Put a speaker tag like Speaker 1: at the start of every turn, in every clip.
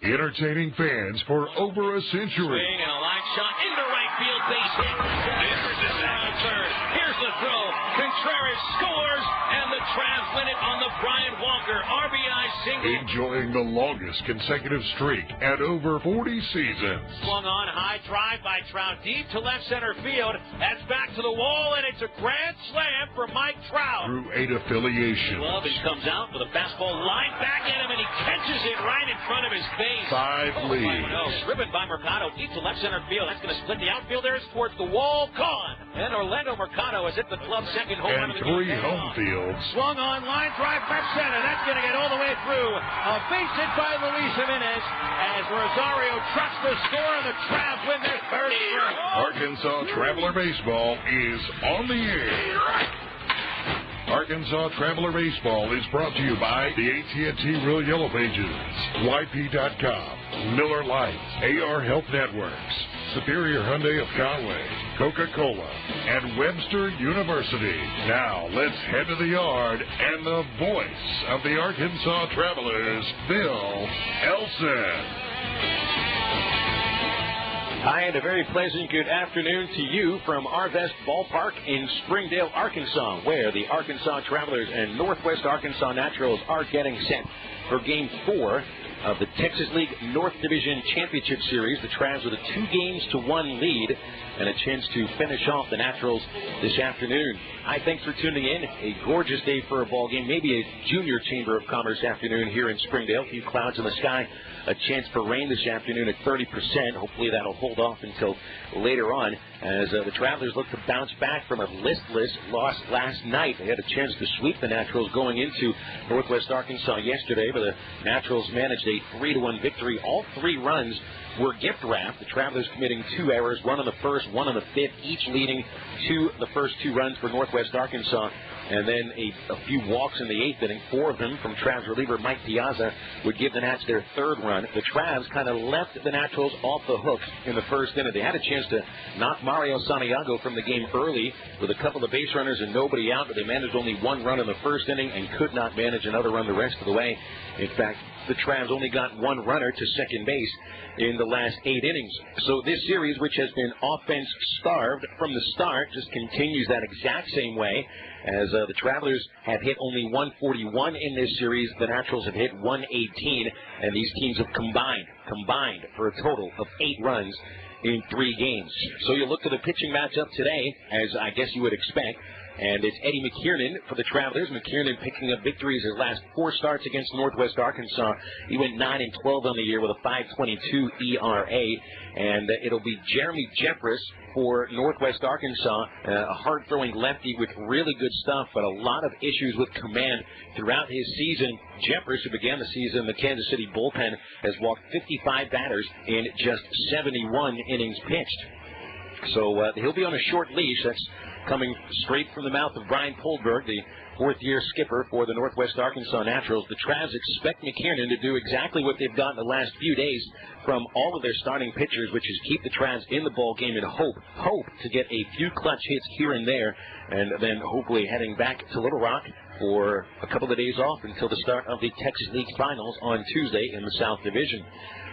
Speaker 1: entertaining fans for over a century.
Speaker 2: Swing and a line shot into right field, base hit. There's the center third. Here's the throw. Contreras scores, and the Travs win it on the Brian Walker RBI single.
Speaker 1: Enjoying the longest consecutive streak at over 40 seasons.
Speaker 2: Swung on, high drive by Trout, deep to left center field. That's back to the wall, and it's a grand slam for Mike Trout.
Speaker 1: Through 8 affiliations.
Speaker 2: Glove, he comes out with a fastball line back at him, and he catches it right in front of his face.
Speaker 1: 5 leads.
Speaker 2: No, driven by Mercado, deep to left center field. That's going to split the outfield. There's towards the wall, gone. And Orlando Mercado has hit the club's second home run
Speaker 1: And
Speaker 2: of the
Speaker 1: 3
Speaker 2: game.
Speaker 1: home fields.
Speaker 2: Swung on, line drive, left center. That's going to get all the way through. A base hit by Luis Jimenez as Rosario trucks the score, and the Travs win their third straight.
Speaker 1: Arkansas Traveler Baseball is on the air. Arkansas Traveler Baseball is brought to you by the AT&T Real Yellow Pages, YP.com, Miller Lite, AR Health Networks, Superior Hyundai of Conway, Coca-Cola, and Webster University. Now, let's head to the yard and the voice of the Arkansas Travelers, Bill Elson.
Speaker 2: Hi, and a very pleasant good afternoon to you from Arvest Ballpark in Springdale, Arkansas, where the Arkansas Travelers and Northwest Arkansas Naturals are getting set for Game 4 of the Texas League North Division Championship Series. The Travs with a 2-1 lead and a chance to finish off the Naturals this afternoon. Hi, thanks for tuning in. A gorgeous day for a ball game, maybe a junior Chamber of Commerce afternoon here in Springdale. A few clouds in the sky, a chance for rain this afternoon at 30%. Hopefully that'll hold off until later on as the Travelers look to bounce back from a listless loss last night. They had a chance to sweep the Naturals going into Northwest Arkansas yesterday, but the Naturals managed a 3-1 victory. All 3 runs were gift wrapped. The Travelers committing 2 errors, 1 on the first, 1 on the fifth, each leading to the first 2 runs for Northwest Arkansas. And then a few walks in the 8th inning, 4 of them from Travs reliever Mike Piazza would give the Nats their 3rd run. The Travs kind of left the Naturals off the hook in the first inning. They had a chance to knock Mario Santiago from the game early with a couple of base runners and nobody out, but they managed only 1 run in the first inning and could not manage another run the rest of the way. In fact, the Travs only got 1 runner to second base in the last 8 innings. So this series, which has been offense-starved from the start, just continues that exact same way as the Travelers have hit only 141 in this series. The Naturals have hit 118, and these teams have combined for a total of 8 runs in 3 games. So you look to the pitching matchup today, as I guess you would expect, and it's Eddie McKiernan for the Travelers. McKiernan picking up victories his last 4 starts against Northwest Arkansas. He went 9-12 on the year with a 5.22 ERA. And it'll be Jeremy Jeffress for Northwest Arkansas, a hard-throwing lefty with really good stuff, but a lot of issues with command throughout his season. Jeffress, who began the season in the Kansas City bullpen, has walked 55 batters in just 71 innings pitched. So he'll be on a short leash. That's coming straight from the mouth of Brian Poldberg, the 4th-year skipper for the Northwest Arkansas Naturals. The Travs expect McKiernan to do exactly what they've done the last few days from all of their starting pitchers, which is keep the Travs in the ball game and hope to get a few clutch hits here and there, and then hopefully heading back to Little Rock for a couple of days off until the start of the Texas League Finals on Tuesday in the South Division.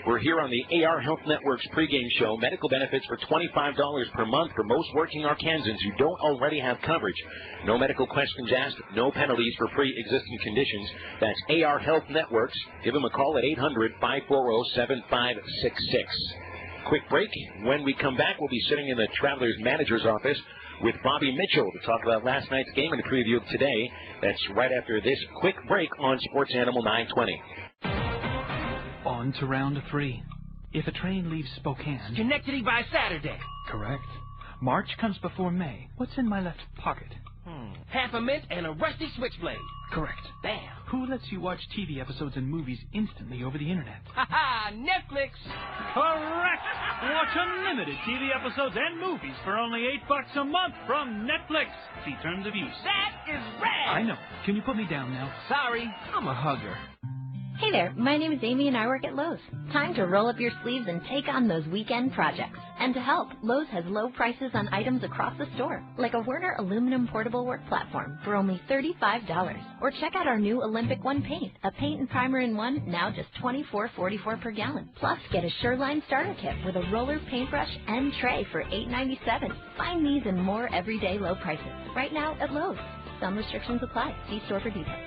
Speaker 2: We're here on the AR Health Network's pregame show. Medical benefits for $25 per month for most working Arkansans who don't already have coverage. No medical questions asked, no penalties for pre-existing conditions. That's AR Health Networks. Give them a call at 800-540-7566. Quick break. When we come back, we'll be sitting in the Travelers manager's office with Bobby Mitchell to talk about last night's game and the preview of today. That's right after this quick break on Sports Animal 920.
Speaker 3: On to round 3. If a train leaves Spokane...
Speaker 4: Schenectady by Saturday.
Speaker 3: Correct. March comes before May. What's in my left pocket?
Speaker 4: Half a mint and a rusty switchblade.
Speaker 3: Correct.
Speaker 4: Bam.
Speaker 3: Who lets you watch TV episodes and movies instantly over the internet?
Speaker 4: Ha-ha! Netflix!
Speaker 5: Correct! Watch unlimited TV episodes and movies for only $8 a month from Netflix. See terms of use.
Speaker 4: That is rad!
Speaker 3: I know. Can you put me down now?
Speaker 4: Sorry, I'm a hugger.
Speaker 6: Hey there, my name is Amy and I work at Lowe's. Time to roll up your sleeves and take on those weekend projects. And to help, Lowe's has low prices on items across the store, like a Werner aluminum portable work platform for only $35. Or check out our new Olympic One paint, a paint and primer in one, now just $24.44 per gallon. Plus, get a Sureline starter kit with a roller, paintbrush, and tray for $8.97. Find these and more everyday low prices right now at Lowe's. Some restrictions apply. See store for details.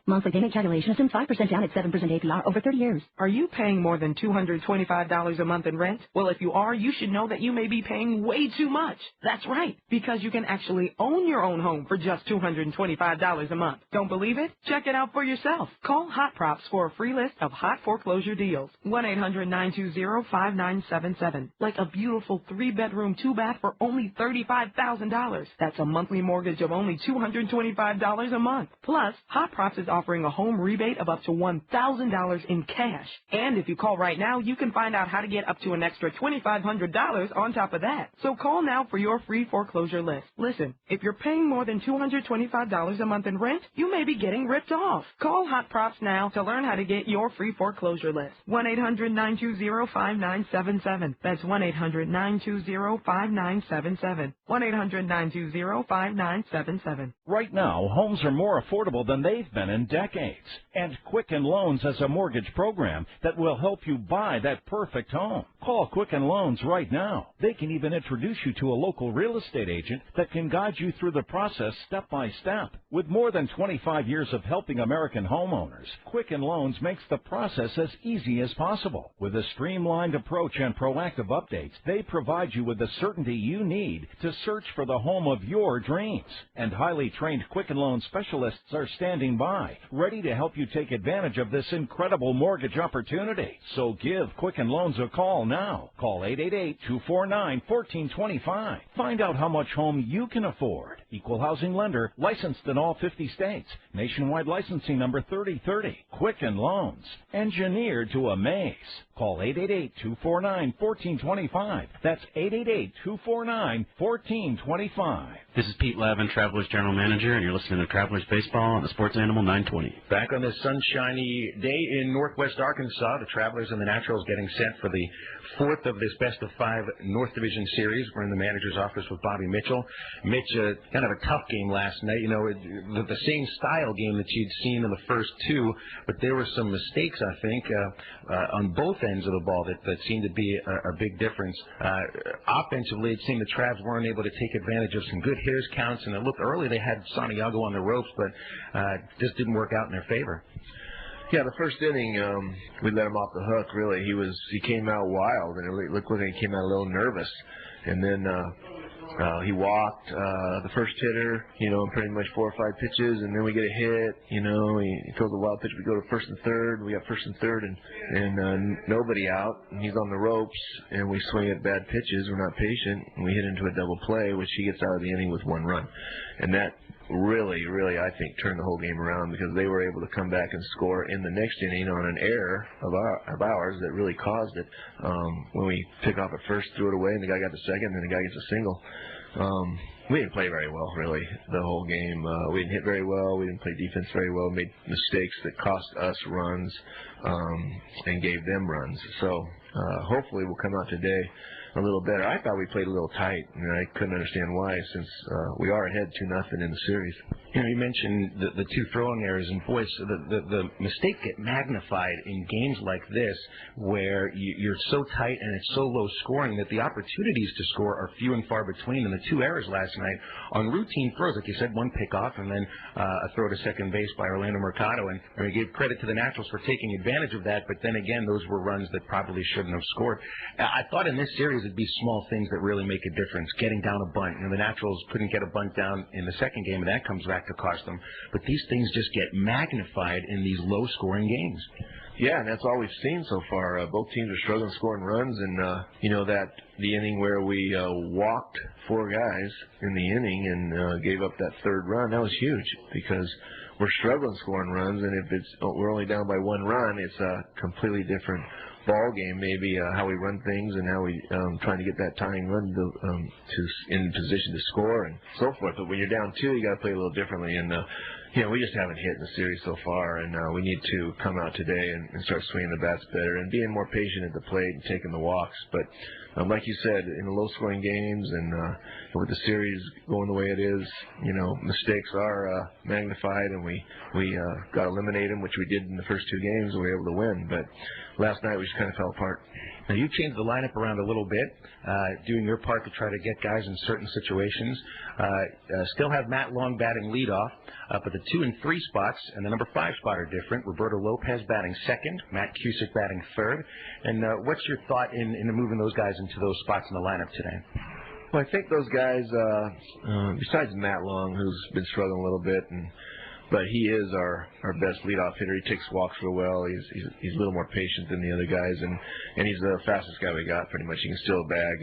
Speaker 7: Monthly payment calculation assumes 5% down at 7% APR over 30 years.
Speaker 8: Are you paying more than $225 a month in rent? Well, if you are, you should know that you may be paying way too much. That's right, because you can actually own your own home for just $225 a month. Don't believe it? Check it out for yourself. Call Hot Props for a free list of hot foreclosure deals. 1-800-920-5977. Like a beautiful 3-bedroom, 2-bath for only $35,000. That's a monthly mortgage of only $225 a month. Plus, Hot Props is offering a home rebate of up to $1,000 in cash. And if you call right now, you can find out how to get up to an extra $2,500 on top of that. So call now for your free foreclosure list. Listen, if you're paying more than $225 a month in rent, you may be getting ripped off. Call Hot Props now to learn how to get your free foreclosure list. 1-800-920-5977. That's 1-800-920-5977. 1-800-920-5977.
Speaker 9: Right now, homes are more affordable than they've been in decades. And Quicken Loans has a mortgage program that will help you buy that perfect home. Call Quicken Loans right now. They can even introduce you to a local real estate agent that can guide you through the process step by step. With more than 25 years of helping American homeowners, Quicken Loans makes the process as easy as possible. With a streamlined approach and proactive updates, they provide you with the certainty you need to search for the home of your dreams. And highly trained Quicken Loan specialists are standing by, ready to help you take advantage of this incredible mortgage opportunity. So give Quicken Loans a call now. Call 888-249-1425. Find out how much home you can afford. Equal housing lender, licensed in all 50 states. Nationwide licensing number 3030. Quicken Loans, engineered to amaze. Call 888-249-1425. That's 888-249-1425.
Speaker 10: This is Pete Lavin, Travelers General Manager, and you're listening to Travelers Baseball on the Sports Animal 920.
Speaker 2: Back on this sunshiny day in northwest Arkansas, the Travelers and the Naturals getting set for the fourth of this best-of-5 North Division Series. We're in the manager's office with Bobby Mitchell. Mitch, kind of a tough game last night. You know, the same style game that you'd seen in the first two, but there were some mistakes, I think, on both ends of the ball that seemed to be a big difference. Offensively, it seemed the Travs weren't able to take advantage of some good hitters counts, and it looked early they had Santiago on the ropes, but just didn't work out in their favor.
Speaker 11: Yeah, the first inning, we let him off the hook, really. He came out wild, and it looked like he came out a little nervous. And then he walked the first hitter, pretty much 4 or 5 pitches, and then we get a hit, he throws a wild pitch, we go to first and third, we got first and third, and nobody out, and he's on the ropes, and we swing at bad pitches, we're not patient, and we hit into a double play, which he gets out of the inning with 1 run. And that really, I think, turned the whole game around, because they were able to come back and score in the next inning on an error of ours that really caused it. When we pick off at first, threw it away, and the guy got the second, and the guy gets a single. We didn't play very well, really, the whole game. We didn't hit very well. We didn't play defense very well. Made mistakes that cost us runs and gave them runs. So hopefully we'll come out today a little better. I thought we played a little tight, and I couldn't understand why, since we are ahead 2-0 in the series.
Speaker 2: You mentioned the 2 throwing errors, and boy, the mistakes get magnified in games like this, where you're so tight and it's so low scoring that the opportunities to score are few and far between. And the 2 errors last night on routine throws, like you said, 1 pickoff and then a throw to second base by Orlando Mercado, and we gave credit to the Naturals for taking advantage of that. But then again, those were runs that probably shouldn't have scored. I thought in this series it'd be small things that really make a difference. Getting down a bunt, the Naturals couldn't get a bunt down in the second game, and that comes back to cost them. But these things just get magnified in these low-scoring games.
Speaker 11: Yeah, and that's all we've seen so far. Both teams are struggling scoring runs, and that the inning where we walked 4 guys in the inning and gave up that 3rd run, that was huge, because we're struggling scoring runs, and if we're only down by 1 run, it's a completely different ball game, maybe how we run things and how we trying to get that tying run to in position to score and so forth. But when you're down 2, you got to play a little differently. And we just haven't hit in the series so far, and we need to come out today and start swinging the bats better and being more patient at the plate and taking the walks. But like you said, in the low-scoring games and with the series going the way it is, mistakes are magnified, and we got to eliminate them, which we did in the first 2 games, and we were able to win. But last night we just kind of fell apart.
Speaker 12: Now, you changed the lineup around a little bit, doing your part to try to get guys in certain situations. Still have Matt Long batting leadoff, but the 2 and 3 spots and the number 5 spot are different. Roberto Lopez batting second, Matt Cusick batting third. And what's your thought in moving those guys into those spots in the lineup today?
Speaker 11: Well, I think those guys, besides Matt Long, who's been struggling a little bit, but he is our best leadoff hitter. He takes walks real well. He's a little more patient than the other guys, and he's the fastest guy we got. Pretty much, he can steal a bag.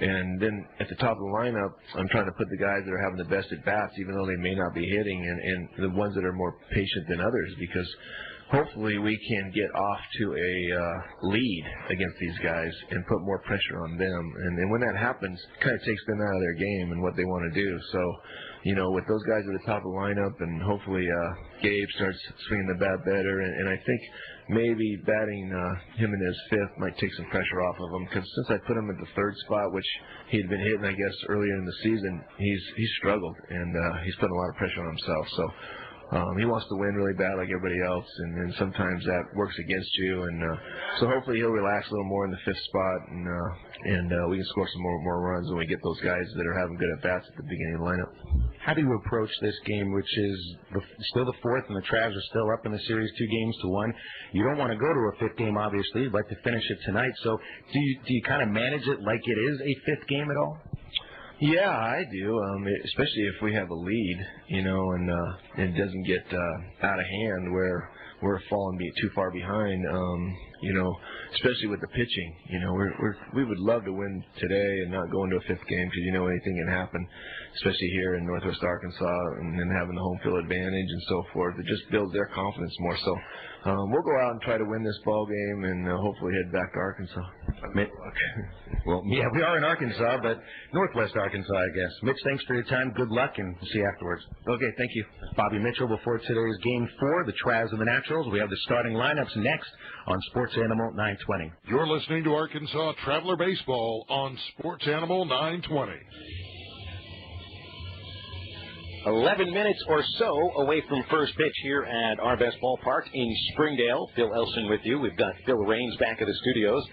Speaker 11: And then at the top of the lineup, I'm trying to put the guys that are having the best at bats, even though they may not be hitting, and the ones that are more patient than others, because hopefully we can get off to a lead against these guys and put more pressure on them. And when that happens, it kind of takes them out of their game and what they want to do. So, with those guys at the top of the lineup, and hopefully Gabe starts swinging the bat better, and I think maybe batting him in his 5th might take some pressure off of him, because since I put him at the 3rd spot, which he had been hitting, I guess, earlier in the season, he's struggled, and he's putting a lot of pressure on himself. So he wants to win really bad like everybody else, and sometimes that works against you. And so hopefully he'll relax a little more in the 5th spot, and we can score some more runs when we get those guys that are having good at-bats at the beginning of the lineup.
Speaker 12: How do you approach this game, which is still the 4th, and the Travs are still up in the series 2-1? You don't want to go to a 5th game, obviously. You'd like to finish it tonight. So do you kind of manage it like it is a 5th game at all?
Speaker 11: Yeah, I do, especially if we have a lead, and it doesn't get out of hand where we're falling too far behind, especially with the pitching. We would love to win today and not go into a 5th game, because anything can happen, especially here in Northwest Arkansas, and then having the home field advantage and so forth. It just builds their confidence more. So we'll go out and try to win this ball game, and hopefully head back to Arkansas.
Speaker 12: Well, yeah, we are in Arkansas, but Northwest Arkansas, I guess. Mitch, thanks for your time. Good luck, and we'll see you afterwards.
Speaker 11: Okay, thank you.
Speaker 12: Bobby Mitchell before today's Game 4, the Travs and the Naturals. We have the starting lineups next on Sports Animal 920.
Speaker 1: You're listening to Arkansas Traveler Baseball on Sports Animal 920.
Speaker 2: 11 minutes or so away from first pitch here at Arvest Ballpark in Springdale. Phil Elson with you. We've got Phil Raines back at the studios.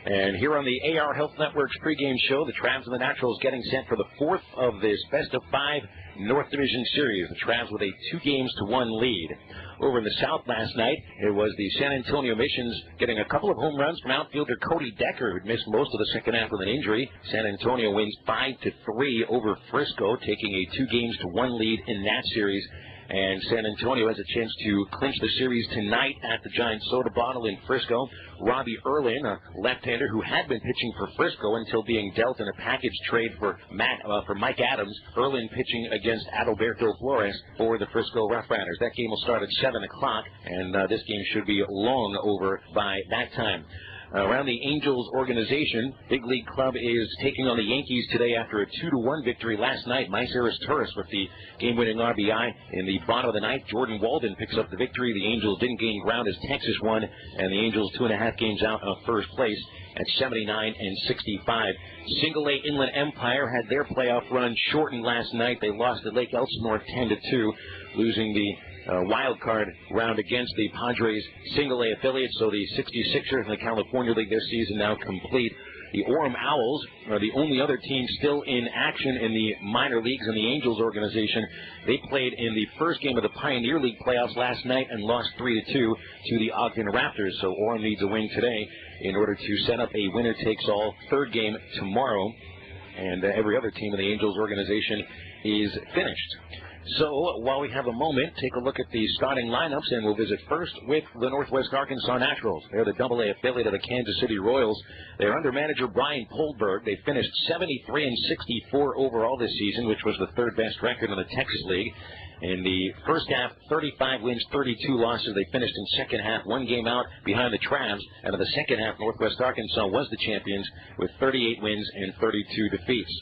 Speaker 2: And here on the AR Health Network's pregame show, the Travs and the Naturals getting set for the 4th of this best-of-5 North Division Series. The Travs with a 2-1 lead. Over in the South last night, it was the San Antonio Missions getting a couple of home runs from outfielder Cody Decker, who'd missed most of the second half with an injury. San Antonio wins 5-3 over Frisco, taking a 2-1 lead in that series. And San Antonio has a chance to clinch the series tonight at the Giant Soda Bottle in Frisco. Robbie Erlin, a left-hander who had been pitching for Frisco until being dealt in a package trade for Mike Adams. Erlin pitching against Adalberto Flores for the Frisco Rough Riders. That game will start at 7 o'clock, and this game should be long over by that time. Around the Angels organization, Big League Club is taking on the Yankees today after a 2-1 victory last night. Myceris Turris with the game-winning RBI in the bottom of the ninth. Jordan Walden picks up the victory. The Angels didn't gain ground as Texas won, and the Angels 2.5 games out of first place at 79-65. Single A Inland Empire had their playoff run shortened last night. They lost at Lake Elsinore 10-2, losing the wild card round against the Padres Single A affiliates. So the 66ers in the California League this season now complete. The Orem Owls are the only other team still in action in the minor leagues in the Angels organization. They played in the first game of the Pioneer League playoffs last night and lost 3-2 to the Ogden Raptors. So Orem needs a win today in order to set up a winner-takes-all third game tomorrow. And every other team in the Angels organization is finished. So while we have a moment, take a look at the starting lineups, and we'll visit first with the Northwest Arkansas Naturals. They're the AA affiliate of the Kansas City Royals. They're under manager Brian Polberg. They finished 73-64 overall this season, which was the third best record in the Texas League. In the first half, 35 wins, 32 losses. They finished in second half, one game out behind the Travs. And in the second half, Northwest Arkansas was the champions with 38 wins and 32 defeats.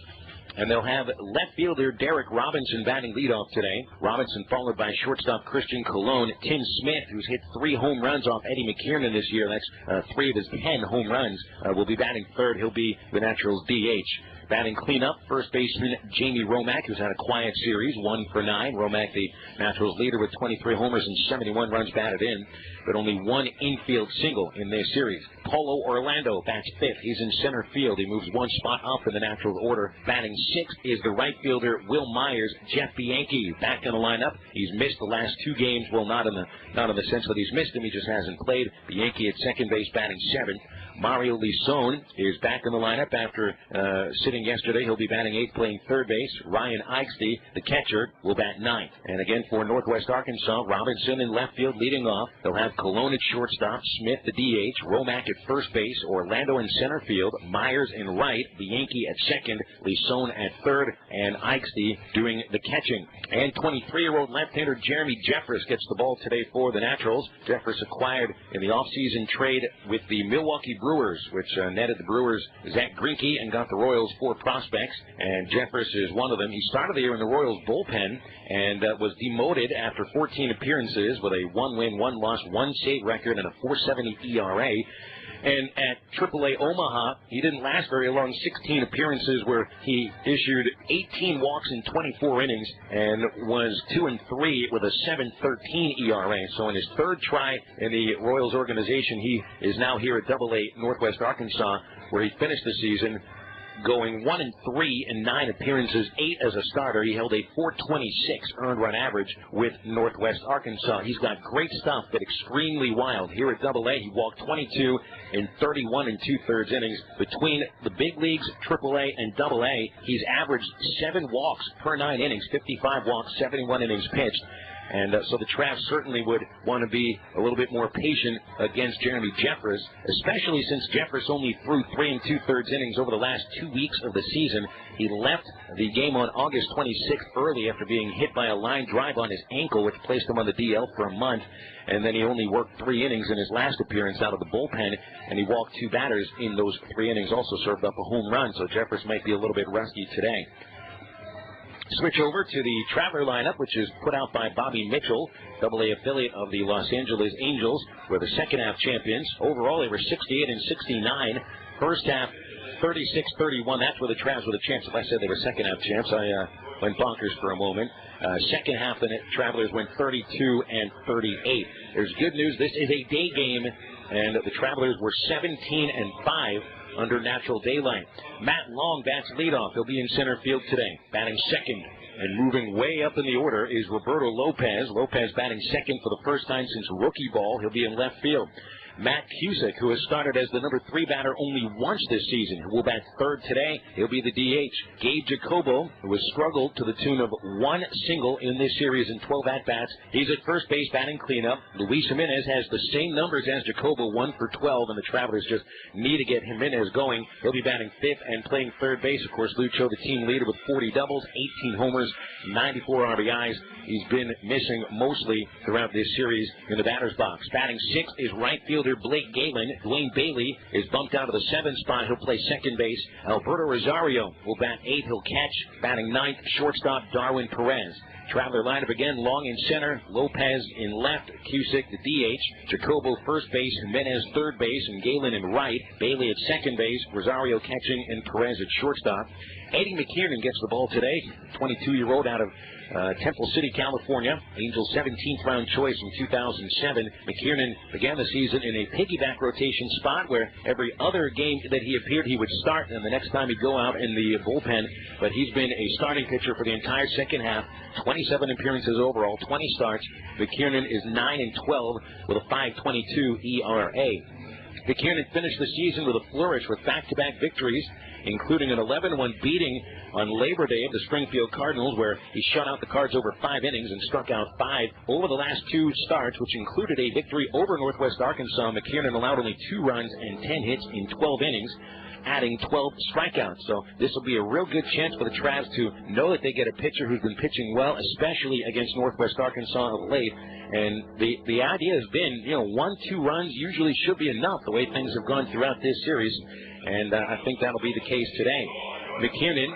Speaker 2: And they'll have left fielder Derek Robinson batting leadoff today. Robinson followed by shortstop Christian Colon. Tim Smith, who's hit 3 home runs off Eddie McKiernan this year. That's 3 of his 10 home runs. Will be batting third. He'll be the Naturals' DH. Batting cleanup, first baseman Jamie Romack, who's had a quiet series, 1 for 9. Romack, the Naturals leader with 23 homers and 71 runs batted in, but only 1 infield single in this series. Paulo Orlando bats 5th. He's in center field. He moves 1 spot up in the Naturals order. Batting 6th is the right fielder Will Myers. Jeff Bianchi back in the lineup. He's missed the last 2 games. Well, not in the sense that he's missed them. He just hasn't played. Bianchi at second base batting 7th. Mario Lison is back in the lineup after sitting yesterday. He'll be batting 8th, playing third base. Ryan Eichste, the catcher, will bat 9th. And again for Northwest Arkansas, Robinson in left field leading off. They'll have Colon at shortstop, Smith the DH, Romack at first base, Orlando in center field, Myers in right, Bianchi at second, Lison at third, and Eichste doing the catching. And 23-year-old left-hander Jeremy Jeffress gets the ball today for the Naturals. Jeffress acquired in the offseason trade with the Milwaukee Brewers, which netted the Brewers Zach Greinke and got the Royals 4 prospects, and Jeffress is one of them. He started the year in the Royals bullpen and was demoted after 14 appearances with a 1-win, 1-loss, 1-save record and a 4.70 ERA. And at AAA Omaha, he didn't last very long, 16 appearances where he issued 18 walks in 24 innings and was 2-3 with a 7.13 ERA. So in his 3rd try in the Royals organization, he is now here at AA Northwest Arkansas, where he finished the season going 1-3 in 9 appearances, 8 as a starter. He held a 4.26 earned run average with Northwest Arkansas. He's got great stuff, but extremely wild. Here at AA, he walked 22 in 31 2/3 innings. Between the big leagues, AAA and AA, he's averaged 7 walks per 9 innings, 55 walks, 71 innings pitched. And so the Travs certainly would want to be a little bit more patient against Jeremy Jeffress, especially since Jeffress only threw 3 2/3 innings over the last 2 weeks of the season. He left the game on August 26th early after being hit by a line drive on his ankle, which placed him on the DL for a month. And then he only worked 3 innings in his last appearance out of the bullpen, and he walked 2 batters in those 3 innings, also served up a home run. So Jeffress might be a little bit rusty today. Switch over to the Traveler lineup, which is put out by Bobby Mitchell, AA affiliate of the Los Angeles Angels, who are the second-half champions. Overall, they were 68 and 69. First half, 36-31. That's where the Travs were the champs. If I said they were second-half champs, I went bonkers for a moment. Second half, the Travelers went 32 and 38. There's good news. This is a day game, and the Travelers were 17 and 5. Under natural daylight. Matt Long bats leadoff. He'll be in center field today, batting second. And moving way up in the order is Roberto Lopez. Lopez batting second for the first time since rookie ball. He'll be in left field. Matt Cusick, who has started as the number 3 batter only once this season, who will bat third today. He'll be the DH. Gabe Jacobo, who has struggled to the tune of 1 single in this series in 12 at-bats. He's at first base batting cleanup. Luis Jimenez has the same numbers as Jacobo, 1 for 12, and the Travelers just need to get Jimenez going. He'll be batting 5th and playing third base. Of course, Lucho, the team leader with 40 doubles, 18 homers, 94 RBIs. He's been missing mostly throughout this series in the batter's box. Batting 6th is right fielder Blake Galen. Dwayne Bailey is bumped out of the 7th spot. He'll play second base. Alberto Rosario will bat 8th. He'll catch. Batting 9th, shortstop Darwin Perez. Traveler lineup again, Long in center, Lopez in left, Cusick the DH, Jacobo first base, Jimenez third base, and Galen in right, Bailey at second base, Rosario catching, and Perez at shortstop. Eddie McKiernan gets the ball today, 22-year-old out of Temple City, California. Angels 17th round choice in 2007. McKiernan began the season in a piggyback rotation spot where every other game that he appeared he would start, and the next time he'd go out in the bullpen. But he's been a starting pitcher for the entire second half. 27 appearances overall, 20 starts. McKiernan is 9 and 12 with a 5.22 ERA. McKiernan finished the season with a flourish with back-to-back victories, including an 11-1 beating on Labor Day of the Springfield Cardinals, where he shut out the Cards over 5 innings and struck out 5 over the last 2 starts, which included a victory over Northwest Arkansas. McKiernan allowed only 2 runs and 10 hits in 12 innings, adding 12 strikeouts. So this will be a real good chance for the Travs to know that they get a pitcher who's been pitching well, especially against Northwest Arkansas of late. And the idea has been, 1-2 runs usually should be enough the way things have gone throughout this series. And I think that'll be the case today. McKiernan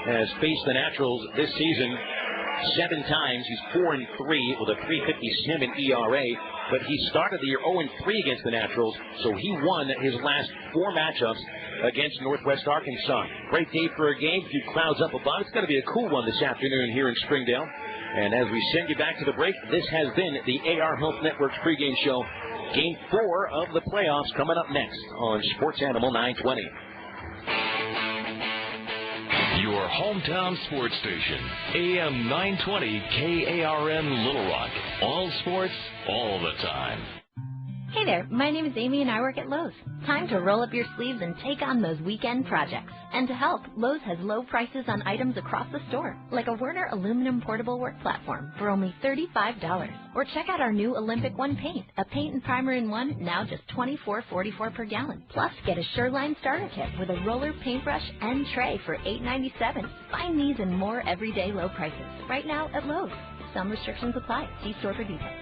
Speaker 2: has faced the Naturals this season 7 times. He's 4-3 with a 3.57 ERA, but he started the year 0-3 against the Naturals, so he won his last 4 matchups against Northwest Arkansas. Great day for a game. A few clouds up above. It's going to be a cool one this afternoon here in Springdale. And as we send you back to the break, this has been the AR Health Network's pregame show. Game 4 of the playoffs coming up next on Sports Animal 920.
Speaker 13: Your hometown sports station, AM 920 KARN Little Rock. All sports, all the time.
Speaker 6: Hey there, my name is Amy and I work at Lowe's. Time to roll up your sleeves and take on those weekend projects. And to help, Lowe's has low prices on items across the store, like a Werner aluminum portable work platform for only $35. Or check out our new Olympic One paint, a paint and primer in one, now just $24.44 per gallon. Plus, get a Sureline starter kit with a roller, paintbrush, and tray for $8.97. Find these and more everyday low prices right now at Lowe's. Some restrictions apply. See store for details.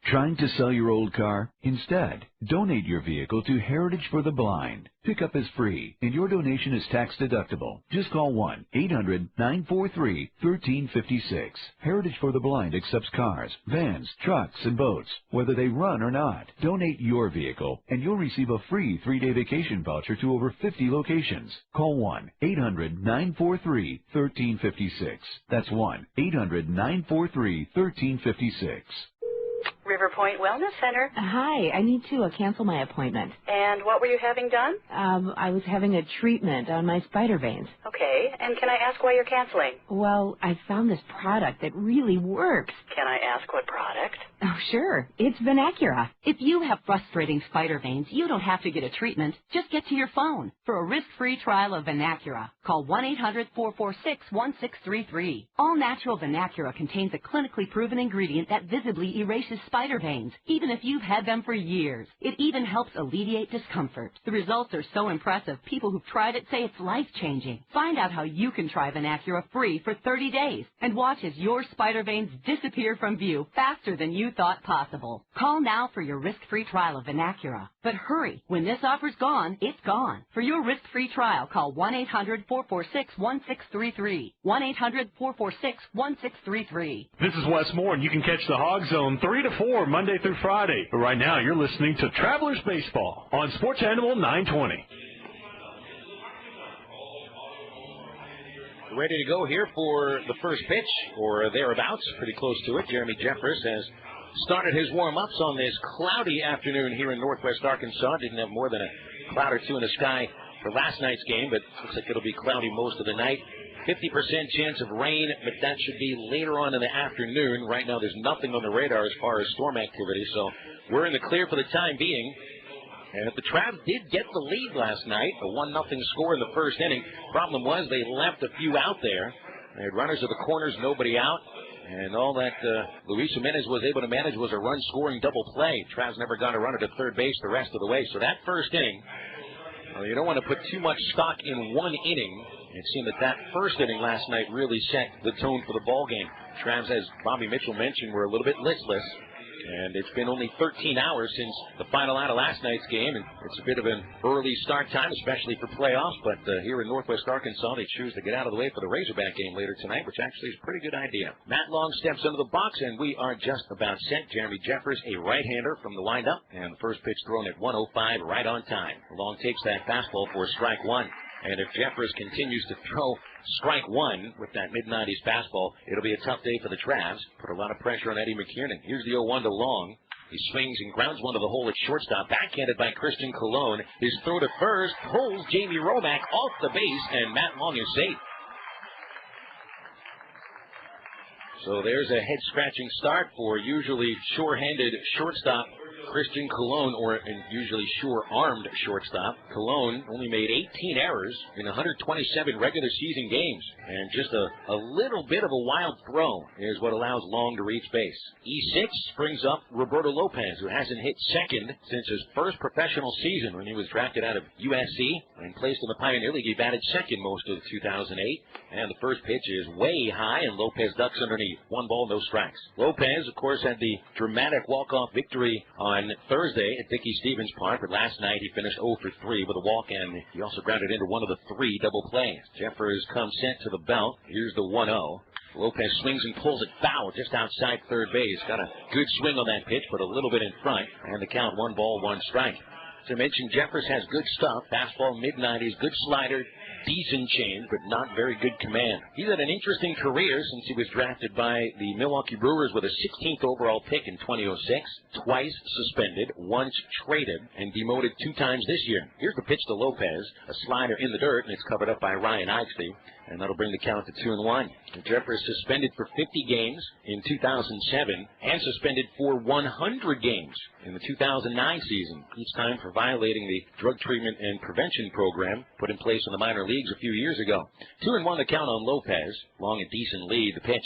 Speaker 14: Trying to sell your old car? Instead, donate your vehicle to Heritage for the Blind. Pickup is free, and your donation is tax-deductible. Just call 1-800-943-1356. Heritage for the Blind accepts cars, vans, trucks, and boats, whether they run or not. Donate your vehicle, and you'll receive a free 3-day vacation voucher to over 50 locations. Call 1-800-943-1356. That's 1-800-943-1356.
Speaker 15: River Point Wellness Center.
Speaker 16: Hi, I need to cancel my appointment.
Speaker 15: And what were you having done?
Speaker 16: I was having a treatment on my spider veins.
Speaker 15: Okay, and can I ask why you're canceling?
Speaker 16: Well, I found this product that really works.
Speaker 15: Can I ask what product?
Speaker 16: Oh, sure. It's Venacura. If you have frustrating spider veins, you don't have to get a treatment. Just get to your phone. For a risk-free trial of Venacura, call 1-800-446-1633. All-natural Venacura contains a clinically proven ingredient that visibly erases spider veins, even if you've had them for years. It even helps alleviate discomfort. The results are so impressive, people who've tried it say it's life-changing. Find out how you can try Venacura free for 30 days and watch as your spider veins disappear from view faster than you thought possible. Call now for your risk-free trial of Venacura. But hurry, when this offer's gone, it's gone. For your risk-free trial, call 1-800-446-1633. 1-800-446-1633.
Speaker 17: This is Wes Moore, and you can catch the Hog Zone 3 to 4 Monday through Friday. But right now, you're listening to Travelers Baseball on Sports Animal 920.
Speaker 2: Ready to go here for the first pitch, or thereabouts, pretty close to it. Jeremy Jeffers has started his warm-ups on this cloudy afternoon here in Northwest Arkansas. Didn't have more than a cloud or two in the sky for last night's game, but looks like it'll be cloudy most of the night. 50% chance of rain, but that should be later on in the afternoon. Right now there's nothing on the radar as far as storm activity, so we're in the clear for the time being. And the Travs did get the lead last night, a 1-0 score in the first inning. Problem was they left a few out there. They had runners at the corners, nobody out. And all that Luis Jimenez was able to manage was a run-scoring double play. Travs never got a runner to third base the rest of the way. So that first inning, well, you don't want to put too much stock in one inning. It seemed that first inning last night really set the tone for the ball game. Travs, as Bobby Mitchell mentioned, were a little bit listless. And it's been only 13 hours since the final out of last night's game, and it's a bit of an early start time, especially for playoffs. But here in Northwest Arkansas, they choose to get out of the way for the Razorback game later tonight, which actually is a pretty good idea. Matt Long steps into the box, and we are just about set. Jeremy Jeffers, a right-hander from the windup, and the first pitch thrown at 105 right on time. Long takes that fastball for strike one. And if Jeffers continues to throw strike one with that mid-90s fastball, it'll be a tough day for the Travs. Put a lot of pressure on Eddie McKiernan. Here's the 0-1 to Long. He swings and grounds one to the hole at shortstop. Backhanded by Christian Colon. His throw to first pulls Jamie Romack off the base, and Matt Long is safe. So there's a head-scratching start for usually sure-handed shortstop Christian Colon, or an usually sure-armed shortstop. Colon only made 18 errors in 127 regular season games, and just a little bit of a wild throw is what allows Long to reach base. E6 brings up Roberto Lopez, who hasn't hit second since his first professional season when he was drafted out of USC and placed in the Pioneer League. He batted second most of 2008, and the first pitch is way high, and Lopez ducks underneath. 1 ball, no strikes. Lopez, of course, had the dramatic walk-off victory on on Thursday at Dickey Stevens Park, but last night he finished 0 for 3 with a walk, and he also grounded into one of the 3 double plays. Jeffers comes sent to the belt. Here's the 1-0. Lopez swings and pulls it foul just outside third base. Got a good swing on that pitch, but a little bit in front, and the count 1 ball, 1 strike. As I mentioned, Jeffers has good stuff. Fastball mid-90s, good slider, decent change, but not very good command. He's had an interesting career since he was drafted by the Milwaukee Brewers with a 16th overall pick in 2006, twice suspended, once traded, and demoted 2 times this year. Here's the pitch to Lopez, a slider in the dirt, and it's covered up by Ryan Eichste, and that'll bring the count to 2-1. Jeffers suspended for 50 games in 2007 and suspended for 100 games in the 2009 season, each time for violating the drug treatment and prevention program put in place in the minor leagues a few years ago. 2-1 the count on Lopez. Long and decent lead. The pitch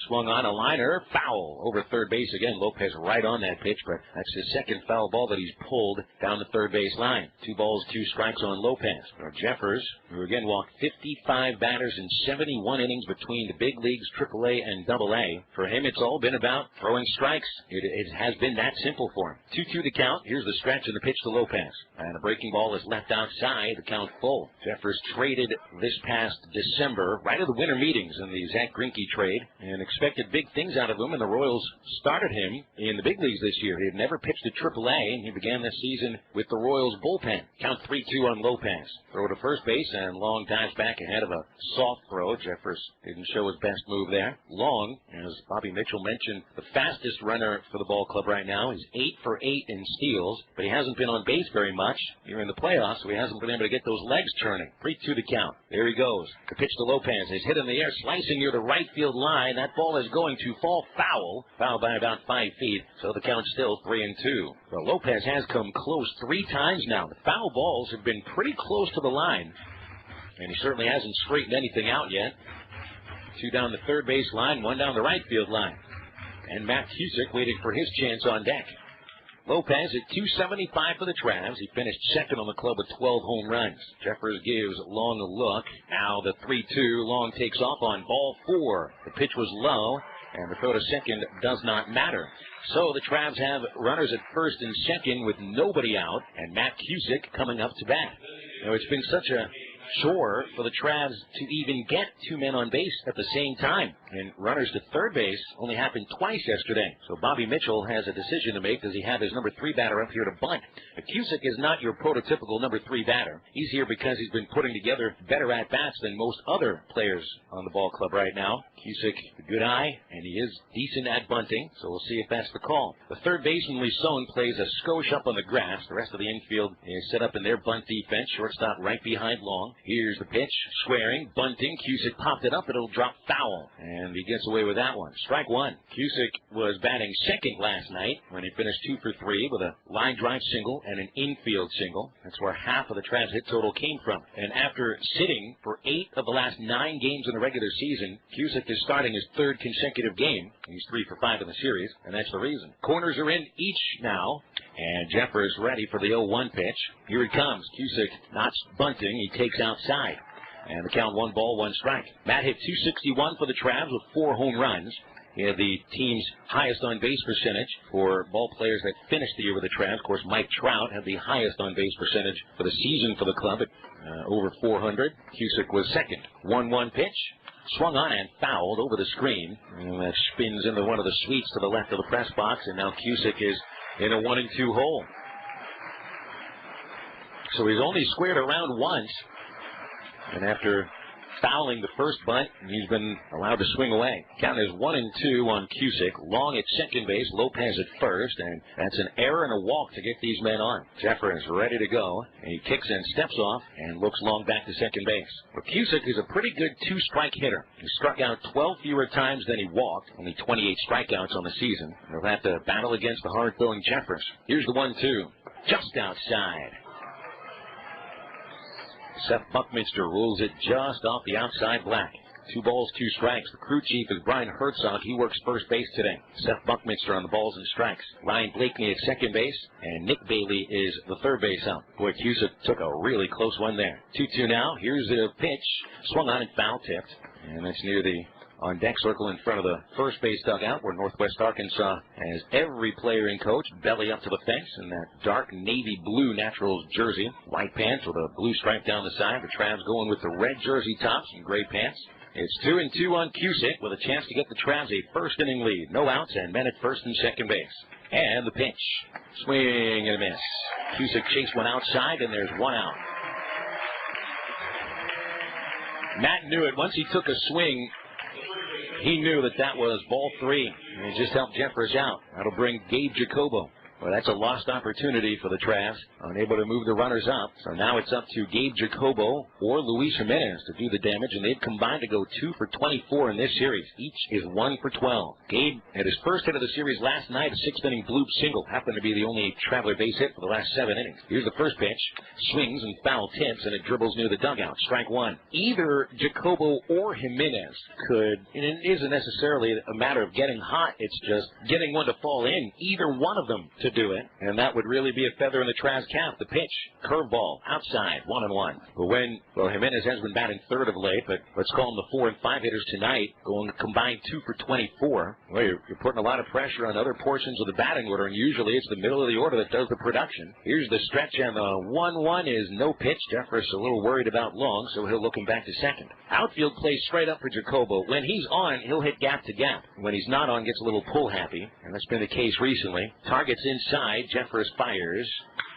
Speaker 2: swung on a liner, foul over third base again. Lopez right on that pitch, but that's his second foul ball that he's pulled down the third base line. 2 balls, 2 strikes on Lopez. Jeffers, who again walked 55 batters in 71 innings between the big leagues, AAA and AA. For him, it's all been about throwing strikes. It has been that simple for him. 2-2 the count. Here's the stretch and the pitch to Lopez. And a breaking ball is left outside. The count full. Jeffers traded this past December, right at the winter meetings in the Zach Greinke trade, and expected big things out of him, and the Royals started him in the big leagues this year. He had never pitched at AAA, and he began this season with the Royals bullpen. Count 3-2 on Lopez. Throw to first base, and Long dives back ahead of a soft throw. Jeffers didn't show his best move there. Long, as Bobby Mitchell mentioned, the fastest runner for the ball club right now. He's 8 for 8 in steals, but he hasn't been on base very much here in the playoffs, so he hasn't been able to get those legs turning. 3-2 the count. There he goes. The pitch to Lopez is hit in the air, slicing near the right field line. That ball is going to fall foul by about 5 feet, so the count's still 3-2. Well, Lopez has come close 3 times now. The foul balls have been pretty close to the line, and he certainly hasn't straightened anything out yet. 2 down the third base line, 1 down the right field line. And Matt Cusick waiting for his chance on deck. Lopez at 275 for the Travs. He finished second on the club with 12 home runs. Jeffers gives Long a look. Now the 3-2. Long takes off on ball 4. The pitch was low, and the throw to second does not matter. So the Travs have runners at first and second with nobody out, and Matt Cusick coming up to bat. Now, it's been such a chore for the Travs to even get 2 men on base at the same time. And runners to third base only happened twice yesterday. So Bobby Mitchell has a decision to make. Does he have his number 3 batter up here to bunt? Cusick is not your prototypical number 3 batter. He's here because he's been putting together better at-bats than most other players on the ball club right now. Cusick, a good eye, and he is decent at bunting, so we'll see if that's the call. The third baseman, Lisson, plays a skosh up on the grass. The rest of the infield is set up in their bunt defense. Shortstop right behind Long. Here's the pitch, squaring, bunting. Cusick popped it up. It'll drop foul, and he gets away with that one. Strike 1. Cusick was batting second last night when he finished 2 for 3 with a line drive single and an infield single. That's where half of the Travs hit total came from. And after sitting for 8 of the last 9 games in the regular season, Cusick is starting his 3rd consecutive game. He's 3 for 5 in the series, and that's the reason. Corners are in each now, and Jeffers ready for the 0-1 pitch. Here it comes. Cusick not bunting. He takes outside, and the count 1 ball, 1 strike. Matt hit .261 for the Travs with 4 home runs. He had the team's highest on-base percentage for ball players that finished the year with the Travs. Of course, Mike Trout had the highest on-base percentage for the season for the club at over 400. Cusick was second. 1-1 pitch. Swung on and fouled over the screen. And that spins into one of the suites to the left of the press box, and now Cusick is in a 1-2 hole. So he's only squared around once, and after fouling the first bunt, he's been allowed to swing away. Count is 1-2 on Cusick. Long at second base, Lopez at first, and that's an error and a walk to get these men on. Jeffers ready to go, and he kicks and steps off and looks Long back to second base. But Cusick is a pretty good 2-strike hitter. He struck out 12 fewer times than he walked, only 28 strikeouts on the season. He'll have to battle against the hard-throwing Jeffers. Here's the 1-2, just outside. Seth Buckminster rules it just off the outside black. 2 balls, 2 strikes. The crew chief is Brian Herzog. He works first base today. Seth Buckminster on the balls and strikes. Ryan Blakeney at second base, and Nick Bailey is the third base out. Boy, Cusick took a really close one there. 2-2 now. Here's the pitch. Swung on and foul tipped, and that's near the on deck circle in front of the first base dugout where Northwest Arkansas has every player and coach belly up to the fence in that dark navy blue Naturals jersey. White pants with a blue stripe down the side. The Travs going with the red jersey tops and gray pants. It's 2-2 on Cusick with a chance to get the Travs a first inning lead. No outs and men at first and second base. And the pitch. Swing and a miss. Cusick chased one outside and there's one out. Matt knew it. Once he took a swing, he knew that was ball 3. And it just helped Jeffers out. That'll bring Gabe Jacobo. Well, that's a lost opportunity for the Travs. Unable to move the runners up. So now it's up to Gabe Jacobo or Luis Jimenez to do the damage, and they've combined to go 2 for 24 in this series. Each is 1 for 12. Gabe had his first hit of the series last night, a 6th-inning bloop single. Happened to be the only Traveler base hit for the last 7 innings. Here's the first pitch. Swings and foul tips, and it dribbles near the dugout. Strike 1. Either Jacobo or Jimenez could, and it isn't necessarily a matter of getting hot. It's just getting one to fall in. Either one of them to do it, and that would really be a feather in the Travs' cap. The pitch, curveball, outside, 1-1. But Jimenez has been batting third of late, but let's call him the 4 and 5 hitters tonight, going combined 2 for 24. Well, you're putting a lot of pressure on other portions of the batting order, and usually it's the middle of the order that does the production. Here's the stretch, and the 1-1 is no pitch. Jeffers a little worried about Long, so he'll look him back to second. Outfield plays straight up for Jacobo. When he's on, he'll hit gap to gap. When he's not on, gets a little pull happy, and that's been the case recently. Targets inside. Jeffers fires,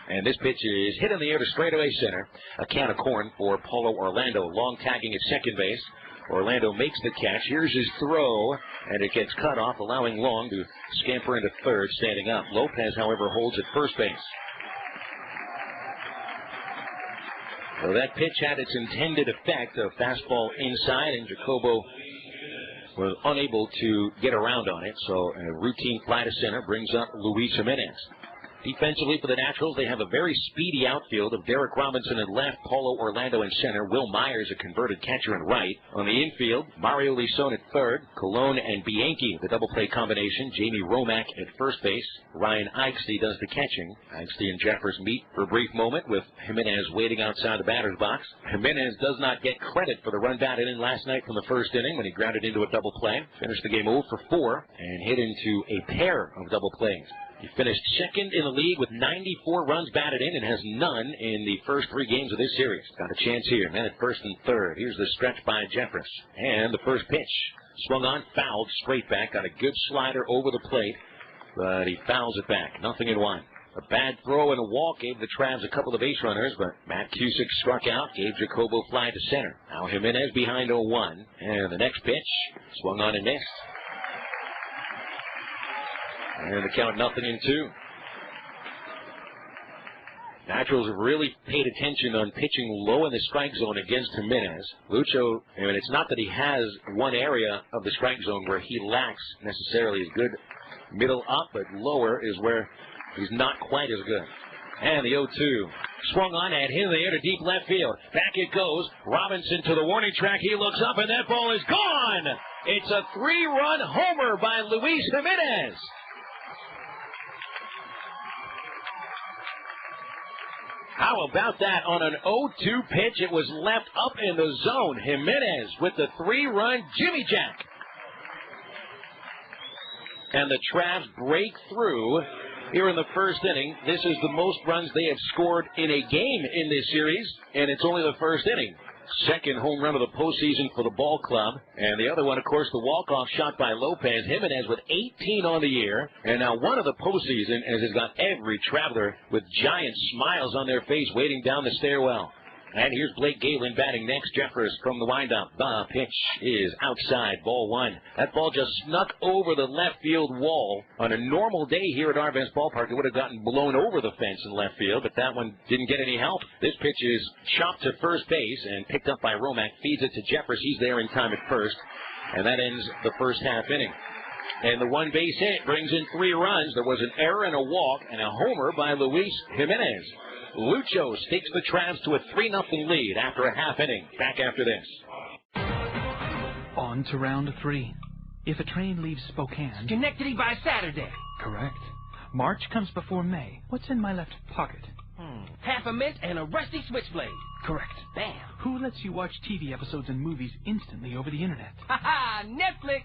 Speaker 2: and this pitch is hit in the air to straightaway center. A can of corn for Paulo Orlando. Long tagging at second base. Orlando makes the catch. Here's his throw, and it gets cut off, allowing Long to scamper into third, standing up. Lopez, however, holds at first base. So that pitch had its intended effect, a fastball inside, and Jacobo was unable to get around on it, so a routine fly to center brings up Luis Jimenez. Defensively for the Naturals, they have a very speedy outfield of Derek Robinson at left, Paulo Orlando in center, Will Myers, a converted catcher, in right. On the infield, Mario Lison at third, Colon and Bianchi, the double play combination, Jamie Romack at first base, Ryan Eichste does the catching. Eichste and Jeffers meet for a brief moment with Jimenez waiting outside the batter's box. Jimenez does not get credit for the run batted in last night from the first inning when he grounded into a double play. Finished the game 0 for 4 and hit into a pair of double plays. He finished second in the league with 94 runs batted in and has none in the first 3 games of this series. Got a chance here. Men at first and third. Here's the stretch by Jeffers. And the first pitch. Swung on, fouled, straight back. Got a good slider over the plate, but he fouls it back. 0-1. A bad throw and a walk gave the Travs a couple of base runners, but Matt Cusick struck out, gave Jacobo fly to center. Now Jimenez behind 0-1. And the next pitch. Swung on and missed. And the count 0-2. Naturals have really paid attention on pitching low in the strike zone against Jimenez. Lucho, it's not that he has one area of the strike zone where he lacks necessarily as good. Middle up, but lower is where he's not quite as good. And the 0-2. Swung on and hit in the air to deep left field. Back it goes. Robinson to the warning track. He looks up and that ball is gone. It's a 3-run homer by Luis Jimenez. How about that? On an 0-2 pitch, it was left up in the zone. Jimenez with the 3-run Jimmy Jack. And the Travs break through here in the first inning. This is the most runs they have scored in a game in this series, and it's only the first inning. Second home run of the postseason for the ball club. And the other one, of course, the walk-off shot by Lopez. Jimenez with 18 on the year. And now one of the postseason, as has got every Traveler with giant smiles on their face waiting down the stairwell. And here's Blake Galen batting next. Jeffers from the windup. The pitch is outside, ball 1. That ball just snuck over the left field wall. On a normal day here at Arvest Ballpark, it would have gotten blown over the fence in left field, but that one didn't get any help. This pitch is chopped to first base and picked up by Romack. Feeds it to Jeffers. He's there in time at first. And that ends the first half inning. And the one base hit brings in 3 runs. There was an error and a walk and a homer by Luis Jimenez. Lucho stakes the Travs to a 3-0 lead after a half inning. Back after this.
Speaker 3: On to round 3. If a train leaves Spokane...
Speaker 4: Schenectady by Saturday.
Speaker 3: Correct. March comes before May. What's in my left pocket?
Speaker 4: Half a mint and a rusty switchblade.
Speaker 3: Correct.
Speaker 4: Bam.
Speaker 3: Who lets you watch TV episodes and movies instantly over the internet?
Speaker 4: Ha-ha, Netflix.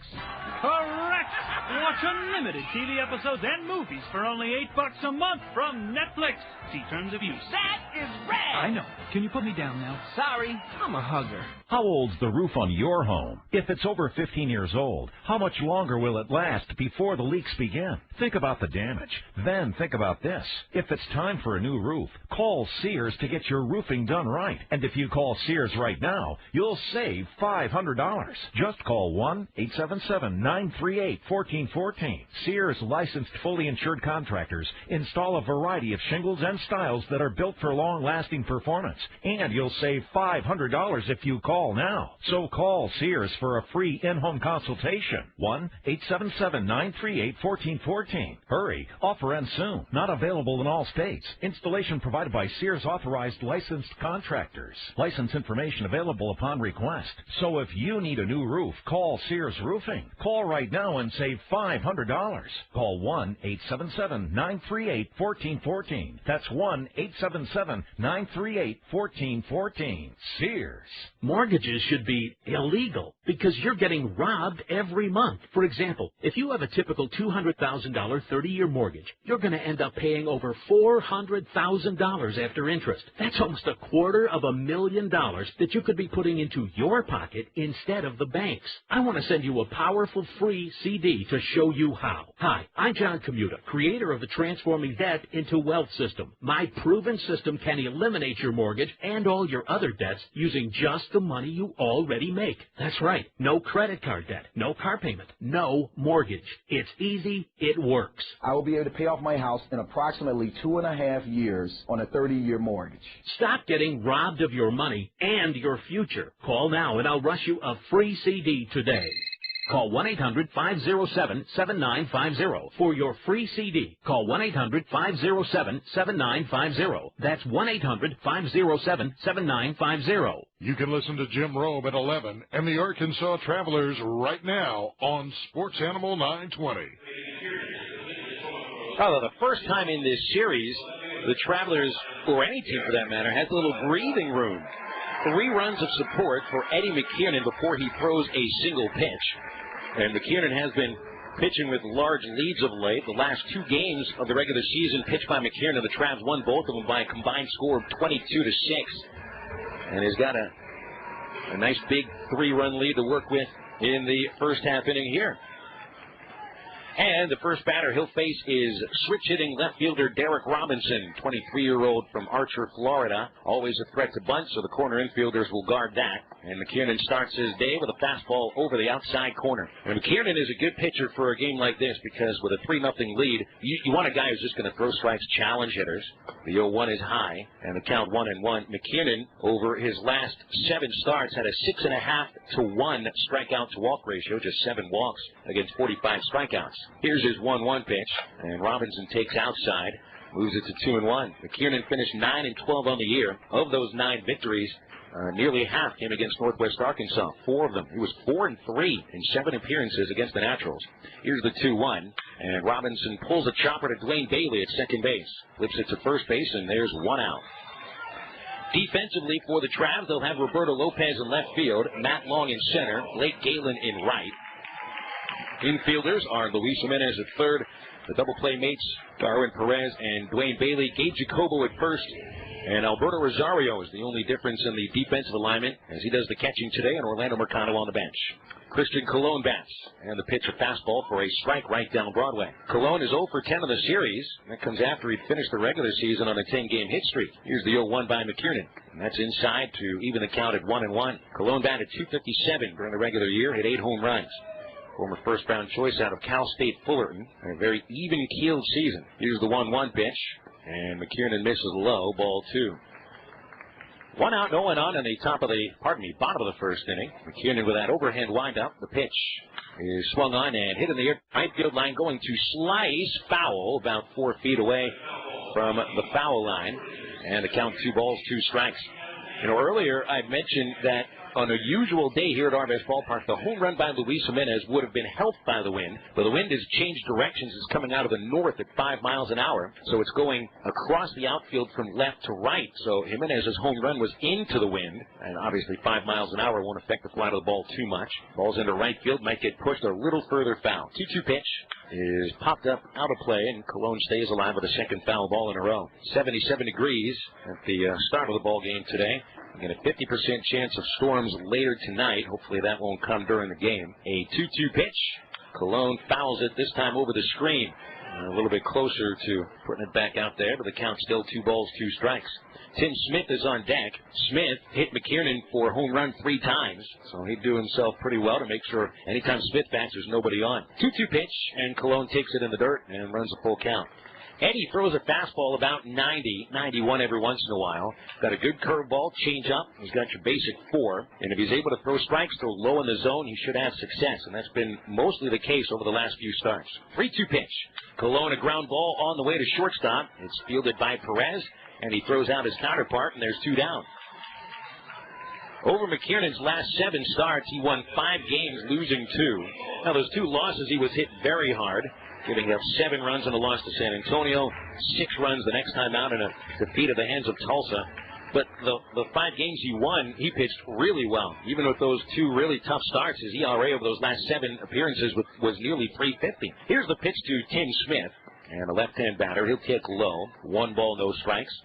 Speaker 5: Correct! Watch unlimited TV episodes and movies for only $8 a month from Netflix. See terms of use.
Speaker 4: That is rad.
Speaker 3: I know. Can you put me down now?
Speaker 4: Sorry, I'm a hugger.
Speaker 9: How old's the roof on your home? If it's over 15 years old, how much longer will it last before the leaks begin? Think about the damage. Then think about this. If it's time for a new roof, call Sears to get your roofing done right. And if you call Sears right now, you'll save $500. Just call 1-877-938-1414. Sears licensed fully insured contractors install a variety of shingles and styles that are built for long-lasting performance. And you'll save $500 if you call now. So call Sears for a free in-home consultation. 1-877-938-1414. Hurry. Offer ends soon. Not available in all states. Installation provided by Sears authorized licensed contractors. License information available upon request. So if you need a new roof, call Sears Roofing. Call right now and save $500. Call 1-877-938-1414. That's 1-877-938-1414. Sears.
Speaker 18: Mortgages should be illegal because you're getting robbed every month. For example, if you have a typical $200,000 30-year mortgage, you're going to end up paying over $400,000 after interest. That's almost $250,000 that you could be putting into your pocket instead of the bank's. I want to send you a powerful free CD to show you how. Hi, I'm John Commuta, creator of the Transforming Debt into Wealth system. My proven system can eliminate your mortgage and all your other debts using just the money you already make. That's right. No credit card debt, no car payment, no mortgage. It's easy. It works.
Speaker 19: I will be able to pay off my house in approximately 2.5 years on a 30-year mortgage.
Speaker 18: Stop getting robbed of your money and your future. Call now and I'll rush you a free CD today. Call 1-800-507-7950 for your free CD. Call 1-800-507-7950. That's 1-800-507-7950.
Speaker 1: You can listen to Jim Rome at 11 and the Arkansas Travelers right now on Sports Animal 920.
Speaker 2: Although the first time in this series, the Travelers, or any team for that matter, has a little breathing room. 3 runs of support for Eddie McKiernan before he throws a single pitch. And McKiernan has been pitching with large leads of late. The last 2 games of the regular season pitched by McKiernan, the Travs won both of them by a combined score of 22-6. And he's got a nice big 3-run lead to work with in the first half inning here. And the first batter he'll face is switch-hitting left fielder Derek Robinson, 23-year-old from Archer, Florida. Always a threat to bunt, so the corner infielders will guard that. And McKiernan starts his day with a fastball over the outside corner. And McKiernan is a good pitcher for a game like this because with a 3-0 lead, you want a guy who's just going to throw strikes, challenge hitters. The 0-1 is high, and the count 1-1. McKiernan, over his last 7 starts, had a 6.5-to-1 strikeout-to-walk ratio, just 7 walks against 45 strikeouts. Here's his 1-1 pitch, and Robinson takes outside, moves it to 2-1. McKiernan finished 9-12 on the year. Of those 9 victories, nearly half came against Northwest Arkansas. 4 of them. He was 4-3 in 7 appearances against the Naturals. Here's the 2-1, and Robinson pulls a chopper to Dwayne Bailey at second base. Flips it to first base, and there's 1 out. Defensively for the Travs, they'll have Roberto Lopez in left field, Matt Long in center, Blake Galen in right. Infielders are Luis Jimenez at third, the double play mates Darwin Perez and Dwayne Bailey, Gabe Jacobo at first, and Alberto Rosario is the only difference in the defensive alignment as he does the catching today, and Orlando Mercado on the bench. Christian Colon bats, and the pitch a fastball for a strike right down Broadway. Colon is 0 for 10 of the series. That comes after he'd finished the regular season on a 10-game hit streak. Here's the 0-1 by McKiernan, and that's inside to even the count at 1-1. Colon batted .257 during the regular year, hit 8 home runs. Former first-round choice out of Cal State Fullerton, a very even-keeled season. Here's the 1-1 pitch, and McKiernan misses low, ball 2. 1 out, no one on in the bottom of the first inning. McKiernan with that overhand windup. The pitch is swung on and hit in the right field line, going to slice foul about 4 feet away from the foul line. And the count 2 balls, 2 strikes. You know, earlier I mentioned that On a usual day here at Arvest Ballpark, the home run by Luis Jimenez would have been helped by the wind, but the wind has changed directions. It's coming out of the north at 5 miles an hour, so it's going across the outfield from left to right. So Jimenez's home run was into the wind, and obviously 5 miles an hour won't affect the flight of the ball too much. Ball's into right field, might get pushed a little further foul. 2-2 pitch is popped up out of play, and Cologne stays alive with a second foul ball in a row. 77 degrees at the start of the ball game today. Again, a 50% chance of storms later tonight. Hopefully that won't come during the game. A 2-2 pitch. Cologne fouls it, this time over the screen. A little bit closer to putting it back out there, but the count's still 2 balls, 2 strikes. Tim Smith is on deck. Smith hit McKiernan for a home run 3 times, so he'd do himself pretty well to make sure anytime Smith bats, there's nobody on. 2-2 pitch, and Cologne takes it in the dirt and runs a full count. Eddie throws a fastball about 90, 91 every once in a while. Got a good curveball, change up. He's got your basic 4. And if he's able to throw strikes, throw low in the zone, he should have success. And that's been mostly the case over the last few starts. 3-2 pitch. Cologne, a ground ball on the way to shortstop. It's fielded by Perez, and he throws out his counterpart, and there's 2 down. Over McKiernan's last 7 starts, he won 5 games, losing 2. Now, those 2 losses, he was hit very hard, giving up 7 runs in a loss to San Antonio, 6 runs the next time out in a defeat at the hands of Tulsa. But the 5 games he won, he pitched really well. Even with those 2 really tough starts, his ERA over those last 7 appearances was nearly .350. Here's the pitch to Tim Smith, and a left-hand batter. He'll take low. 1 ball, no strikes.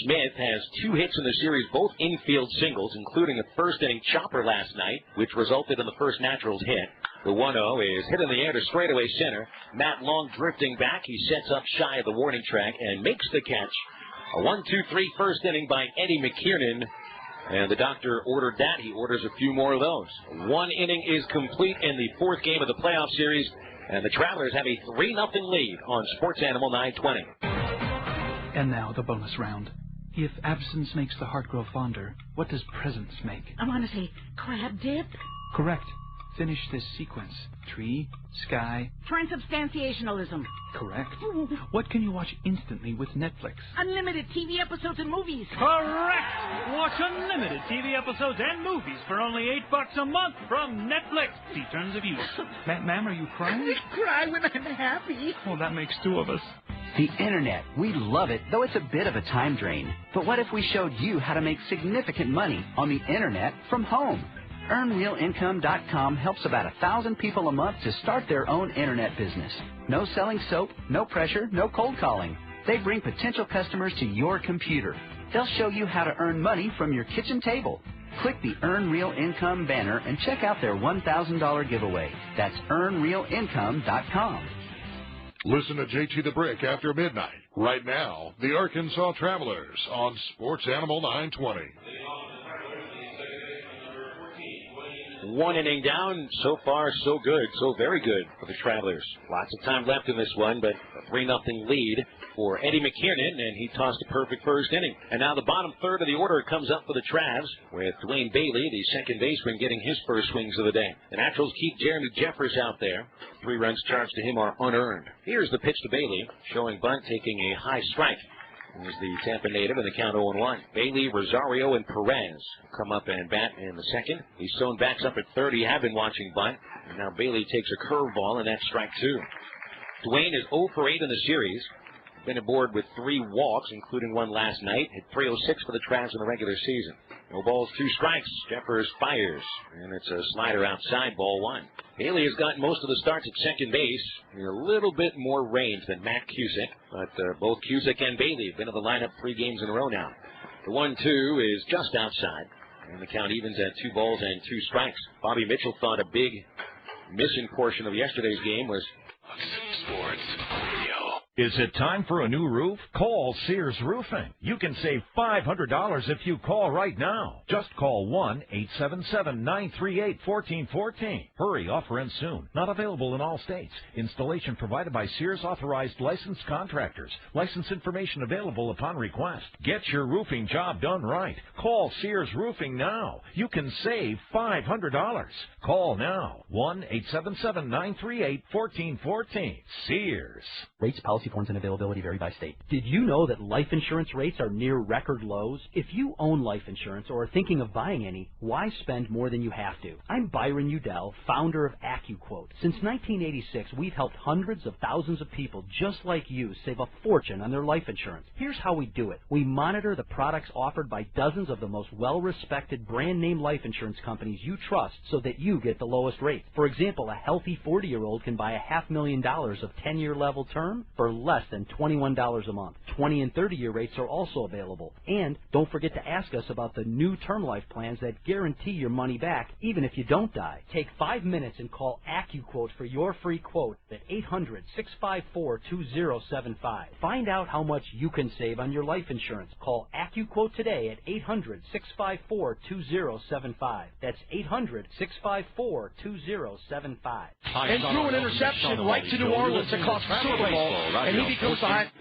Speaker 2: Smith has 2 hits in the series, both infield singles, including a first-inning chopper last night, which resulted in the first Naturals hit. The 1-0 is hit in the air to straightaway center. Matt Long drifting back. He sets up shy of the warning track and makes the catch. A 1-2-3 first inning by Eddie McKiernan. And the doctor ordered that. He orders a few more of those. 1 inning is complete in the 4th game of the playoff series. And the Travelers have a 3-0 lead on Sports Animal 920.
Speaker 3: And now the bonus round. If absence makes the heart grow fonder, what does presence make?
Speaker 20: I want to say crab dip.
Speaker 3: Correct. Finish this sequence. Tree, sky.
Speaker 20: Transubstantiationalism.
Speaker 3: Correct. What can you watch instantly with Netflix?
Speaker 20: Unlimited TV episodes and movies.
Speaker 5: Correct. Watch unlimited TV episodes and movies for only $8 a month from Netflix. See terms of use.
Speaker 3: Ma'am, are you crying?
Speaker 20: I cry when I'm happy.
Speaker 3: Well, that makes 2 of us.
Speaker 21: The Internet. We love it, though it's a bit of a time drain. But what if we showed you how to make significant money on the Internet from home? EarnRealIncome.com helps about 1,000 people a month to start their own Internet business. No selling soap, no pressure, no cold calling. They bring potential customers to your computer. They'll show you how to earn money from your kitchen table. Click the Earn Real Income banner and check out their $1,000 giveaway. That's EarnRealIncome.com.
Speaker 1: Listen to JT the Brick after midnight. Right now, the Arkansas Travelers on Sports Animal 920.
Speaker 2: 1 inning down. So far, so good. So very good for the Travelers. Lots of time left in this one, but a 3-0 lead for Eddie McKiernan, and he tossed a perfect first inning. And now the bottom third of the order comes up for the Travs, with Dwayne Bailey, the second baseman, getting his first swings of the day. The Naturals keep Jeremy Jeffers out there. 3 runs charged to him are unearned. Here's the pitch to Bailey, showing bunt, taking a high strike. Here's the Tampa native in the count 0-1. Bailey, Rosario, and Perez come up and bat in the second. He's Stone backs up at third. He had been watching bunt. And now Bailey takes a curveball, and that's strike 2. Dwayne is 0 for 8 in the series. Been aboard with 3 walks, including one last night. Hit .306 for the Travs in the regular season. No balls, 2 strikes. Jeffers fires, and it's a slider outside, ball 1. Bailey has gotten most of the starts at second base. A little bit more range than Matt Cusick, but both Cusick and Bailey have been in the lineup 3 games in a row now. The 1-2 is just outside, and the count evens at 2 balls and 2 strikes. Bobby Mitchell thought a big missing portion of yesterday's game was
Speaker 13: Sports Radio.
Speaker 9: Is it time for a new roof? Call Sears Roofing. You can save $500 if you call right now. Just call 1-877-938-1414. Hurry, offer ends soon. Not available in all states. Installation provided by Sears authorized licensed contractors. License information available upon request. Get your roofing job done right. Call Sears Roofing now. You can save $500. Call now. 1-877-938-1414. Sears.
Speaker 22: Rates, policy
Speaker 7: Policy forms and availability vary by state. Did you know that life insurance rates are near record lows? If you own life insurance or are thinking of buying any, why spend more than you have to? I'm Byron Udell, founder of AccuQuote. Since 1986, we've helped hundreds of thousands of people just like you save a fortune on their life insurance. Here's how we do it. We monitor the products offered by dozens of the most well-respected brand-name life insurance companies you trust so that you get the lowest rate. For example, a healthy 40-year-old can buy $500,000 of 10-year level term for less than $21 a month. 20 and 30-year rates are also available. And don't forget to ask us about the new term life plans that guarantee your money back even if you don't die. Take 5 minutes and call AccuQuote for your free quote at 800-654-2075. Find out how much you can save on your life insurance. Call AccuQuote today at 800-654-2075. That's 800-654-2075.
Speaker 22: And threw an interception right to New Orleans to cost the Super Bowl, and he becomes the high.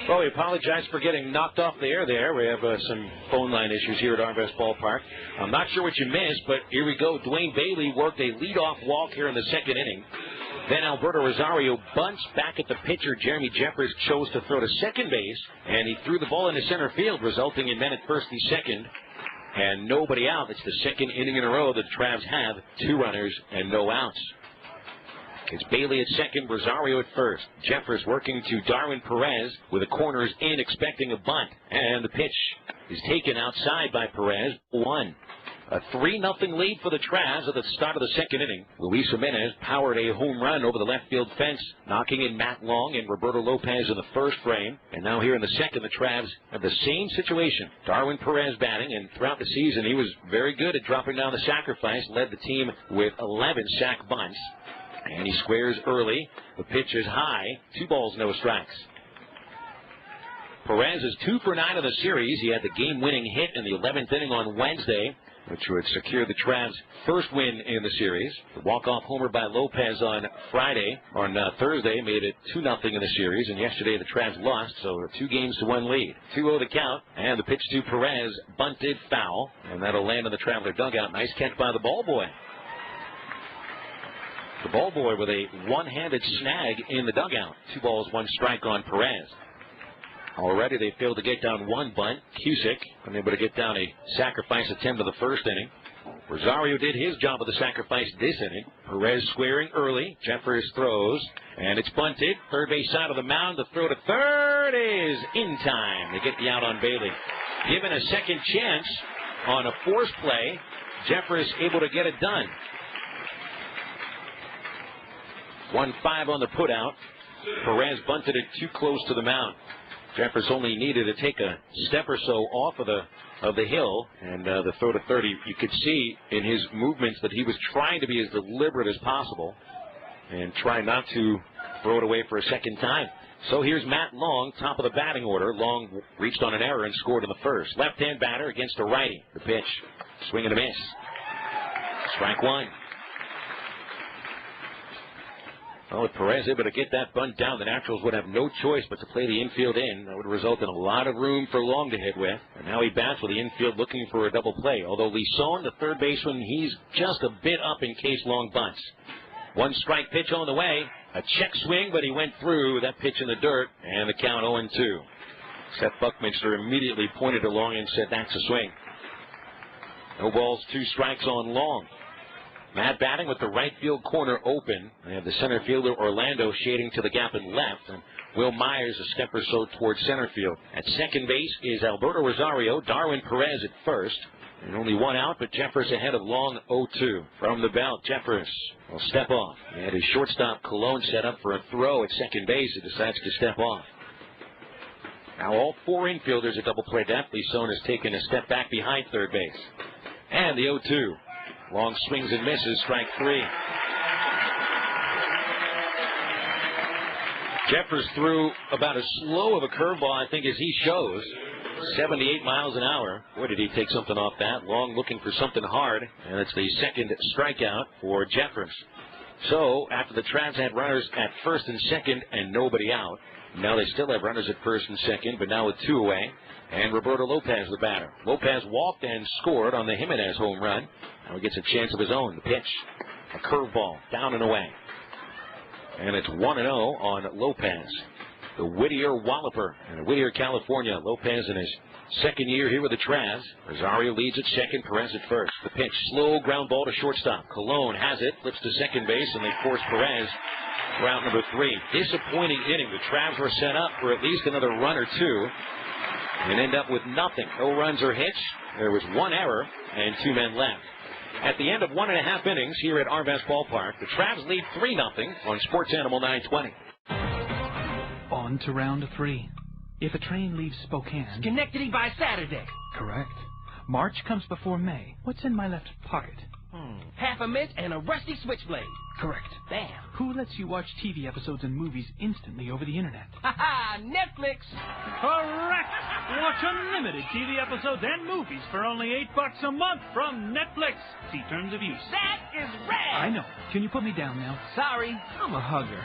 Speaker 2: Well, we apologize for getting knocked off the air there. We have some phone line issues here at Arvest Ballpark. I'm not sure what you missed, but here we go. Dwayne Bailey worked a leadoff walk here in the second inning. Then Alberto Rosario bunts back at the pitcher. Jeremy Jeffers chose to throw to second base, and he threw the ball into center field, resulting in men at first and second, and nobody out. It's the second inning in a row that the Travs have 2 runners and no outs. It's Bailey at second, Rosario at first. Jeffers working to Darwin Perez with the corners in, expecting a bunt. And the pitch is taken outside by Perez. 1. A 3-0 lead for the Travs at the start of the second inning. Luis Jimenez powered a home run over the left field fence, knocking in Matt Long and Roberto Lopez in the first frame. And now here in the second, the Travs have the same situation. Darwin Perez batting, and throughout the season, he was very good at dropping down the sacrifice, led the team with 11 sac bunts. And he squares early. The pitch is high. 2 balls, no strikes. Perez is 2 for 9 in the series. He had the game-winning hit in the 11th inning on Wednesday, which would secure the Travs' first win in the series. The walk-off homer by Lopez on Thursday made it 2-0 in the series, and yesterday the Travs lost, so 2 games to 1 lead. 2-0 the count, and the pitch to Perez, bunted foul, and that'll land in the Traveler dugout. Nice catch by the ball boy. The ball boy with a one-handed snag in the dugout. 2 balls, 1 strike on Perez. Already they failed to get down 1 bunt. Cusick unable to get down a sacrifice attempt of the first inning. Rosario did his job of the sacrifice this inning. Perez squaring early. Jeffers throws, and it's bunted. Third base side of the mound. The throw to third is in time to get the out on Bailey. Given a second chance on a force play, Jeffers able to get it done. 1-5 on the putout. Perez bunted it too close to the mound. Jeffers only needed to take a step or so off of the hill, and the throw to third, you could see in his movements that he was trying to be as deliberate as possible and try not to throw it away for a second time. So here's Matt Long, top of the batting order. Long reached on an error and scored in the first. Left-hand batter against a righty. The pitch, swing and a miss. Strike 1. Well, with Perez able to get that bunt down, the Naturals would have no choice but to play the infield in. That would result in a lot of room for Long to hit with. And now he bats with the infield looking for a double play. Although Lison, the third baseman, he's just a bit up in case Long bunts. 1 strike pitch on the way. A check swing, but he went through that pitch in the dirt. And the count 0-2. Seth Buckminster immediately pointed to Long and said, "That's a swing." No balls, 2 strikes on Long. Matt batting with the right field corner open. They have the center fielder Orlando shading to the gap and left, and Will Myers a step or so towards center field. At second base is Alberto Rosario, Darwin Perez at first, and only 1 out, but Jeffers ahead of Long. 0-2 from the belt. Jeffers will step off. He had his shortstop Colon set up for a throw at second base. He decides to step off. Now all 4 infielders at double play depth. Lison has taken a step back behind third base, and the 0-2. Long swings and misses, strike 3. Jeffers threw about as slow of a curveball, I think, as he shows. 78 miles an hour. Boy, did he take something off that. Long looking for something hard, and it's the second strikeout for Jeffers. So after the Travs had runners at first and second and nobody out, now they still have runners at first and second, but now with 2 away. And Roberto Lopez, the batter. Lopez walked and scored on the Jimenez home run. Now he gets a chance of his own. The pitch, a curveball, down and away. And it's 1-0 on Lopez. The Whittier Walloper in Whittier, California. Lopez in his second year here with the Travs. Rosario leads at second, Perez at first. The pitch, slow ground ball to shortstop. Colon has it, flips to second base, and they force Perez for out number 3. Disappointing inning. The Travs were set up for at least another run or two and end up with nothing. No runs or hits. There was 1 error and 2 men left. At the end of 1.5 innings here at Arvest Ballpark, the Travs lead 3-0 on Sports Animal 920.
Speaker 3: On to round 3. If a train leaves Spokane...
Speaker 20: Schenectady by Saturday.
Speaker 3: Correct. March comes before May. What's in my left pocket?
Speaker 20: Half a mint and a rusty switchblade.
Speaker 3: Correct.
Speaker 20: Bam.
Speaker 3: Who lets you watch TV episodes and movies instantly over the internet?
Speaker 20: Ha-ha! Netflix.
Speaker 5: Correct. Watch unlimited TV episodes and movies for only $8 a month from Netflix. See terms of use.
Speaker 20: That is rad.
Speaker 3: I know. Can you put me down now?
Speaker 20: Sorry.
Speaker 3: I'm a hugger.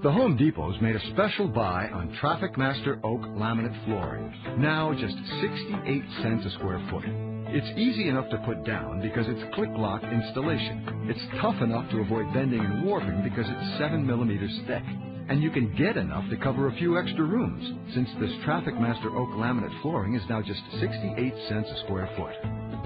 Speaker 8: The Home Depot's made a special buy on Traffic Master Oak laminate flooring. Now just 68 cents a square foot. It's easy enough to put down because it's click-lock installation. It's tough enough to avoid bending and warping because it's 7 millimeters thick. And you can get enough to cover a few extra rooms, since this Traffic Master Oak laminate flooring is now just 68 cents a square foot.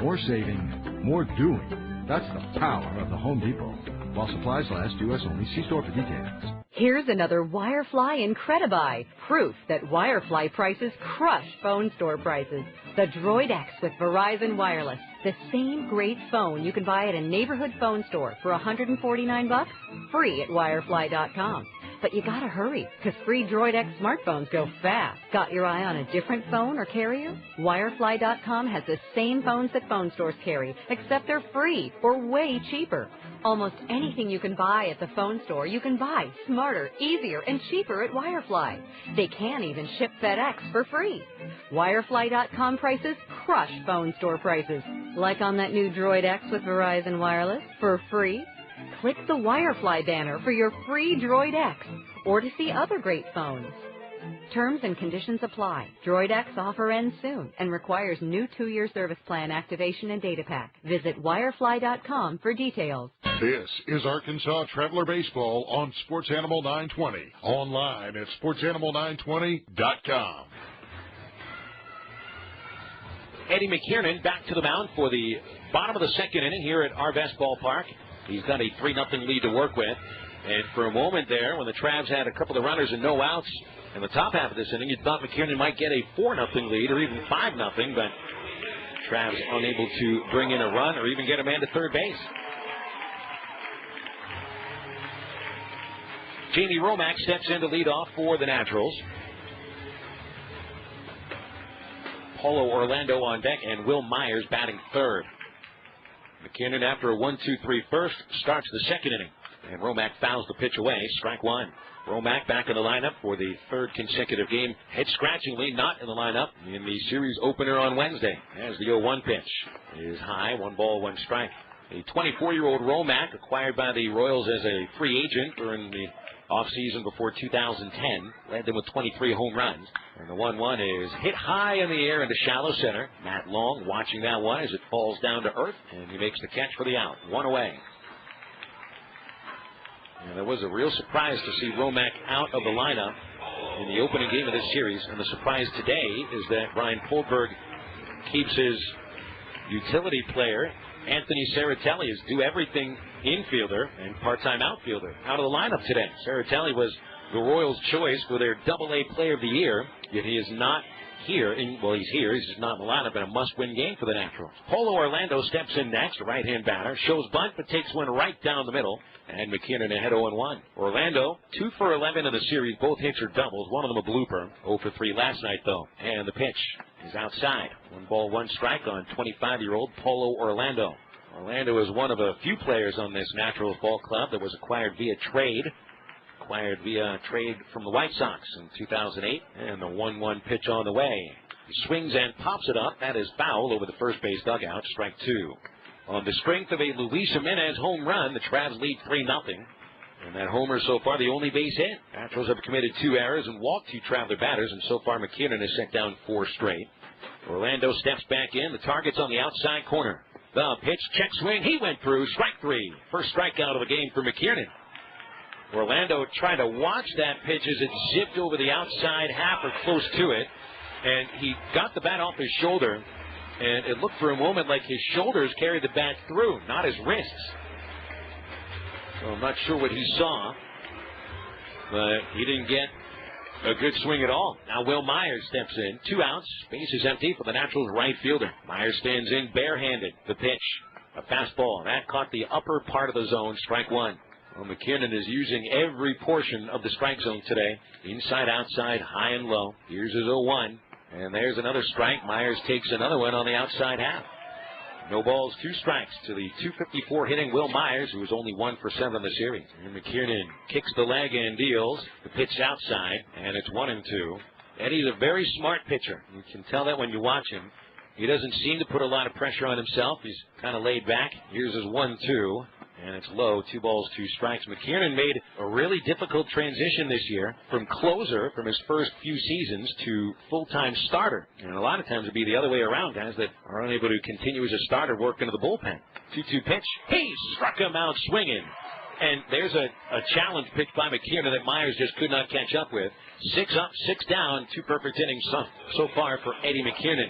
Speaker 8: More saving, more doing. That's the power of the Home Depot. While supplies last, U.S. only. See store for details.
Speaker 16: Here's another Wirefly Incredibuy, proof that Wirefly prices crush phone store prices. The Droid X with Verizon Wireless. The same great phone you can buy at a neighborhood phone store for $149, free at Wirefly.com. But you gotta hurry, because free Droid X smartphones go fast. Got your eye on a different phone or carrier? Wirefly.com has the same phones that phone stores carry, except they're free or way cheaper. Almost anything you can buy at the phone store, you can buy smarter, easier, and cheaper at Wirefly. They can even ship FedEx for free. Wirefly.com prices crush phone store prices. Like on that new Droid X with Verizon Wireless for free. Click the Wirefly banner for your free Droid X or to see other great phones. Terms and conditions apply. Droid X offer ends soon and requires new 2-year service plan activation and data pack. Visit Wirefly.com for details.
Speaker 1: This is Arkansas Traveler Baseball on Sports Animal 920. Online at sportsanimal920.com.
Speaker 2: Eddie McKiernan back to the mound for the bottom of the second inning here at Arvest Ballpark. He's got a 3-0 lead to work with. And for a moment there, when the Travs had a couple of runners and no outs in the top half of this inning, you thought McKiernan might get a 4-0 lead or even 5-0, but Travs unable to bring in a run or even get a man to third base. Jamie Romack steps in to lead off for the Naturals. Paulo Orlando on deck and Will Myers batting third. McKiernan, after a 1-2-3 first, starts the second inning. And Romack fouls the pitch away. Strike one. Romack back in the lineup for the third consecutive game. Head-scratchingly not in the lineup in the series opener on Wednesday. As the 0-1 pitch is high. 1 ball, 1 strike. A 24-year-old Romack, acquired by the Royals as a free agent during the offseason before 2010, led them with 23 home runs. And the 1-1 is hit high in the air into shallow center. Matt Long watching that one as it falls down to earth, and he makes the catch for the out. 1 away. And there was a real surprise to see Romack out of the lineup in the opening game of this series. And the surprise today is that Brian Polberg keeps his utility player, Anthony Serratelli, his do-everything infielder and part-time outfielder, out of the lineup today. Serratelli was the Royals' choice for their Double-A Player of the Year, yet he is not here. He's here. He's just not in the lineup in a must-win game for the Naturals. Polo Orlando steps in next, a right-hand batter. Shows bunt, but takes one right down the middle. And McKiernan ahead 0-1. Orlando, 2 for 11 in the series. Both hits are doubles. One of them a blooper. 0 for 3 last night, though. And the pitch is outside. 1 ball, 1 strike on 25-year-old Polo Orlando. Orlando is one of a few players on this Naturals ball club that was acquired via trade. Acquired via trade from the White Sox in 2008. And the 1-1 pitch on the way. He swings and pops it up. That is foul over the first base dugout. Strike 2. On the strength of a Luis Jimenez home run, the Travs lead 3-0. And that homer so far, the only base hit. Naturals have committed 2 errors and walked 2 Traveler batters, and so far McKiernan has sent down 4 straight. Orlando steps back in. The target's on the outside corner. The pitch, check swing. He went through. Strike 3. First strikeout of the game for McKiernan. Orlando tried to watch that pitch as it zipped over the outside half or close to it. And he got the bat off his shoulder. And it looked for a moment like his shoulders carried the bat through, not his wrists. So I'm not sure what he saw. But he didn't get a good swing at all. Now Will Myers steps in. 2 outs. Base is empty for the Naturals right fielder. Myers stands in barehanded. The pitch. A fastball. That caught the upper part of the zone. Strike 1. Well, McKiernan is using every portion of the strike zone today. Inside, outside, high and low. Here's his 0-1. And there's another strike. Myers takes another one on the outside half. No balls, 2 strikes to the .254 hitting Will Myers, who was only 1 for 7 in the series. And McKiernan kicks the leg and deals. The pitch outside, and it's 1-2. Eddie's a very smart pitcher. You can tell that when you watch him. He doesn't seem to put a lot of pressure on himself. He's kind of laid back. Here's his 1-2. And it's low, 2 balls, 2 strikes. McKiernan made a really difficult transition this year from closer from his first few seasons to full-time starter. And a lot of times it'd be the other way around, guys that are unable to continue as a starter work into the bullpen. 2-2 pitch. He struck him out swinging. And there's a challenge pitched by McKiernan that Myers just could not catch up with. 6 up, 6 down, 2 perfect innings so far for Eddie McKiernan.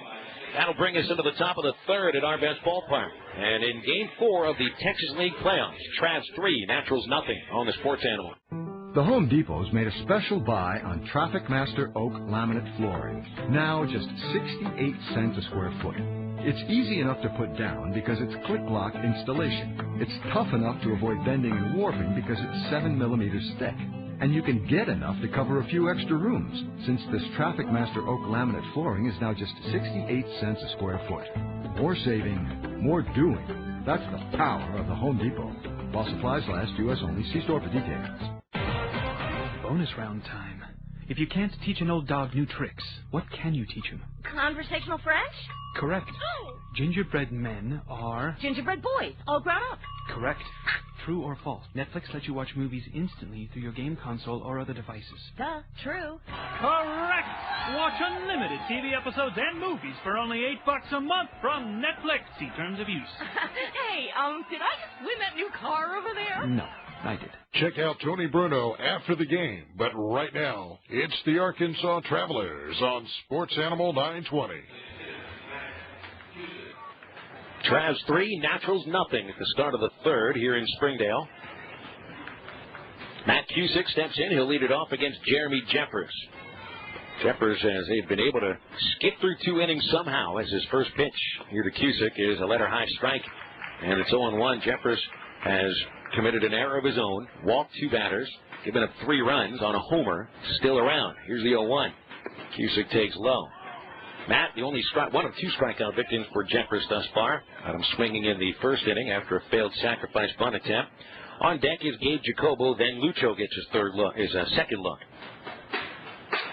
Speaker 2: That'll bring us into the top of the 3rd at Arvest Ballpark. And in Game 4 of the Texas League Playoffs, Travs 3, Naturals nothing on the Sports Animal.
Speaker 8: The Home Depot's made a special buy on Traffic Master Oak laminate flooring. Now just 68 cents a square foot. It's easy enough to put down because it's click-lock installation. It's tough enough to avoid bending and warping because it's 7 millimeters thick. And you can get enough to cover a few extra rooms, since this Traffic Master Oak laminate flooring is now just 68 cents a square foot. More saving, more doing. That's the power of the Home Depot. While supplies last, U.S. only. See store for details.
Speaker 3: Bonus round time. If you can't teach an old dog new tricks, what can you teach him?
Speaker 10: Conversational French?
Speaker 3: Correct. Gingerbread men are...
Speaker 10: Gingerbread boys, all grown up.
Speaker 3: Correct. True or false? Netflix lets you watch movies instantly through your game console or other devices.
Speaker 10: Duh, true.
Speaker 5: Correct! Watch unlimited TV episodes and movies for only $8 a month from Netflix. See terms of use.
Speaker 10: Hey, did I just win that new car over there?
Speaker 3: No, I did.
Speaker 1: Check out Tony Bruno after the game, but right now, it's the Arkansas Travelers on Sports Animal 920.
Speaker 2: Travs 3, Naturals nothing at the start of the 3rd here in Springdale. Matt Cusick steps in. He'll lead it off against Jeremy Jeffers. Jeffers, as they've been able to skip through 2 innings somehow, as his first pitch here to Cusick is a letter-high strike, and it's 0-1. Jeffers has committed an error of his own, walked 2 batters, given up 3 runs on a homer, still around. Here's the 0-1. Cusick takes low. Matt, the only one of 2 strikeout victims for Jeffers thus far. Got him swinging in the 1st inning after a failed sacrifice bunt attempt. On deck is Gabe Jacobo. Then Lucho gets his second look.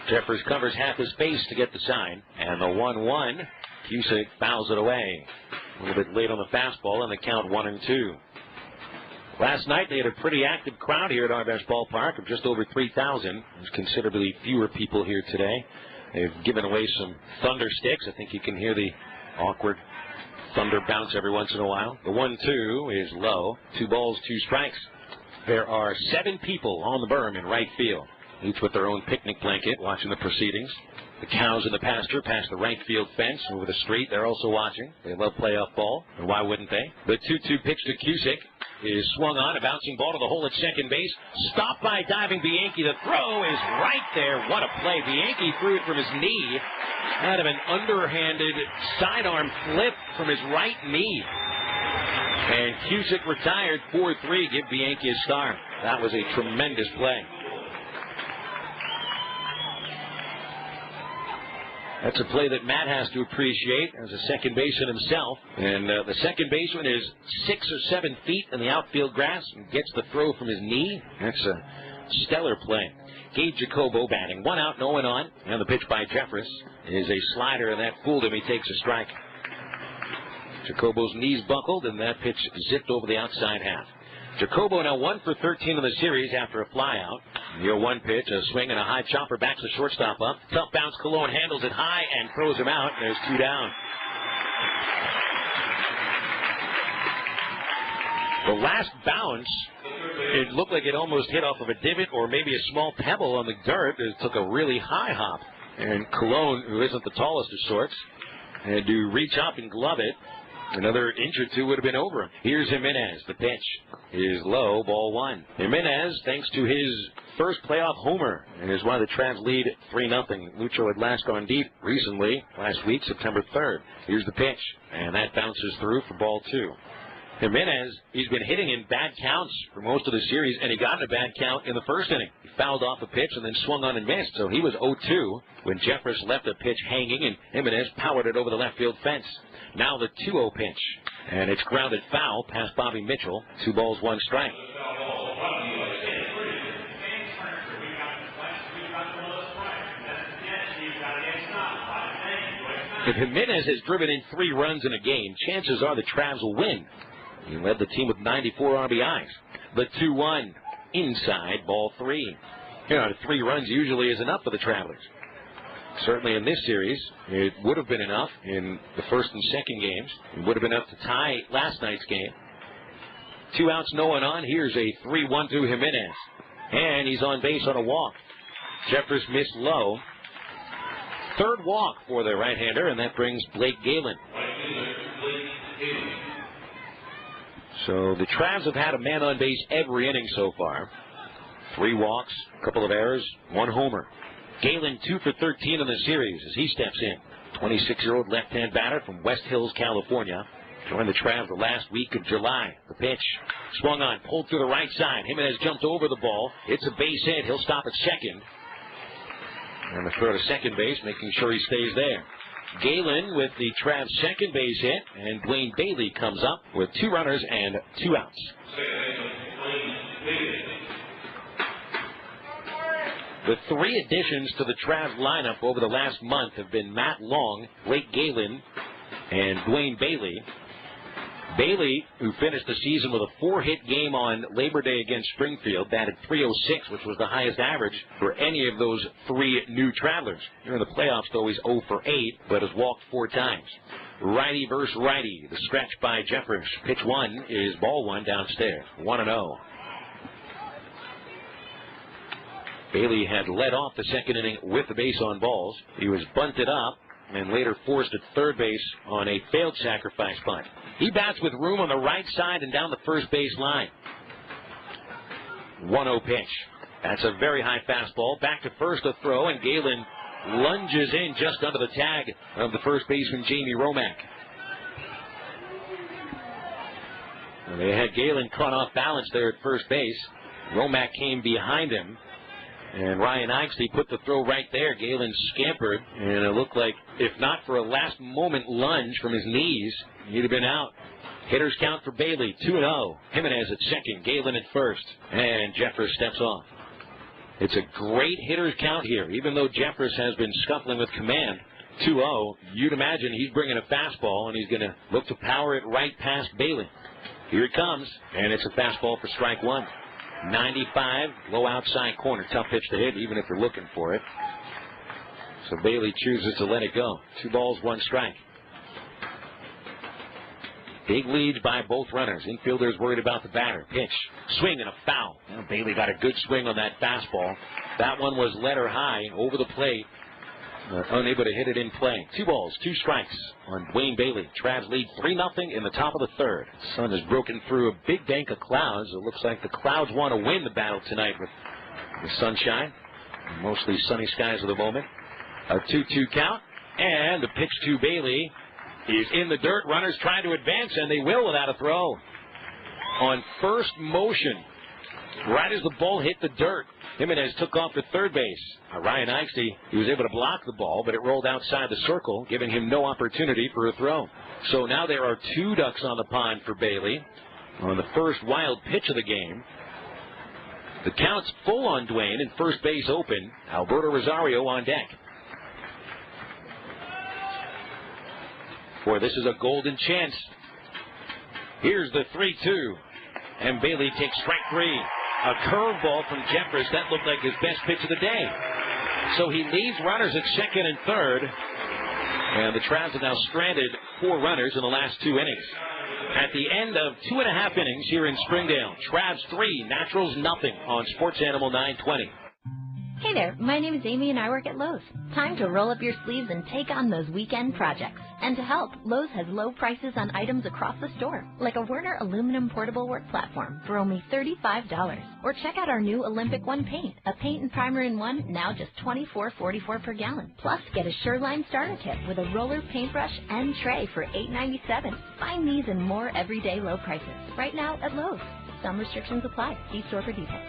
Speaker 2: Jeffers covers half his face to get the sign. And the 1-1. Cusick fouls it away. A little bit late on the fastball, and the count 1-2. Last night they had a pretty active crowd here at Arvest Ballpark of just over 3,000. There's considerably fewer people here today. They've given away some thunder sticks. I think you can hear the awkward thunder bounce every once in a while. The 1-2 is low. 2 balls, 2 strikes. There are 7 people on the berm in right field, each with their own picnic blanket watching the proceedings. The cows in the pasture past the right field fence over the street. They're also watching. They love playoff ball, and why wouldn't they? The 2-2 pitch to Cusick is swung on, a bouncing ball to the hole at second base. Stopped by diving Bianchi. The throw is right there. What a play. Bianchi threw it from his knee out of an underhanded sidearm flip from his right knee. And Cusick retired 4-3. Give Bianchi a star. That was a tremendous play. That's a play that Matt has to appreciate as a second baseman himself. And the second baseman is 6 or 7 feet in the outfield grass and gets the throw from his knee. That's a stellar play. Gabe Jacobo batting. 1 out, no one on. And the pitch by Jeffers is a slider, and that fooled him. He takes a strike. Jacobo's knees buckled, and that pitch zipped over the outside half. Jacobo now 1 for 13 in the series after a flyout. The 0-1 pitch, a swing and a high chopper, backs the shortstop up. Tough bounce, Cologne handles it high and throws him out. There's 2 down. The last bounce, it looked like it almost hit off of a divot or maybe a small pebble on the dirt. It took a really high hop. And Cologne, who isn't the tallest of sorts, had to reach up and glove it. Another inch or two would have been over him. Here's Jimenez. The pitch is low, ball 1. Jimenez, thanks to his first playoff homer, and is one of the Travs lead 3-0. Lucho had last gone deep recently, last week, September 3rd. Here's the pitch, and that bounces through for ball 2. Jimenez, he's been hitting in bad counts for most of the series, and he got in a bad count in the first inning. He fouled off a pitch and then swung on and missed, so he was 0-2 when Jeffress left the pitch hanging, and Jimenez powered it over the left field fence. Now the 2-0 pitch, and it's grounded foul past Bobby Mitchell. 2 balls, 1 strike. If Jimenez has driven in 3 runs in a game, chances are the Travs will win. He led the team with 94 RBIs. The 2-1 inside, ball 3. 3 runs usually is enough for the Travelers. Certainly in this series, it would have been enough in the first and second games. It would have been enough to tie last night's game. 2 outs, no one on. Here's a 3-1 to Jimenez. And he's on base on a walk. Jeffress missed low. 3rd walk for the right-hander, and that brings Blake Galen. So the Travs have had a man on base every inning so far. 3 walks, a couple of errors, 1 homer. Galen 2 for 13 in the series as he steps in. 26-year-old left-hand batter from West Hills, California. Joined the Travs the last week of July. The pitch swung on, pulled to the right side. Jimenez jumped over the ball. It's a base hit. He'll stop at second. And the throw to second base, making sure he stays there. Galen with the Travs second base hit, and Dwayne Bailey comes up with 2 runners and 2 outs. The 3 additions to the Travs lineup over the last month have been Matt Long, Blake Galen, and Dwayne Bailey. Bailey, who finished the season with a 4-hit game on Labor Day against Springfield, batted .306, which was the highest average for any of those 3 new Travelers. During the playoffs, though, he's 0 for 8, but has walked 4 times. Righty versus righty. The stretch by Jeffress. Pitch 1 is ball 1 downstairs. 1-0. Bailey had led off the second inning with the base on balls. He was bunted up and later forced at third base on a failed sacrifice bunt. He bats with room on the right side and down the first base line. 1-0 pitch. That's a very high fastball. Back to first, a throw, and Galen lunges in just under the tag of the first baseman, Jamie Romack. And they had Galen caught off balance there at first base. Romack came behind him. And Ryan Eichste put the throw right there. Galen scampered, and it looked like, if not for a last-moment lunge from his knees, he'd have been out. Hitters count for Bailey, 2-0. Jimenez at second, Galen at first, and Jeffress steps off. It's a great hitters count here. Even though Jeffress has been scuffling with command, 2-0, you'd imagine he's bringing a fastball, and he's going to look to power it right past Bailey. Here it comes, and it's a fastball for strike 1. 95, low outside corner. Tough pitch to hit, even if you're looking for it. So Bailey chooses to let it go. 2 balls, 1 strike. Big leads by both runners. Infielders worried about the batter. Pitch, swing, and a foul. Well, Bailey got a good swing on that fastball. That one was letter high over the plate. Unable to hit it in play. 2 balls, 2 strikes on Dwayne Bailey. Travs lead 3-0 in the top of the 3rd. The sun has broken through a big bank of clouds. It looks like the Clouds want to win the battle tonight with the sunshine. Mostly sunny skies at the moment. A 2-2 count, and the pitch to Bailey is in the dirt. Runners trying to advance, and they will without a throw. On first motion, right as the ball hit the dirt, Jimenez took off to third base. Ryan Eichste, he was able to block the ball, but it rolled outside the circle, giving him no opportunity for a throw. So now there are 2 ducks on the pond for Bailey on the first wild pitch of the game. The count's full on Dwayne, and first base open. Alberto Rosario on deck. Boy, this is a golden chance. Here's the 3-2. And Bailey takes strike 3. A curveball from Jeffers. That looked like his best pitch of the day. So he leaves runners at second and third. And the Travs have now stranded 4 runners in the last 2 innings. At the end of 2.5 innings here in Springdale, Travs 3, Naturals nothing on Sports Animal 920.
Speaker 6: Hey there, my name is Amy and I work at Lowe's. Time to roll up your sleeves and take on those weekend projects. And to help, Lowe's has low prices on items across the store, like a Werner aluminum portable work platform for only $35. Or check out our new Olympic One paint, a paint and primer in one, now just $24.44 per gallon. Plus, get a Sureline starter kit with a roller, paintbrush, and tray for $8.97. Find these and more everyday low prices right now at Lowe's. Some restrictions apply. See store for details.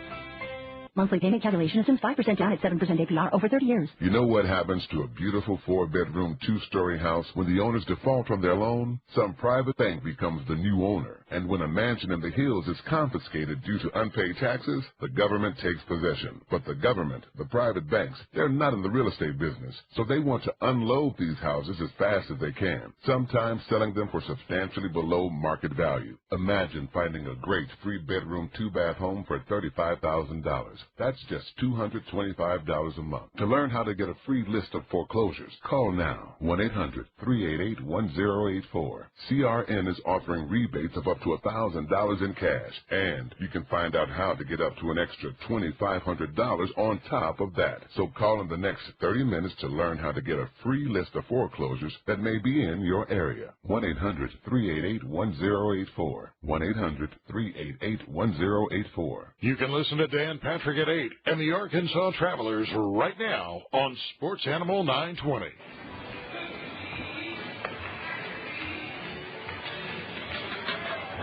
Speaker 11: Monthly payment calculation assumes 5% down at 7% APR over 30 years.
Speaker 1: You know what happens to a beautiful 4-bedroom, 2-story house when the owners default on their loan? Some private bank becomes the new owner. And when a mansion in the hills is confiscated due to unpaid taxes, the government takes possession. But the government, the private banks, they're not in the real estate business. So they want to unload these houses as fast as they can, sometimes selling them for substantially below market value. Imagine finding a great 3-bedroom, 2-bath home for $35,000. That's just $225 a month. To learn how to get a free list of foreclosures, call now. 1-800-388-1084. CRN is offering rebates of up to $1,000 in cash. And you can find out how to get up to an extra $2,500 on top of that. So call in the next 30 minutes to learn how to get a free list of foreclosures that may be in your area. 1-800-388-1084. 1-800-388-1084. You can listen to Dan Patrick at 8 and the Arkansas Travelers right now on Sports Animal 920.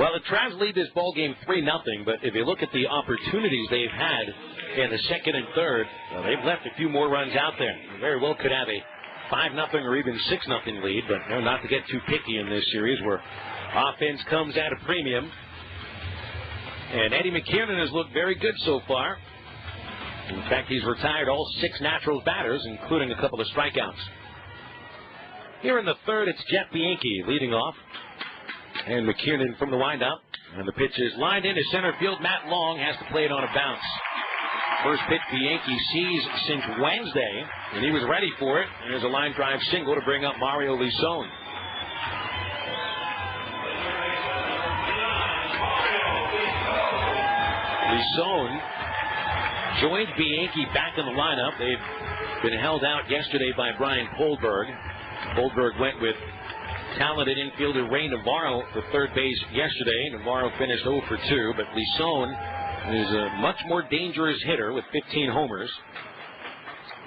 Speaker 2: Well, the Travs lead this ball game 3-0, but if you look at the opportunities they've had in the second and third, well, they've left a few more runs out there. They very well could have a 5-0 or even 6-0 lead, but not to get too picky in this series where offense comes at a premium. And Eddie McKiernan has looked very good so far. In fact, he's retired all 6 Naturals batters, including a couple of strikeouts. Here in the third, it's Jeff Bianchi leading off. And McKiernan from the windup. And the pitch is lined into center field. Matt Long has to play it on a bounce. First pitch Bianchi sees since Wednesday, and he was ready for it. And there's a line drive single to bring up Mario Lison. Lison joined Bianchi back in the lineup. They've been held out yesterday by Brian Kohlberg. Kohlberg went with talented infielder Ray Navarro for third base yesterday. Navarro finished 0 for 2, but Lison is a much more dangerous hitter with 15 homers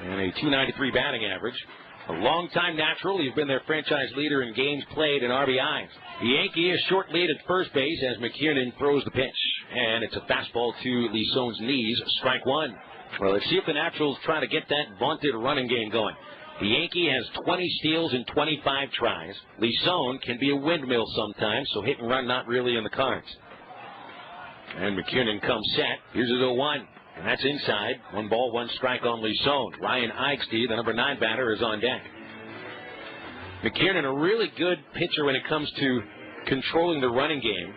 Speaker 2: and a .293 batting average. A long-time Natural. He's been their franchise leader in games played and RBIs. Bianchi is short lead at first base as McKiernan throws the pitch. And it's a fastball to Lison's knees, strike 1. Well, let's see if the Naturals try to get that vaunted running game going. Bianchi has 20 steals and 25 tries. Lison can be a windmill sometimes, so hit and run not really in the cards. And McKiernan comes set. Here's his 0-1. And that's inside. 1 ball, 1 strike on Lison. Ryan Eichste, the number 9 batter, is on deck. McKiernan, a really good pitcher when it comes to controlling the running game.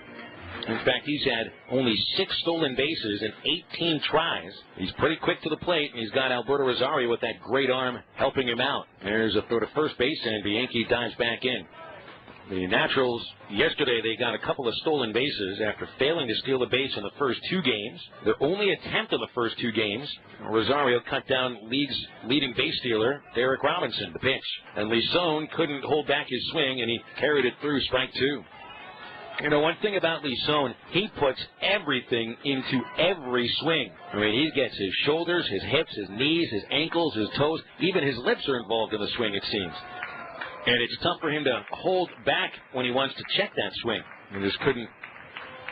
Speaker 2: In fact, he's had only 6 stolen bases and 18 tries. He's pretty quick to the plate, and he's got Alberto Rosario with that great arm helping him out. There's a throw to first base, and Bianchi dives back in. The Naturals, yesterday, they got a couple of stolen bases after failing to steal a base in the first 2 games. Their only attempt in the first 2 games, Rosario cut down league's leading base stealer, Derek Robinson, the pitch. And Lison couldn't hold back his swing, and he carried it through strike 2. You know, one thing about Lison, he puts everything into every swing. I mean, he gets his shoulders, his hips, his knees, his ankles, his toes. Even his lips are involved in the swing, it seems. And it's tough for him to hold back when he wants to check that swing. He just couldn't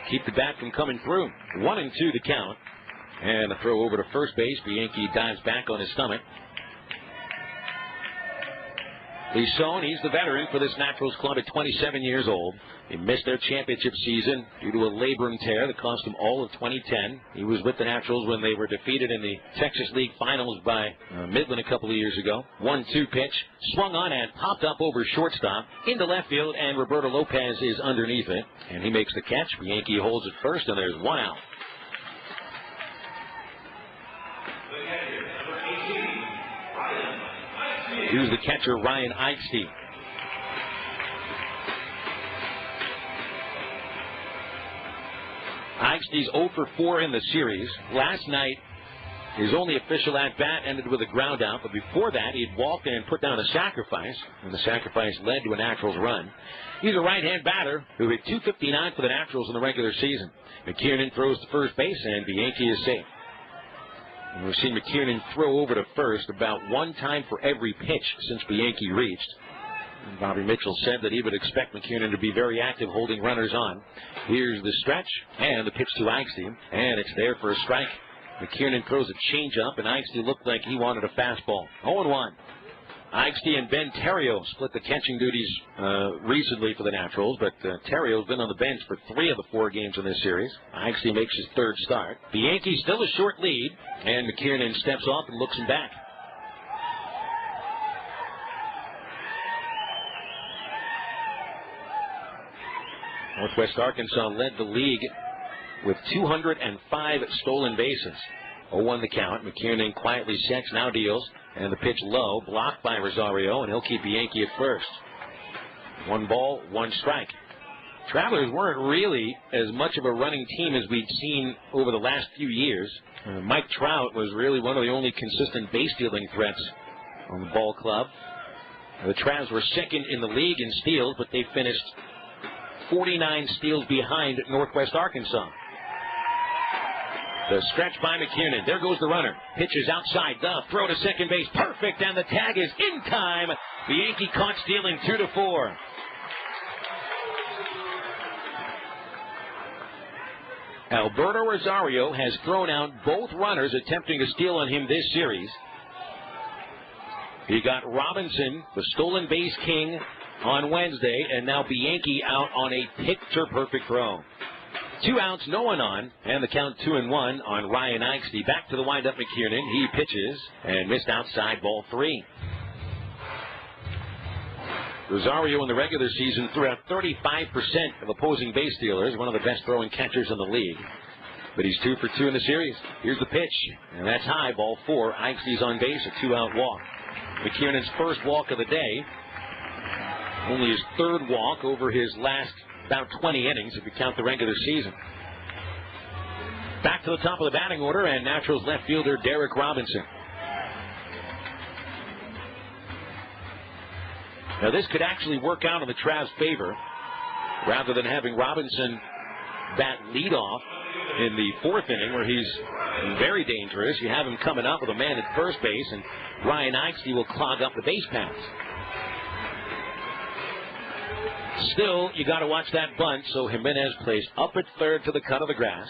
Speaker 2: keep the bat from coming through. 1-2 to count. And a throw over to first base. Bianchi dives back on his stomach. Lison, he's the veteran for this Naturals club at 27 years old. He missed their championship season due to a labrum tear that cost him all of 2010. He was with the Naturals when they were defeated in the Texas League Finals by Midland a couple of years ago. 1-2 pitch, swung on and popped up over shortstop into left field, and Roberto Lopez is underneath it, and he makes the catch. Bianchi holds it first, and there's one out. Here's the catcher, Ryan Eichstein. Eichstein's 0 for 4 in the series. Last night, his only official at-bat ended with a ground out, but before that, he'd walked and put down a sacrifice, and the sacrifice led to a Naturals run. He's a right-hand batter who hit .259 for the Naturals in the regular season. McKiernan throws to first base, and Bianchi is safe. And we've seen McKiernan throw over to first about one time for every pitch since Bianchi reached. And Bobby Mitchell said that he would expect McKiernan to be very active holding runners on. Here's the stretch and the pitch to Eichstein, and it's there for a strike. McKiernan throws a changeup, and Eichstein looked like he wanted a fastball. 0-1. Eichstein and Ben Terrio split the catching duties recently for the Naturals, but Terrio's been on the bench for 3 of the 4 games in this series. Eichstein makes his 3rd start. Bianchi still a short lead, and McKiernan steps off and looks him back. Northwest Arkansas led the league with 205 stolen bases. 0-1 the count. McKiernan quietly sets, now deals, and the pitch low, blocked by Rosario, and he'll keep Bianchi at first. 1 ball, 1 strike. Travelers weren't really as much of a running team as we'd seen over the last few years. Mike Trout was really one of the only consistent base-stealing threats on the ball club. The Travs were second in the league in steals, but they finished 49 steals behind Northwest Arkansas. The stretch by McKiernan. There goes the runner. Pitches outside. The throw to second base. Perfect, and the tag is in time. Bianchi caught stealing 2-4. Alberto Rosario has thrown out both runners attempting a steal on him this series. He got Robinson, the stolen base king, on Wednesday, and now Bianchi out on a picture-perfect throw. 2 outs, no one on, and the count 2-1 on Ryan Eichstein. Back to the windup, McKiernan. He pitches and missed outside, ball 3. Rosario in the regular season threw out 35% of opposing base stealers, one of the best throwing catchers in the league. But he's 2 for 2 in the series. Here's the pitch, and that's high, ball 4. Eichstein's on base, a 2-out walk. McKiernan's first walk of the day. Only his 3rd walk over his last about 20 innings if you count the regular season. Back to the top of the batting order, and Naturals left fielder Derek Robinson. Now this could actually work out in the Travs' favor. Rather than having Robinson bat leadoff in the 4th inning where he's very dangerous, you have him coming up with a man at first base, and Ryan Eichstein will clog up the base paths. Still, you got to watch that bunt, so Jimenez plays up at 3rd to the cut of the grass.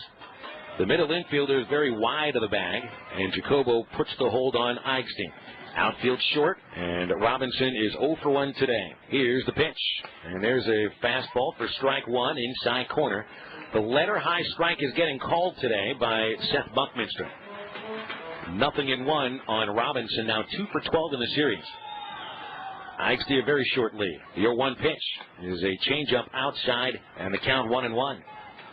Speaker 2: The middle infielder is very wide of the bag, and Jacobo puts the hold on Eichstein. Outfield short, and Robinson is 0 for 1 today. Here's the pitch, and there's a fastball for strike 1 inside corner. The letter high strike is getting called today by Seth Buckminster. 0-1 on Robinson, now 2 for 12 in the series. Eichstein a very short lead. The 0-1 pitch is a changeup outside, and the count 1-1.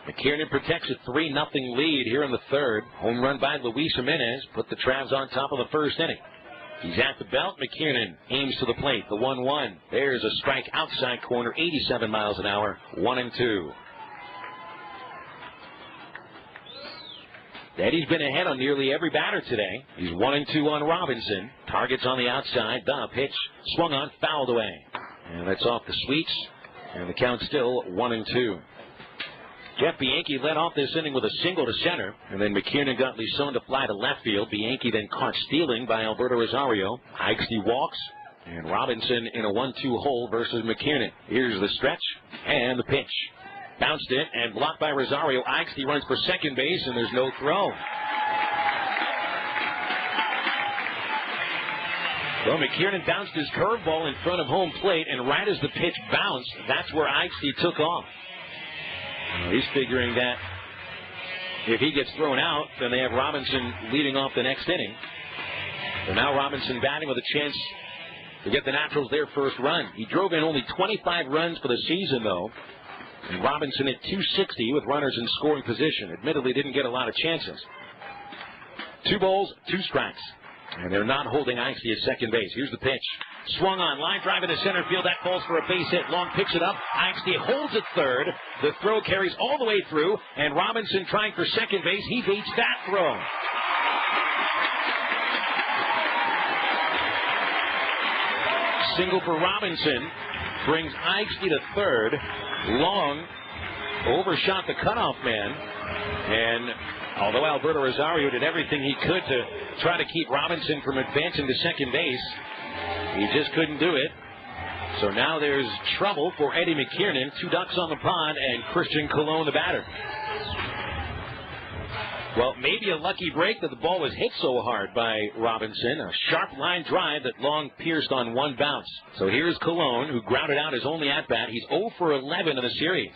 Speaker 2: McKiernan protects a 3-0 lead here in the 3rd. Home run by Luis Jimenez put the Travs on top of the 1st inning. He's at the belt. McKiernan aims to the plate. The 1-1. There's a strike outside corner, 87 miles an hour, 1-2. Eddie's been ahead on nearly every batter today. He's 1-2 on Robinson. Targets on the outside. The pitch swung on, fouled away. And that's off the Sweets. And the count still 1-2. Jeff Bianchi led off this inning with a single to center. And then McKiernan got Lison to fly to left field. Bianchi then caught stealing by Alberto Rosario. Eichstein walks. And Robinson in a 1-2 hole versus McKiernan. Here's the stretch and the pitch. Bounced it and blocked by Rosario. Eichstein runs for second base, and there's no throw. Well, McKiernan bounced his curveball in front of home plate, and right as the pitch bounced, that's where Eichste took off. He's figuring that if he gets thrown out, then they have Robinson leading off the next inning. So now Robinson batting with a chance to get the Naturals their first run. He drove in only 25 runs for the season, though. And Robinson at 260 with runners in scoring position. Admittedly, didn't get a lot of chances. 2 balls, 2 strikes. And they're not holding Eichste at second base. Here's the pitch. Swung on. Line drive into center field. That falls for a base hit. Long picks it up. Eichste holds it third. The throw carries all the way through. And Robinson trying for second base. He beats that throw. Single for Robinson brings Eichste to third. Long overshot the cutoff man. And although Alberto Rosario did everything he could to try to keep Robinson from advancing to second base, he just couldn't do it. So now there's trouble for Eddie McKiernan, 2 ducks on the pond, and Christian Colon, the batter. Well, maybe a lucky break that the ball was hit so hard by Robinson. A sharp line drive that Long pierced on 1 bounce. So here's Colon, who grounded out his only at-bat. He's 0 for 11 in the series.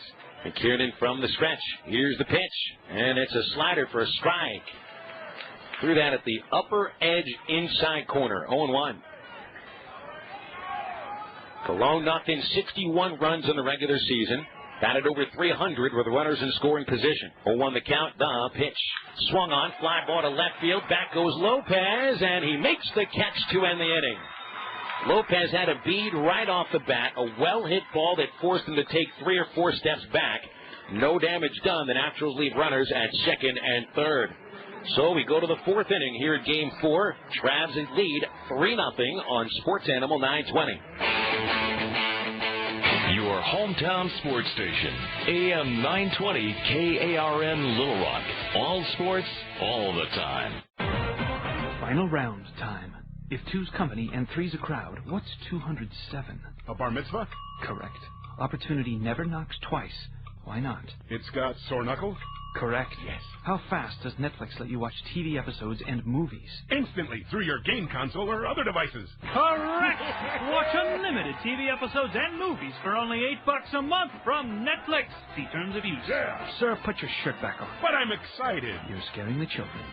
Speaker 2: McKiernan from the stretch. Here's the pitch. And it's a slider for a strike. Threw that at the upper edge inside corner. 0-1. Colon knocked in 61 runs in the regular season. Batted over 300 with runners in scoring position. 0-1 the count. The pitch. Swung on. Fly ball to left field. Back goes Lopez. And he makes the catch to end the inning. Lopez had a bead right off the bat. A well-hit ball that forced him to take 3 or 4 steps back. No damage done. The Naturals leave runners at second and third. So we go to the 4th inning here at Game 4. Travs lead 3-0 on Sports Animal 920.
Speaker 13: Your hometown sports station, AM 920 KARN Little Rock. All sports, all the time.
Speaker 3: Final round time. If 2's company and 3's a crowd, what's 207?
Speaker 1: A bar mitzvah?
Speaker 3: Correct. Opportunity never knocks twice. Why not?
Speaker 1: It's got sore knuckles?
Speaker 3: Correct. Yes. How fast does Netflix let you watch TV episodes and movies?
Speaker 1: Instantly, through your game console or other devices.
Speaker 5: Correct! Watch unlimited TV episodes and movies for only $8 a month from Netflix. See terms of use.
Speaker 1: Yeah.
Speaker 3: Sir, put your shirt back on.
Speaker 1: But I'm excited.
Speaker 3: You're scaring the children.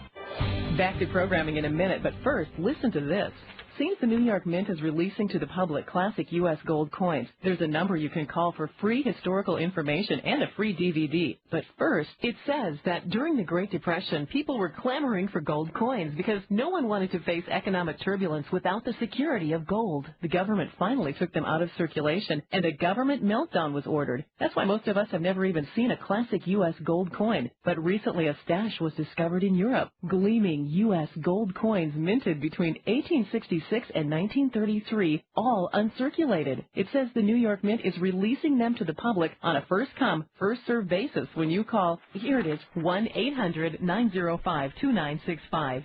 Speaker 12: Back to programming in a minute, but first, listen to this. Seems the New York Mint is releasing to the public classic U.S. gold coins. There's a number you can call for free historical information and a free DVD. But first, it says that during the Great Depression, people were clamoring for gold coins because no one wanted to face economic turbulence without the security of gold. The government finally took them out of circulation, and a government meltdown was ordered. That's why most of us have never even seen a classic U.S. gold coin. But recently, a stash was discovered in Europe. Gleaming U.S. gold coins minted between 1866 and 1933, all uncirculated. It says the New York Mint is releasing them to the public on a first-come, first-served basis when you call, here it is, 1-800-905-2965.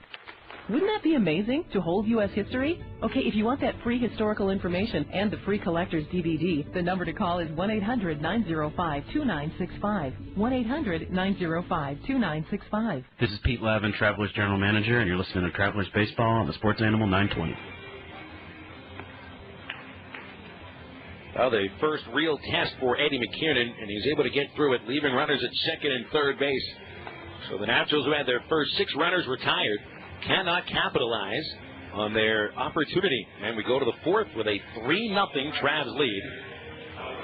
Speaker 12: Wouldn't that be amazing to hold U.S. history? Okay, if you want that free historical information and the free collector's DVD, the number to call is 1-800-905-2965. 1-800-905-2965.
Speaker 14: This is Pete Lavin, Travelers General Manager, and you're listening to Travelers Baseball on the Sports Animal 920.
Speaker 2: Well, the first real test for Eddie McKiernan, and he's able to get through it, leaving runners at second and third base. So the Naturals, who had their first 6 runners retired, cannot capitalize on their opportunity. And we go to the 4th with a 3-0 Travs lead.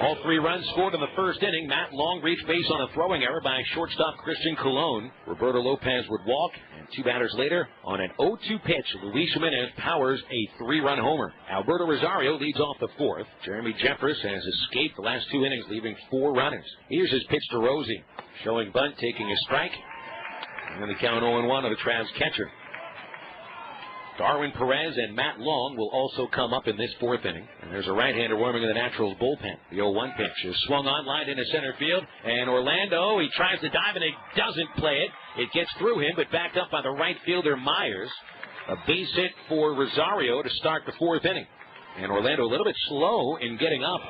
Speaker 2: All 3 runs scored in the first inning. Matt Long reached base on a throwing error by shortstop Christian Colon. Roberto Lopez would walk, and 2 batters later, on an 0-2 pitch, Luis Jimenez powers a 3-run homer. Alberto Rosario leads off the 4th. Jeremy Jeffress has escaped the last 2 innings, leaving 4 runners. Here's his pitch to Rosie, showing bunt, taking a strike. And the count 0-1 of the Travs catcher. Darwin Perez and Matt Long will also come up in this 4th inning. And there's a right-hander warming in the Naturals bullpen. The 0-1 pitch is swung on, lined into center field. And Orlando, he tries to dive and it doesn't play it. It gets through him, but backed up by the right fielder Myers. A base hit for Rosario to start the 4th inning. And Orlando a little bit slow in getting up.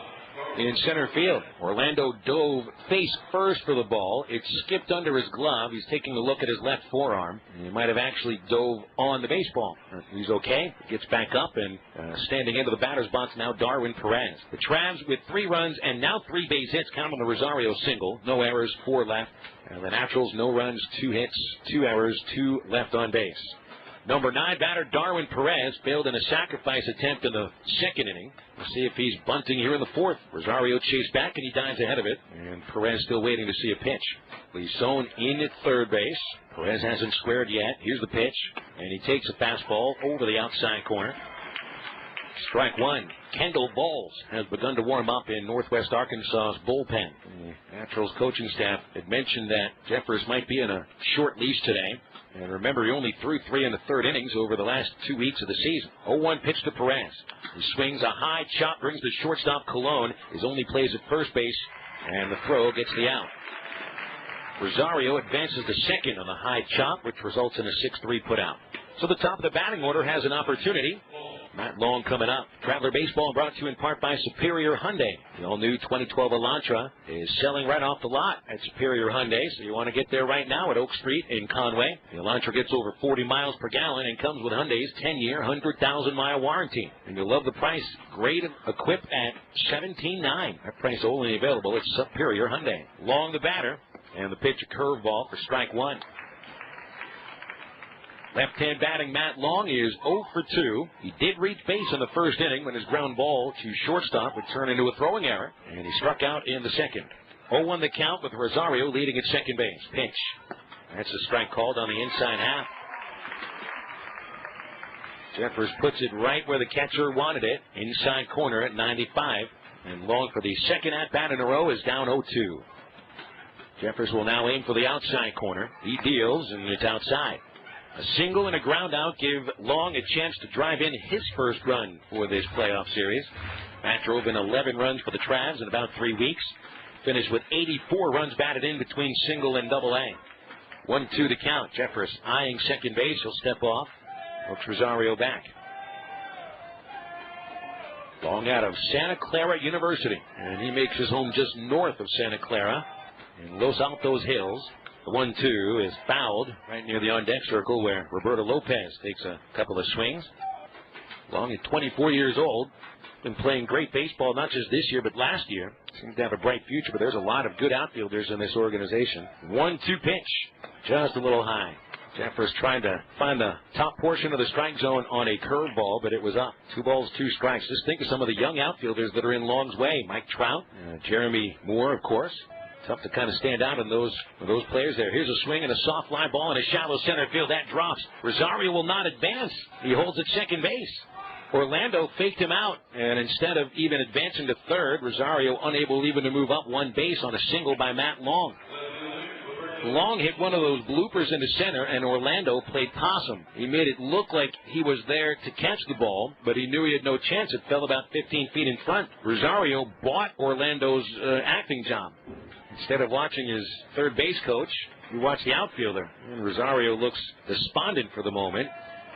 Speaker 2: in center field. Orlando dove face first for the ball. It skipped under his glove. He's taking a look at his left forearm. He might have actually dove on the baseball. He's okay. Gets back up and standing into the batter's box now Darwin Perez. The Travs with 3 runs and now 3 base hits. Count on the Rosario single. No errors, 4 left. And the Naturals, no runs, 2 hits, 2 errors, 2 left on base. Number 9 batter Darwin Perez failed in a sacrifice attempt in the second inning. We'll see if he's bunting here in the 4th. Rosario chased back and he dives ahead of it. And Perez still waiting to see a pitch. Leeson in at third base. Perez hasn't squared yet. Here's the pitch. And he takes a fastball over the outside corner. Strike 1. Kendall Bowles has begun to warm up in Northwest Arkansas's bullpen. The Naturals coaching staff had mentioned that Jeffers might be in a short leash today. And remember, he only threw 3 in the 3rd innings over the last 2 weeks of the season. 0-1 pitch to Perez. He swings a high chop, brings the shortstop Colon. His only plays at first base, and the throw gets the out. Rosario advances to second on the high chop, which results in a 6-3 putout. So the top of the batting order has an opportunity. Matt Long coming up. Traveler Baseball brought to you in part by Superior Hyundai. The all-new 2012 Elantra is selling right off the lot at Superior Hyundai, so you want to get there right now at Oak Street in Conway. The Elantra gets over 40 miles per gallon and comes with Hyundai's 10-year, 100,000-mile warranty. And you'll love the price. Great equipped at $17,900. That price only available at Superior Hyundai. Long the batter, and the pitch a curveball for strike 1. Left-hand batting Matt Long is 0 for 2. He did reach base in the 1st inning when his ground ball to shortstop would turn into a throwing error, and he struck out in the 2nd. 0-1 the count with Rosario leading at second base. Pitch. That's a strike called on the inside half. Jeffers puts it right where the catcher wanted it, inside corner at 95. And Long for the 2nd at-bat in a row is down 0-2. Jeffers will now aim for the outside corner. He deals, and it's outside. A single and a ground out give Long a chance to drive in his first run for this playoff series. Matt drove in 11 runs for the Travs in about 3 weeks. Finished with 84 runs batted in between single and double A. 1-2 to count. Jeffers eyeing second base. He'll step off. Looks Rosario back. Long out of Santa Clara University. And he makes his home just north of Santa Clara in Los Altos Hills. The 1-2 is fouled right near the on-deck circle where Roberto Lopez takes a couple of swings. Long at 24 years old. Been playing great baseball not just this year but last year. Seems to have a bright future, but there's a lot of good outfielders in this organization. 1-2 pitch. Just a little high. Jeffers trying to find the top portion of the strike zone on a curveball, but it was up. 2 balls, 2 strikes. Just think of some of the young outfielders that are in Long's way. Mike Trout, Jeremy Moore, of course. Tough to kind of stand out in those players there. Here's a swing and a soft fly ball in a shallow center field. That drops. Rosario will not advance. He holds at second base. Orlando faked him out, and instead of even advancing to third, Rosario unable even to move up 1 base on a single by Matt Long. Long hit one of those bloopers into center, and Orlando played possum. He made it look like he was there to catch the ball, but he knew he had no chance. It fell about 15 feet in front. Rosario bought Orlando's acting job. Instead of watching his third base coach, he watched the outfielder. And Rosario looks despondent for the moment.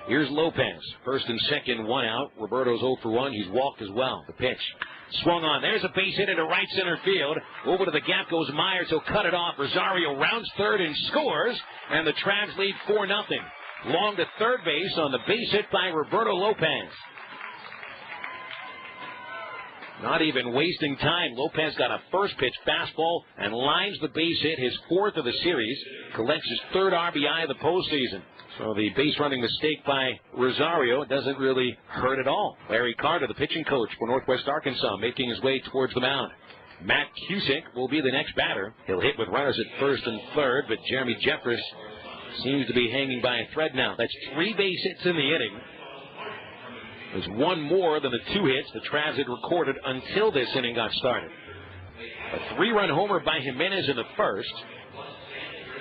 Speaker 2: Here's Lopez. First and second, 1 out. Roberto's 0 for 1. He's walked as well. The pitch. Swung on. There's a base hit into right center field. Over to the gap goes Myers. He'll cut it off. Rosario rounds third and scores. And the Travs lead 4-0. Long to third base on the base hit by Roberto Lopez. Not even wasting time. Lopez got a first pitch fastball and lines the base hit, his 4th of the series. Collects his 3rd RBI of the postseason. So the base running mistake by Rosario doesn't really hurt at all. Larry Carter, the pitching coach for Northwest Arkansas, making his way towards the mound. Matt Cusick will be the next batter. He'll hit with runners at first and third, but Jeremy Jeffers seems to be hanging by a thread now. That's 3 base hits in the inning. There's 1 more than the 2 hits the Travs had recorded until this inning got started. A 3-run homer by Jimenez in the first,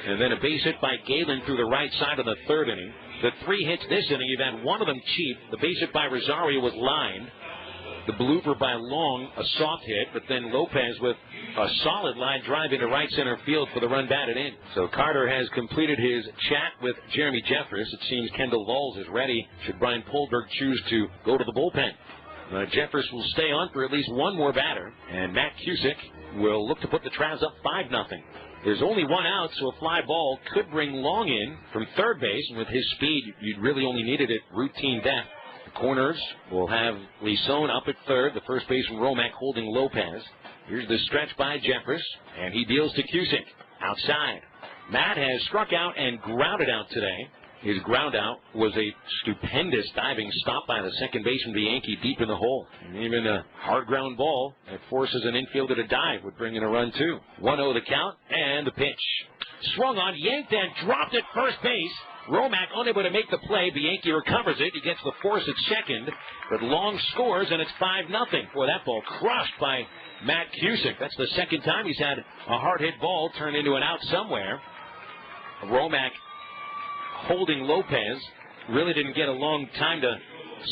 Speaker 2: and then a base hit by Galen through the right side of the 3rd inning. The 3 hits this inning, you've had 1 of them cheap. The base hit by Rosario was lined. The blooper by Long, a soft hit, but then Lopez with a solid line drive into right center field for the run batted in. So Carter has completed his chat with Jeremy Jeffers. It seems Kendall Lulls is ready should Brian Polberg choose to go to the bullpen. Jeffers will stay on for at least one more batter, and Matt Cusick will look to put the Travs up 5-0. There's only one out, so a fly ball could bring Long in from third base, and with his speed, you'd really only need it at routine depth. The corners will have Lison up at third, the first baseman Romack holding Lopez. Here's the stretch by Jeffers, and he deals to Cusick. Outside. Matt has struck out and grounded out today. His ground out was a stupendous diving stop by the second baseman Bianchi deep in the hole. And even a hard ground ball that forces an infielder to dive would bring in a run too. 1-0 the count, and the pitch. Swung on, yanked and dropped at first base. Romack unable to make the play. Bianchi recovers it. He gets the force at second, but Long scores, and it's 5-0. Boy, that ball crushed by Matt Cusick. That's the second time he's had a hard-hit ball turn into an out somewhere. Romack holding Lopez really didn't get a long time to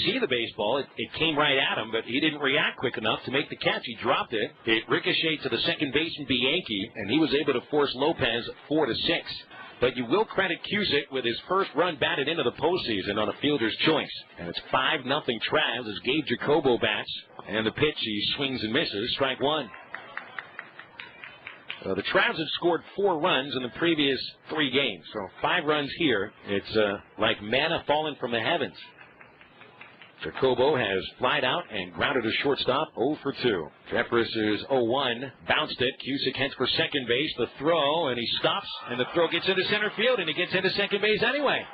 Speaker 2: see the baseball. It came right at him, but he didn't react quick enough to make the catch. He dropped it. It ricocheted to the second baseman Bianchi, and he was able to force Lopez 4-6. But you will credit Cusick with his first run batted into the postseason on a fielder's choice. And it's 5-0 Travs as Gabe Jacobo bats. And the pitch, he swings and misses. Strike one. The Travs have scored 4 runs in the previous 3 games. So 5 runs here. It's like manna falling from the heavens. Jacobo has flied out and grounded a shortstop 0 for 2. Jeffers is 0-1. Bounced it. Cusick heads for second base. The throw, and he stops, and the throw gets into center field, and he gets into second base anyway.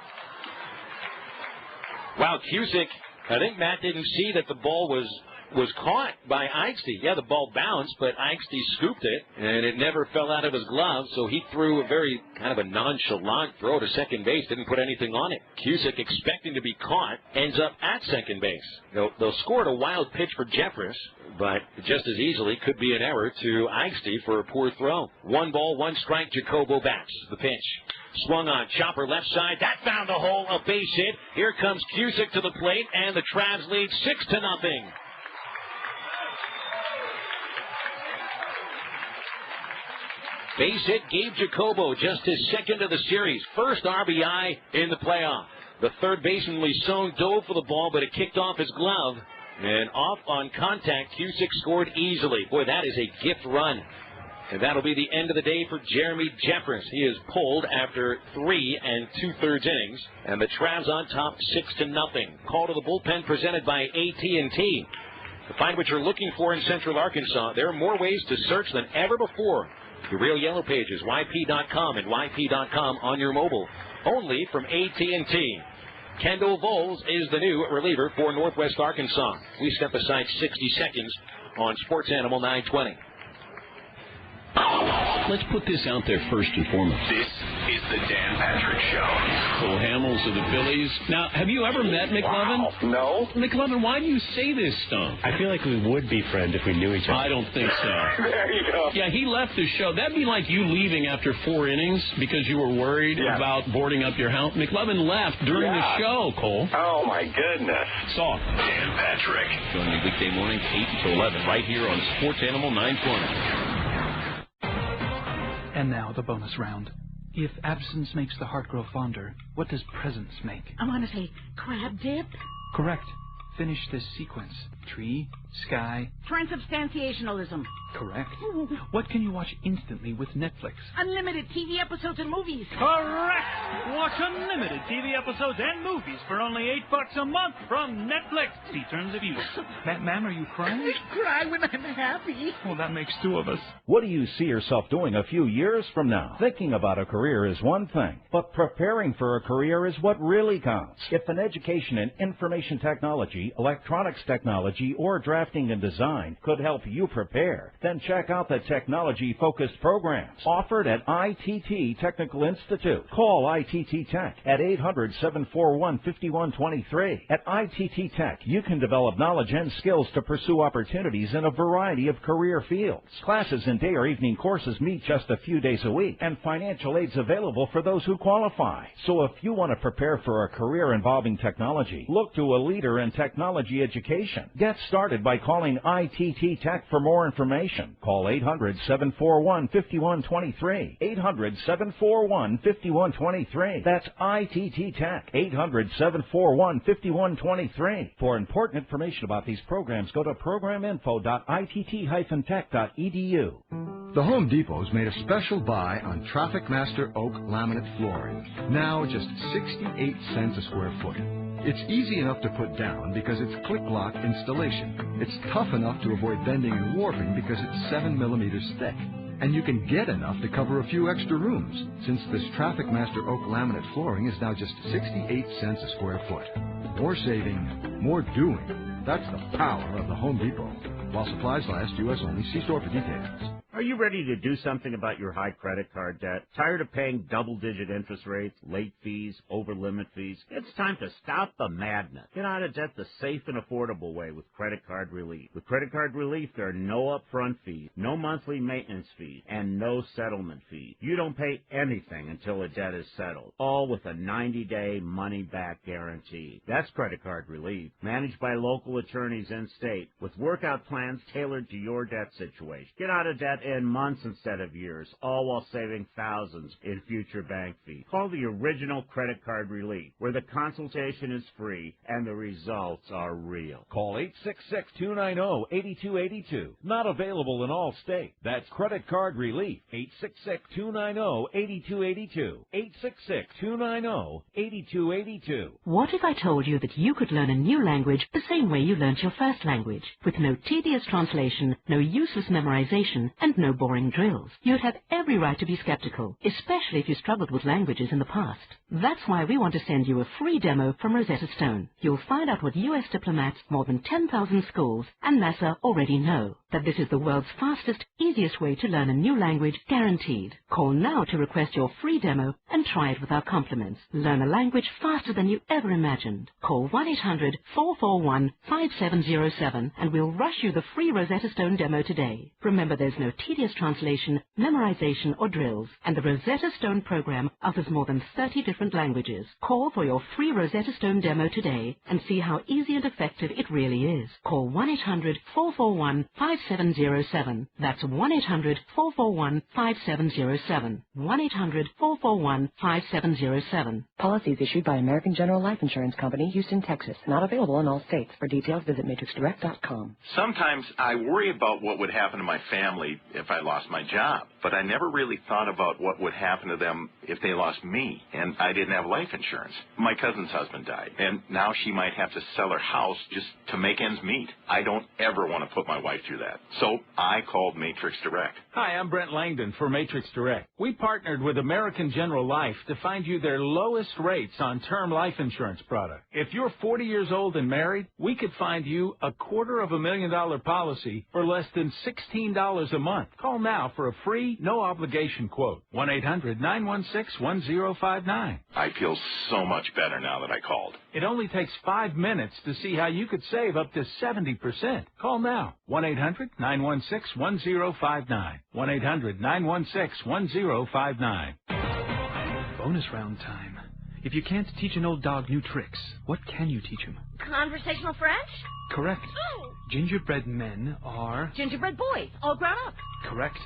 Speaker 2: Wow, Cusick, I think Matt didn't see that the ball was caught by Eichste. Yeah, the ball bounced, but Eichste scooped it, and it never fell out of his glove, so he threw a very kind of a nonchalant throw to second base, didn't put anything on it. Cusick, expecting to be caught, ends up at second base. They'll score a wild pitch for Jeffers, but just as easily could be an error to Eichste for a poor throw. 1 ball, 1 strike, Jacobo bats. The pitch. Swung on, chopper left side. That found the hole, a base hit. Here comes Cusick to the plate, and the Travs lead 6-0. Base hit, Gabe Jacobo, just his second of the series. First RBI in the playoff. The third baseman Lison dove for the ball, but it kicked off his glove. And off on contact, Cusick scored easily. Boy, that is a gift run. And that'll be the end of the day for Jeremy Jeffers. He is pulled after 3 2/3 innings. And the Travs on top 6-0. Call to the bullpen presented by AT&T. To find what you're looking for in Central Arkansas, there are more ways to search than ever before. The Real Yellow Pages, YP.com, and YP.com on your mobile. Only from AT&T. Kendall Voles is the new reliever for Northwest Arkansas. We step aside 60 seconds on Sports Animal 920.
Speaker 15: Let's put this out there first and foremost.
Speaker 13: This is the Dan Patrick Show.
Speaker 15: Cole Hamels of the Phillies. Now, have you ever met McLovin?
Speaker 17: Wow. No.
Speaker 15: McLovin, why do you say this stuff?
Speaker 17: I feel like we would be friends if we knew each other.
Speaker 15: I don't think so.
Speaker 17: There you go.
Speaker 15: Yeah, he left the show. That'd be like you leaving after 4 innings because you were worried about boarding up your house. McLovin left during the show, Cole.
Speaker 17: Oh, my goodness.
Speaker 15: Soft.
Speaker 13: Dan Patrick.
Speaker 15: Join me weekday mornings 8 to 11 right here on Sports Animal 920.
Speaker 3: And now the bonus round. If absence makes the heart grow fonder, what does presence make?
Speaker 10: I want to say crab dip.
Speaker 3: Correct. Finish this sequence. Tree, sky.
Speaker 10: Transubstantiationalism.
Speaker 3: Correct. What can you watch instantly with Netflix?
Speaker 10: Unlimited TV episodes and movies.
Speaker 5: Correct! Watch unlimited TV episodes and movies for only $8 a month from Netflix. See terms of use. Ma'am, are you crying?
Speaker 10: I cry when I'm happy.
Speaker 3: Well, that makes 2 of us.
Speaker 9: What do you see yourself doing a few years from now? Thinking about a career is one thing, but preparing for a career is what really counts. If an education in information technology, electronics technology, or drafting and design could help you prepare, then check out the technology-focused programs offered at ITT Technical Institute. Call ITT Tech at 800-741-5123. At ITT Tech, you can develop knowledge and skills to pursue opportunities in a variety of career fields. Classes and day or evening courses meet just a few days a week, and financial aid's available for those who qualify. So if you want to prepare for a career involving technology, look to a leader in technology education. Get started by calling ITT Tech for more information installation. Call 800-741-5123. 800-741-5123. That's ITT Tech. 800-741-5123. For important information about these programs, go to programininfo.itt-tech.edu.
Speaker 8: The Home Depot's made a special buy on Traffic Master Oak laminate flooring. Now just 68 cents a square foot. It's easy enough to put down because it's click-lock installation. It's tough enough to avoid bending and warping because it's 7 millimeters thick. And you can get enough to cover a few extra rooms, since this Traffic Master Oak laminate flooring is now just 68 cents a square foot. More saving, more doing. That's the power of the Home Depot. While supplies last, U.S. only. See store for details.
Speaker 4: Are you ready to do something about your high credit card debt? Tired of paying double-digit interest rates, late fees, over-limit fees? It's time to stop the madness. Get out of debt the safe and affordable way with Credit Card Relief. With Credit Card Relief, there are no upfront fees, no monthly maintenance fees, and no settlement fees. You don't pay anything until a debt is settled, all with a 90-day money-back guarantee. That's Credit Card Relief, managed by local attorneys in-state, with workout plans tailored to your debt situation. Get out of debt in months instead of years, all while saving thousands in future bank fees. Call the original Credit Card Relief, where the consultation is free and the results are real.
Speaker 9: Call 866-290-8282. Not available in all states. That's Credit Card Relief. 866-290-8282. 866-290-8282.
Speaker 16: What if I told you that you could learn a new language the same way you learnt your first language, with no tedious translation, no useless memorization, and no boring drills? You'd have every right to be skeptical, especially if you struggled with languages in the past. That's why we want to send you a free demo from Rosetta Stone. You'll find out what U.S. diplomats, more than 10,000 schools, and NASA already know, that this is the world's fastest, easiest way to learn a new language, guaranteed. Call now to request your free demo and try it with our compliments. Learn a language faster than you ever imagined. Call 1-800-441-5707 and we'll rush you the free Rosetta Stone demo today. Remember, there's no tedious translation, memorization, or drills, and the Rosetta Stone program offers more than 30 different languages. Call for your free Rosetta Stone demo today and see how easy and effective it really is. Call 1-800-441-5707. That's 1-800-441-5707. 1-800-441-5707.
Speaker 11: Policies issued by American General Life Insurance Company, Houston, Texas. Not available in all states. For details, visit matrixdirect.com.
Speaker 19: Sometimes I worry about what would happen to my family if I lost my job, but I never really thought about what would happen to them if they lost me and I didn't have life insurance. My cousin's husband died, and now she might have to sell her house just to make ends meet. I don't ever want to put my wife through that, so I called Matrix Direct.
Speaker 23: Hi, I'm Brent Langdon for Matrix Direct. We partnered with American General Life to find you their lowest rates on term life insurance product. If you're 40 years old and married, we could find you a $250,000 policy for less than $16 a month. Call now for a free, no-obligation quote. 1-800-916-1059.
Speaker 19: I feel so much better now that I called.
Speaker 23: It only takes 5 minutes to see how you could save up to 70%. Call now. 1-800-916-1059. 1-800-916-1059.
Speaker 3: Bonus round time. If you can't teach an old dog new tricks, what can you teach him?
Speaker 10: Conversational French?
Speaker 3: Correct.
Speaker 10: Oh.
Speaker 3: Gingerbread men are...
Speaker 10: Gingerbread boys, all grown up.
Speaker 3: Correct.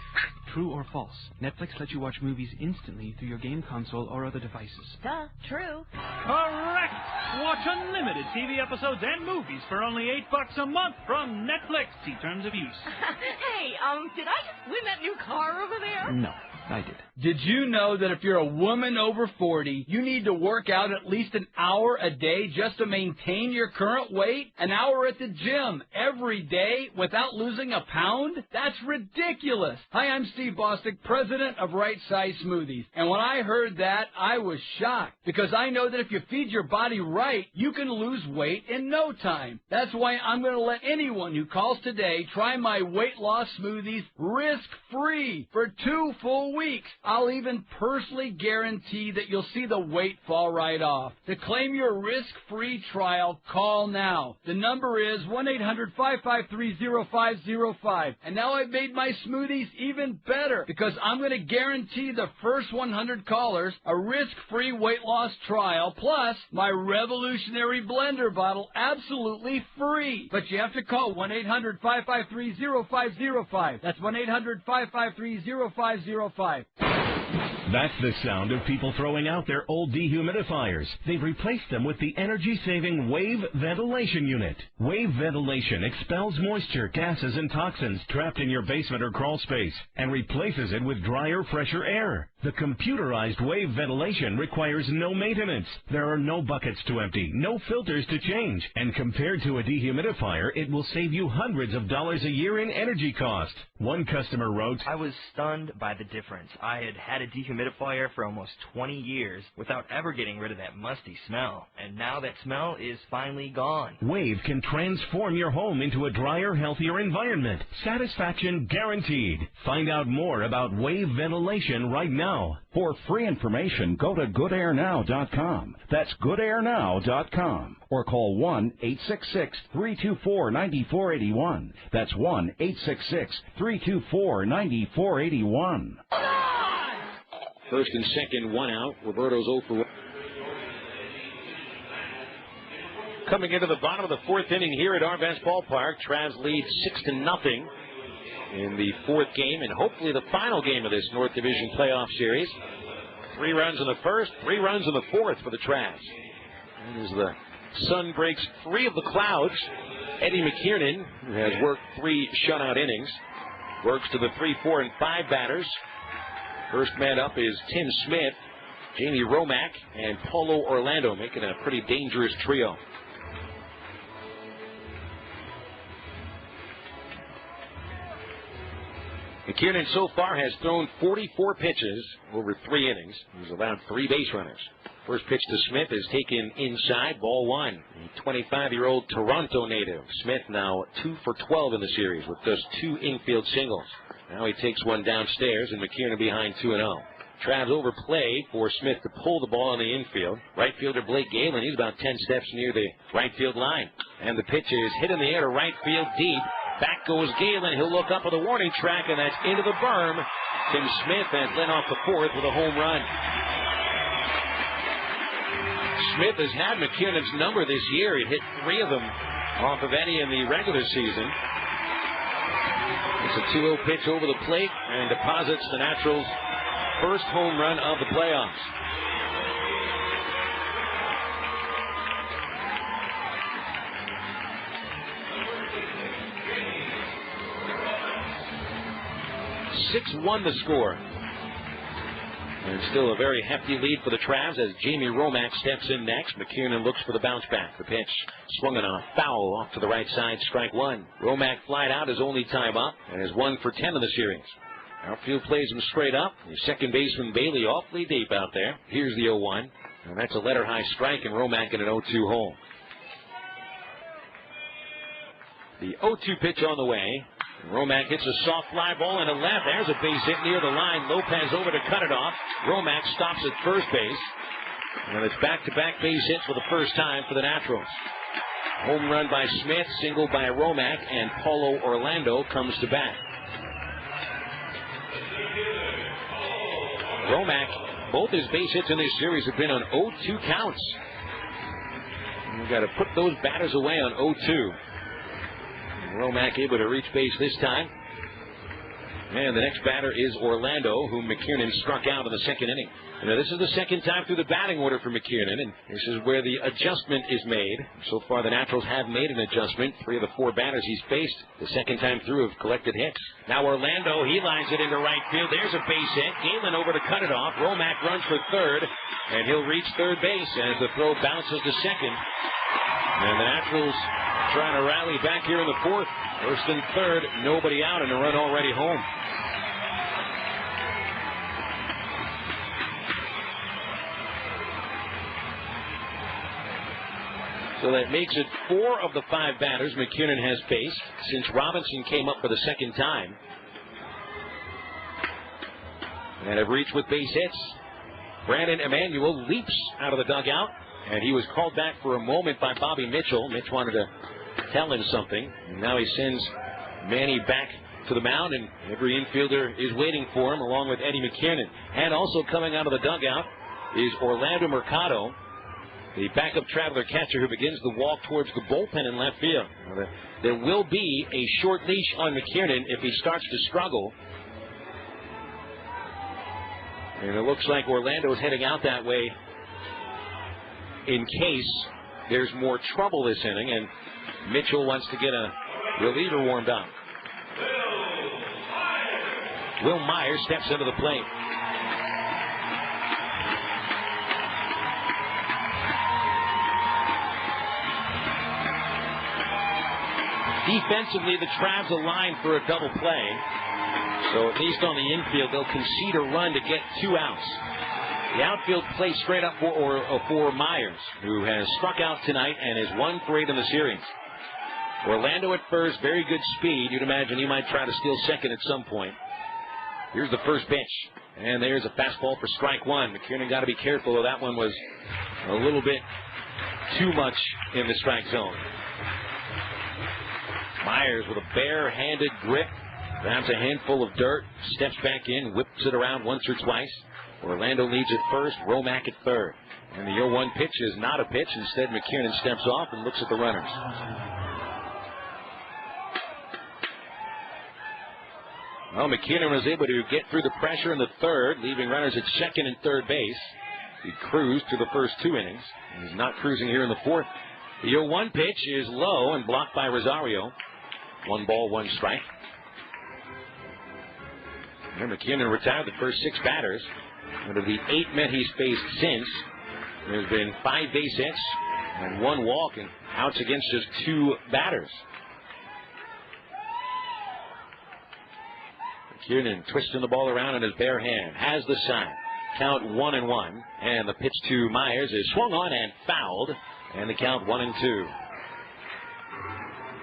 Speaker 3: True or false? Netflix lets you watch movies instantly through your game console or other devices.
Speaker 10: Duh, true.
Speaker 5: Correct! Watch unlimited TV episodes and movies for only $8 a month from Netflix. See terms of use.
Speaker 10: Hey, did I just win that new car over there?
Speaker 3: No, I did.
Speaker 24: Did you know that if you're a woman over 40, you need to work out at least an hour a day just to maintain your current weight? An hour at the gym every day without losing a pound? That's ridiculous. Hi, I'm Steve Bostic, president of Right Size Smoothies. And when I heard that, I was shocked because I know that if you feed your body right, you can lose weight in no time. That's why I'm going to let anyone who calls today try my weight loss smoothies risk-free for 2 full weeks. weeks. I'll even personally guarantee that you'll see the weight fall right off. To claim your risk-free trial, call now. The number is 1-800-553-0505. And now I've made my smoothies even better because I'm going to guarantee the first 100 callers a risk-free weight loss trial plus my revolutionary blender bottle absolutely free. But you have to call 1-800-553-0505. That's 1-800-553-0505.
Speaker 7: That's the sound of people throwing out their old dehumidifiers. They've replaced them with the energy-saving Wave Ventilation Unit. Wave Ventilation expels moisture, gases, and toxins trapped in your basement or crawl space and replaces it with drier, fresher air. The computerized Wave Ventilation requires no maintenance. There are no buckets to empty, no filters to change, and compared to a dehumidifier, it will save you hundreds of dollars a year in energy costs. One customer wrote,
Speaker 18: I was stunned by the difference. I had had a dehumidifier for almost 20 years without ever getting rid of that musty smell, and now that smell is finally gone.
Speaker 7: Wave can transform your home into a drier, healthier environment. Satisfaction guaranteed. Find out more about Wave Ventilation right now.
Speaker 9: For free information, go to goodairnow.com. That's goodairnow.com. Or call 1-866-324-9481. That's 1-866-324-9481.
Speaker 2: First and second, one out. Roberto's 0 for 1. Coming into the bottom of the fourth inning here at Arvest Ballpark, Travs lead 6-0 in the fourth game and hopefully the final game of this North Division playoff series. 3 runs in the first, 3 runs in the fourth for the Travs. And as the sun breaks free of the clouds, Eddie McKiernan, who has worked 3 shutout innings, works to the 3, 4, and 5 batters. First man up is Tim Smith, Jamie Romack, and Paulo Orlando, making a pretty dangerous trio. McKiernan so far has thrown 44 pitches over 3 innings. He's allowed 3 base runners. First pitch to Smith is taken inside, ball 1. The 25-year-old Toronto native. Smith now 2 for 12 in the series with just 2 infield singles. Now he takes one downstairs, and McKiernan behind 2-0. Travs overplay for Smith to pull the ball in the infield. Right fielder Blake Galen, he's about 10 steps near the right field line. And the pitch is hit in the air to right field deep. Back goes Galen. He'll look up at the warning track, and that's into the berm. Tim Smith has led off the fourth with a home run. Smith has had McKiernan's number this year. He hit 3 of them off of Eddie in the regular season. It's a 2-0 pitch over the plate and deposits the Naturals' first home run of the playoffs. .6-1 the score. And still a very hefty lead for the Travs as Jamie Romack steps in next. McKiernan looks for the bounce back. The pitch swung on a foul off to the right side, strike 1. Romack flied out his only time up and is 1 for 10 in the series. Outfield plays him straight up. His second baseman Bailey awfully deep out there. Here's the 0-1. And that's a letter high strike, and Romack in an 0-2 hole. The 0-2 pitch on the way. Romack hits a soft fly ball into left. There's a base hit near the line. Lopez over to cut it off. Romack stops at first base. And it's back-to-back base hits for the first time for the Naturals. Home run by Smith, single by Romack, and Paulo Orlando comes to bat. Romack, both his base hits in this series have been on 0-2 counts. You've got to put those batters away on 0-2. Romack able to reach base this time. And the next batter is Orlando, whom McKiernan struck out in the second inning. Now, this is the second time through the batting order for McKiernan, and this is where the adjustment is made. So far, the Naturals have made an adjustment. 3 of the 4 batters he's faced the second time through have collected hits. Now Orlando, he lines it into right field. There's a base hit. Galen over to cut it off. Romack runs for third, and he'll reach third base as the throw bounces to second. And the Naturals trying to rally back here in the fourth. First and third, nobody out, and a run already home. So that makes it 4 of the 5 batters McKiernan has faced since Robinson came up for the second time. and have reached with base hits. Brandon Emanuel leaps out of the dugout, and he was called back for a moment by Bobby Mitchell. Mitch wanted to tell him something, and now he sends Manny back to the mound, and every infielder is waiting for him, along with Eddie McKiernan. And also coming out of the dugout is Orlando Mercado, the backup Traveler catcher, who begins the walk towards the bullpen in left field. There will be a short leash on McKiernan if he starts to struggle. And it looks like Orlando is heading out that way in case there's more trouble this inning, and Mitchell wants to get a reliever warmed up. Will Myers steps into the plate. Defensively, the Travs align for a double play. So at least on the infield, they'll concede a run to get 2 outs. The outfield plays straight up for Myers, who has struck out tonight and is 1 for 8 in the series. Orlando at first, very good speed. You'd imagine he might try to steal second at some point. Here's the first pitch, and there's a fastball for strike 1. McKiernan got to be careful, though that one was a little bit too much in the strike zone. Myers with a bare-handed grip, grabs a handful of dirt, steps back in, whips it around once or twice. Orlando leads at first, Romack at third. And the 0-1 pitch is not a pitch. Instead, McKiernan steps off and looks at the runners. Well, McKiernan was able to get through the pressure in the third, leaving runners at second and third base. He cruised through the first 2 innings, and he's not cruising here in the fourth. The 0-1 pitch is low and blocked by Rosario. 1 ball, 1 strike. And McKiernan retired the first 6 batters. Out of the 8 men he's faced since, there's been 5 base hits and 1 walk and outs against just 2 batters. McKiernan twisting the ball around in his bare hand. Has the sign. Count 1-1. And the pitch to Myers is swung on and fouled. And the count 1-2.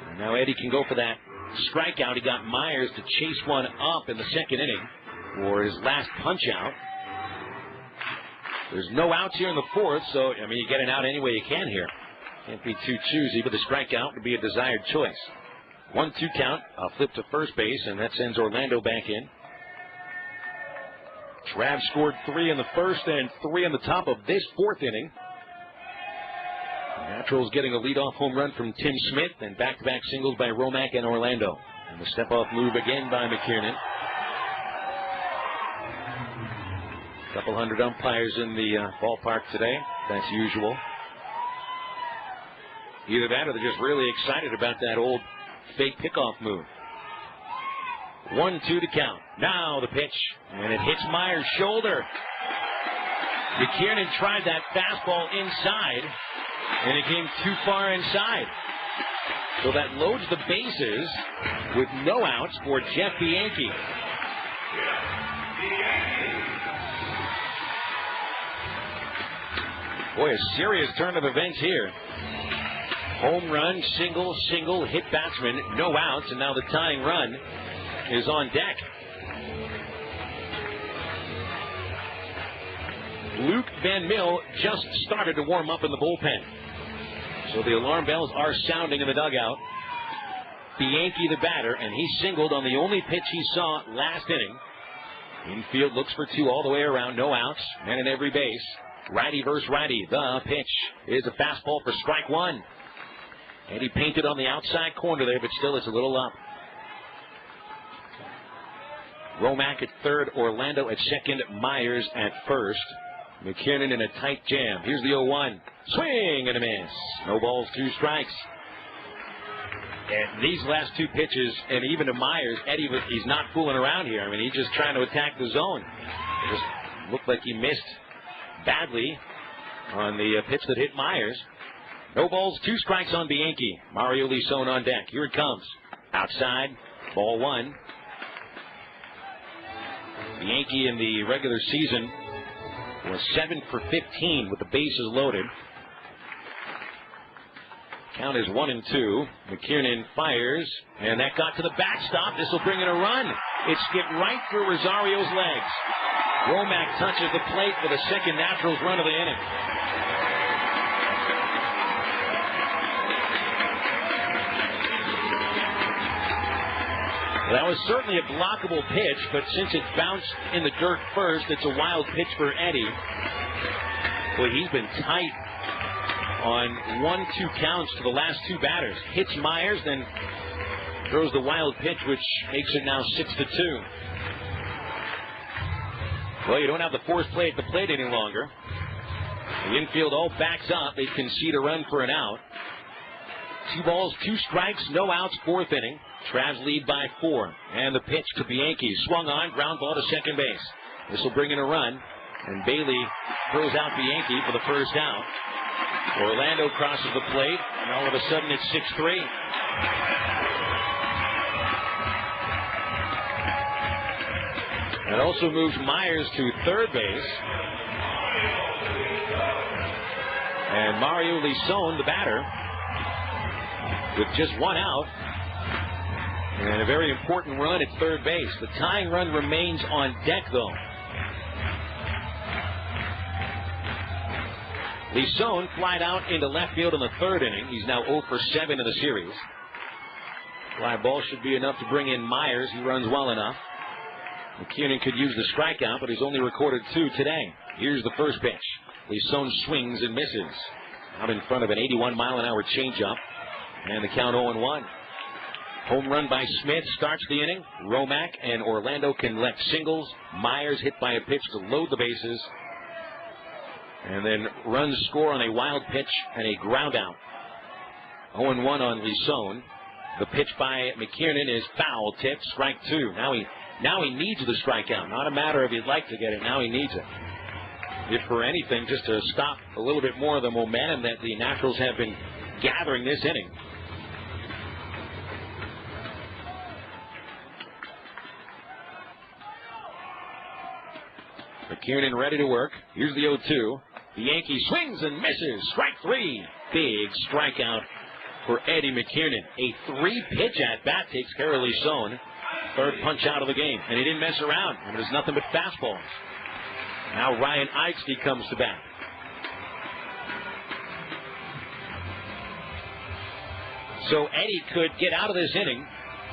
Speaker 2: And now Eddie can go for that strikeout. He got Myers to chase one up in the second inning for his last punch out. There's no outs here in the fourth, so, I mean, you get an out any way you can here. Can't be too choosy, but the strikeout would be a desired choice. 1-2 count. A flip to first base, and that sends Orlando back in. Trav scored 3 in the first and 3 in the top of this fourth inning. Naturals getting a leadoff home run from Tim Smith and back-to-back singles by Romack and Orlando. And the step-off move again by McKiernan. Couple hundred umpires in the ballpark today. That's usual. Either that or they're just really excited about that old fake pickoff move. 1-2 to count. Now the pitch, and it hits Myers' shoulder. McKiernan tried that fastball inside, and it came too far inside. So that loads the bases with no outs for Jeff Bianchi. Boy, a serious turn of events here. Home run, single, hit batsman, no outs, and now the tying run is on deck. Luke Van Mill just started to warm up in the bullpen. So the alarm bells are sounding in the dugout. Bianchi the batter, and he singled on the only pitch he saw last inning. Infield looks for 2 all the way around, no outs, men in every base. Righty versus righty. The pitch is a fastball for strike 1. And he painted on the outside corner there, but still it's a little up. Romack at third, Orlando at second, Myers at first. McKiernan in a tight jam. Here's the 0-1. Swing and a miss. No balls, 2 strikes. And these last 2 pitches, and even to Myers, Eddie, he's not fooling around here. I mean, he's just trying to attack the zone. It just looked like he missed badly on the pitch that hit Myers. No balls, 2 strikes on Bianchi. Mario Lison on deck. Here it comes. Outside, ball 1. Bianchi in the regular season was 7 for 15 with the bases loaded. Count is 1-2. McKiernan fires, and that got to the backstop. This will bring in a run. It skipped right through Rosario's legs. Romack touches the plate for the second Naturals run of the inning. That was certainly a blockable pitch, but since it bounced in the dirt first, it's a wild pitch for Eddie. Boy, he's been tight on 1-2 counts to the last two batters. Hits Myers, then throws the wild pitch, which makes it now 6-2. Well, you don't have the force play at the plate any longer. The infield all backs up. They concede a run for an out. 2 balls, 2 strikes, no outs, 4th inning. Travs lead by 4. And the pitch to Bianchi. Swung on, ground ball to second base. This will bring in a run. And Bailey throws out Bianchi for the first out. Orlando crosses the plate, and all of a sudden it's 6-3. That also moves Myers to third base. And Mario Lison, the batter, with just 1 out. And a very important run at third base. The tying run remains on deck, though. Lison flied out into left field in the 3rd inning. He's now 0 for 7 in the series. Fly ball should be enough to bring in Myers. He runs well enough. McKiernan could use the strikeout, but he's only recorded 2 today. Here's the first pitch. Lison swings and misses. Out in front of an 81-mile-an-hour changeup. And the count 0-1. Home run by Smith starts the inning. Romack and Orlando can let singles. Myers hit by a pitch to load the bases. And then runs score on a wild pitch and a ground out. 0-1 on Lison. The pitch by McKiernan is foul tip, strike 2. Now he needs the strikeout. Not a matter of he'd like to get it. Now he needs it. If for anything, just to stop a little bit more of the momentum that the Naturals have been gathering this inning. McKiernan ready to work. Here's the 0-2. The Yankee swings and misses. Strike 3. Big strikeout for Eddie McKiernan. A 3-pitch at bat takes care of Lison. 3rd punch out of the game. And he didn't mess around. And there's nothing but fastballs. Now Ryan Eichste comes to bat. So Eddie could get out of this inning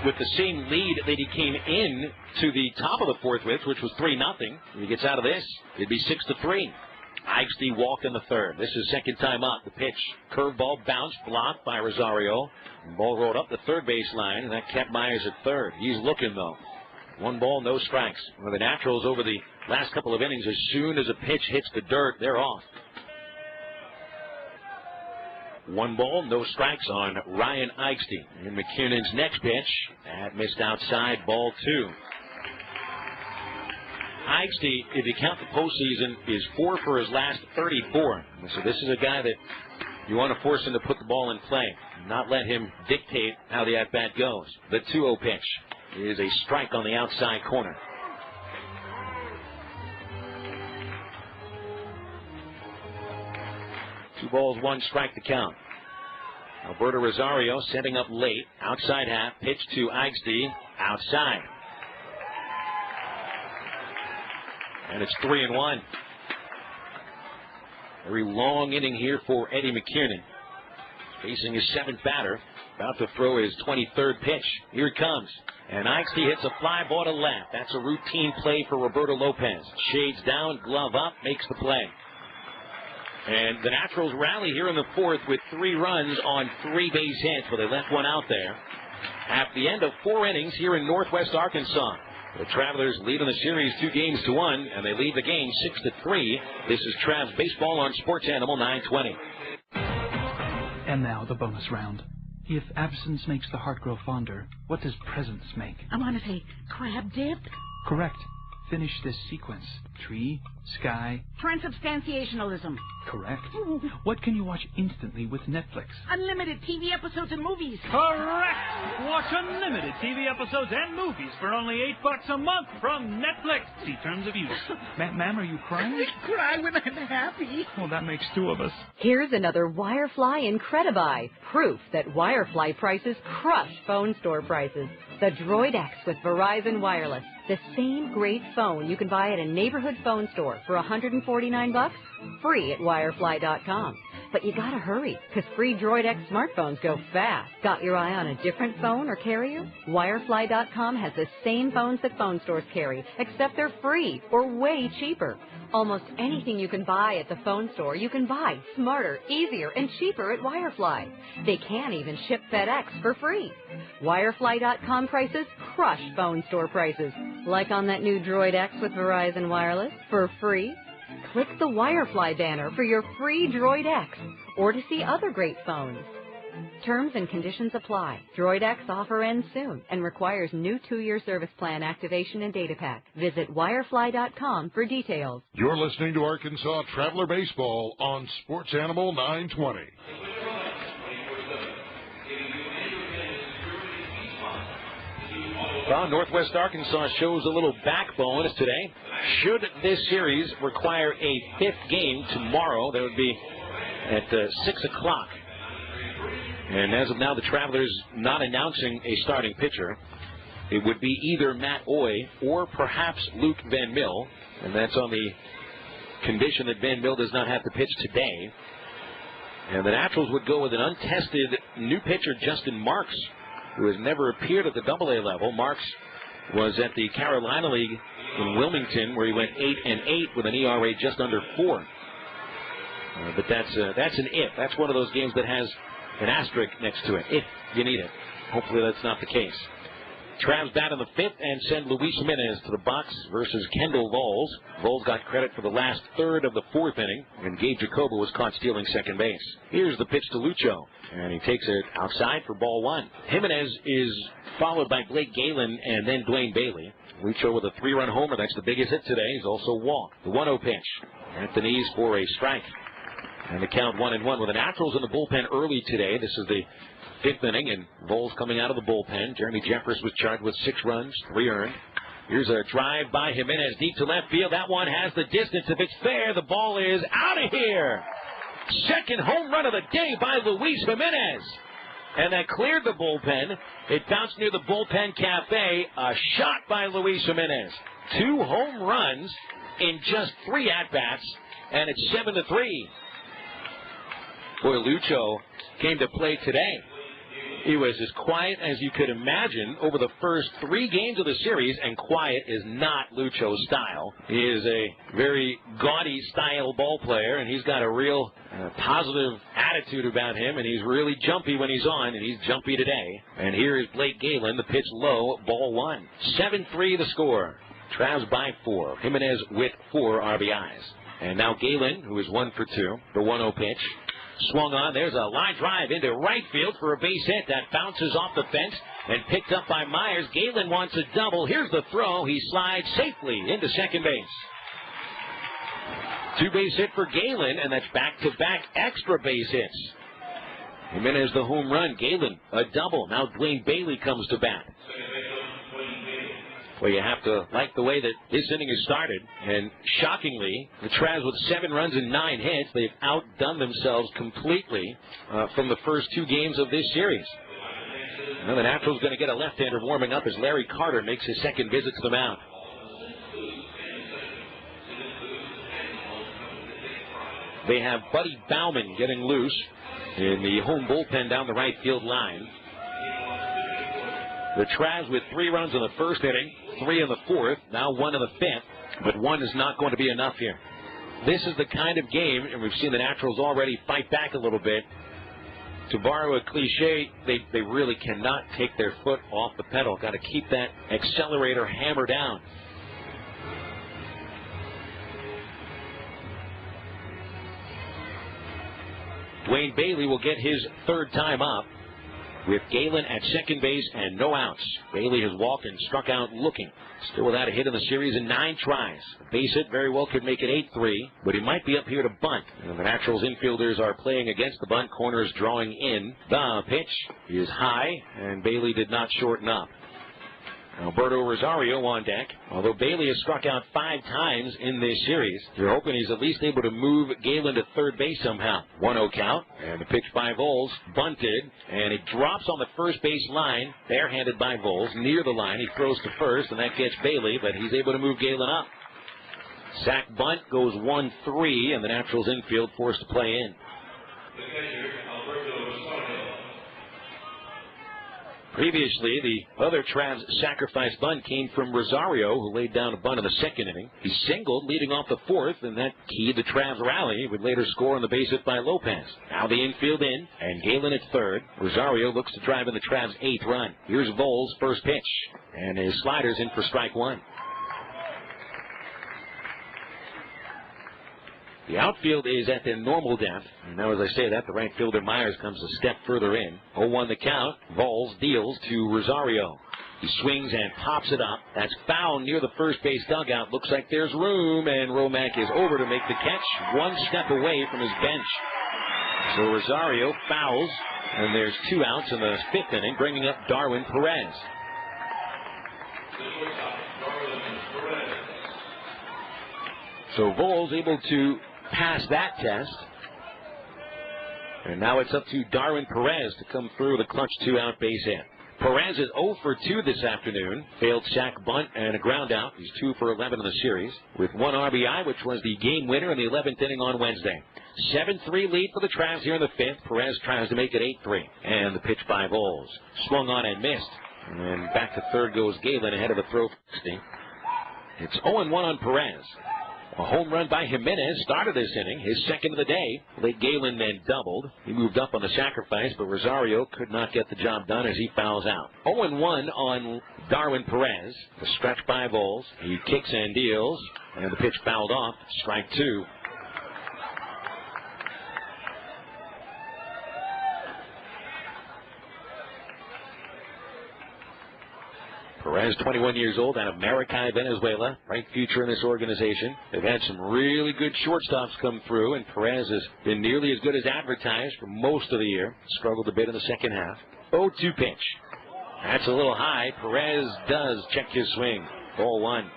Speaker 2: with the same lead that he came in to the top of the 4th with, which was 3-0. If he gets out of this, it'd be 6-3. Eichste walked in the 3rd. This is second time up. The pitch, curveball bounced, blocked by Rosario. The ball rolled up the third base line, and that kept Myers at 3rd. He's looking, though. 1 ball, no strikes. Well, the Naturals over the last couple of innings, as soon as a pitch hits the dirt, they're off. 1 ball, no strikes on Ryan Eichste. And McKiernan's next pitch, that missed outside, ball 2. Eichste, if you count the postseason, is 4 for his last 34. So this is a guy that you want to force him to put the ball in play, not let him dictate how the at-bat goes. The 2-0 pitch is a strike on the outside corner. Two balls, 1 strike to count. Alberto Rosario setting up late. Outside half. Pitch to Eichste. Outside. And it's 3-1. Very long inning here for Eddie McKiernan. Facing his 7th batter. About to throw his 23rd pitch. Here it comes. And Eichste hits a fly ball to left. That's a routine play for Roberto Lopez. Shades down, glove up, makes the play. And the Naturals rally here in the 4th with 3 runs on 3 base hits. Well, they left 1 out there. At the end of 4 innings here in Northwest Arkansas, the Travelers lead in the series 2-1, and they lead the game 6-3. This is Travs Baseball on Sports Animal 920.
Speaker 3: And now the bonus round. If absence makes the heart grow fonder, what does presence make?
Speaker 10: I want to say crab dip.
Speaker 3: Correct. Finish this sequence. 3, Sky?
Speaker 10: Transubstantiationalism.
Speaker 3: Correct. What can you watch instantly with Netflix?
Speaker 10: Unlimited TV episodes and movies.
Speaker 5: Correct! Watch unlimited TV episodes and movies for only $8 a month from Netflix. See terms of use.
Speaker 3: Ma'am, are you crying?
Speaker 10: I cry when I'm happy.
Speaker 3: Well, that makes two of us.
Speaker 16: Here's another Wirefly Incredibuy, proof that Wirefly prices crush phone store prices. The Droid X with Verizon Wireless. The same great phone you can buy at a neighborhood phone store for $149, free at Wirefly.com. But you gotta hurry, because free Droid X smartphones go fast. Got your eye on a different phone or carrier? Wirefly.com has the same phones that phone stores carry, except they're free or way cheaper. Almost anything you can buy at the phone store, you can buy smarter, easier, and cheaper at Wirefly. They can even ship FedEx for free. Wirefly.com prices crush phone store prices, like on that new Droid X with Verizon Wireless for free. Click the Wirefly banner for your free Droid X or to see other great phones. Terms and conditions apply. Droid X offer ends soon and requires new 2-year service plan activation and data pack. Visit Wirefly.com for details.
Speaker 1: You're listening to Arkansas Traveler Baseball on Sports Animal 920.
Speaker 2: Well, Northwest Arkansas shows a little backbone today. Should this series require a 5th game tomorrow, that would be at 6 o'clock. And as of now, the Travelers not announcing a starting pitcher. It would be either Matt Oy or perhaps Luke Van Mill, and that's on the condition that Van Mill does not have to pitch today. And the Naturals would go with an untested new pitcher, Justin Marks, who has never appeared at the AA level. Marks was at the Carolina League in Wilmington, where he went 8-8 with an ERA just under 4. But that's an if. That's one of those games that has an asterisk next to it, if you need it. Hopefully that's not the case. Travs bat in the 5th and send Luis Jimenez to the box versus Kendall Vols. Vols got credit for the last third of the 4th inning, and Gabe Jacoba was caught stealing second base. Here's the pitch to Lucho, and he takes it outside for ball 1. Jimenez is followed by Blake Galen and then Dwayne Bailey. Lucho with a 3-run homer. That's the biggest hit today. He's also walked. The 1-0 pitch at the knees for a strike. And the count 1-1 with the Naturals in the bullpen early today. This is the 5th inning, and Vols coming out of the bullpen. Jeremy Jeffress was charged with 6 runs, 3 earned. Here's a drive by Jimenez deep to left field. That one has the distance. If it's fair, the ball is out of here. Second home run of the day by Luis Jimenez. And that cleared the bullpen. It bounced near the bullpen cafe. A shot by Luis Jimenez. 2 home runs in just 3 at-bats, and it's 7-3. Boy, Lucho came to play today. He was as quiet as you could imagine over the first 3 games of the series, and quiet is not Lucho's style. He is a very gaudy style ball player, and he's got a real positive attitude about him, and he's really jumpy when he's on, and he's jumpy today. And here is Blake Galen, the pitch low, ball 1. 7-3 the score. Travs by 4. Jimenez with 4 RBIs. And now Galen, who is 1 for 2, the 1-0 pitch. Swung on. There's a line drive into right field for a base hit that bounces off the fence and picked up by Myers. Galen wants a double. Here's the throw. He slides safely into second base. 2-base hit for Galen, and that's back-to-back extra base hits. Jimenez the home run. Galen a double. Now Dwayne Bailey comes to bat. Well, you have to like the way that this inning has started. And shockingly, the Travs with 7 runs and 9 hits, they've outdone themselves completely from the first 2 games of this series. Now the Naturals going to get a left-hander warming up as Larry Carter makes his second visit to the mound. They have Buddy Bauman getting loose in the home bullpen down the right field line. The Travs with 3 runs in the first inning, 3 in the 4th, now 1 in the 5th, but 1 is not going to be enough here. This is the kind of game, and we've seen the Naturals already fight back a little bit. To borrow a cliche, they really cannot take their foot off the pedal. Got to keep that accelerator hammer down. Dwayne Bailey will get his 3rd time up. with Galen at second base and no outs. Bailey has walked and struck out looking. Still without a hit in the series in 9 tries. A base hit very well could make it 8-3, but he might be up here to bunt. And the Naturals infielders are playing against the bunt. Corners drawing in. The pitch is high, and Bailey did not shorten up. Alberto Rosario on deck. Although Bailey has struck out 5 times in this series, they're hoping he's at least able to move Galen to third base somehow. 1-0 count, and the pitch by Voles, bunted, and it drops on the first base line, barehanded by Voles, near the line. He throws to first, and that gets Bailey, but he's able to move Galen up. Sack bunt goes 1-3, and the Naturals infield forced to play in. Previously, the other Travs sacrifice bunt came from Rosario, who laid down a bunt in the second inning. He singled, leading off the fourth, and that keyed the Travs rally. He would later score on the base hit by Lopez. Now the infield in, and Galen at third. Rosario looks to drive in the Travs' 8th run. Here's Voles' first pitch, and his slider's in for strike 1. The outfield is at their normal depth. And now as I say that, the right fielder Myers comes a step further in. 0-1 the count. Voles deals to Rosario. He swings and pops it up. That's found near the first base dugout. Looks like there's room, and Romack is over to make the catch, 1 step away from his bench. So Rosario fouls, and there's 2 outs in the 5th inning, bringing up Darwin Perez. So Voles able to pass that test. And now it's up to Darwin Perez to come through the clutch 2-out base hit. Perez is 0 for 2 this afternoon. Failed sack bunt and a ground out. He's 2 for 11 in the series with 1 RBI, which was the game winner in the 11th inning on Wednesday. 7-3 lead for the Travs here in the 5th. Perez tries to make it 8-3. And the pitch by Voles. Swung on and missed. And back to third goes Galen ahead of the throw. It's 0-1 on Perez. A home run by Jimenez started this inning, his second of the day. Late Galen then doubled. He moved up on the sacrifice, but Rosario could not get the job done as he fouls out. 0-1 on Darwin Perez. The stretch by Voles. He kicks and deals, and the pitch fouled off. Strike 2. Perez, 21 years old, out of Maracay, Venezuela. Bright future in this organization. They've had some really good shortstops come through, and Perez has been nearly as good as advertised for most of the year. Struggled a bit in the second half. 0-2 pitch. That's a little high. Perez does check his swing. Ball 1.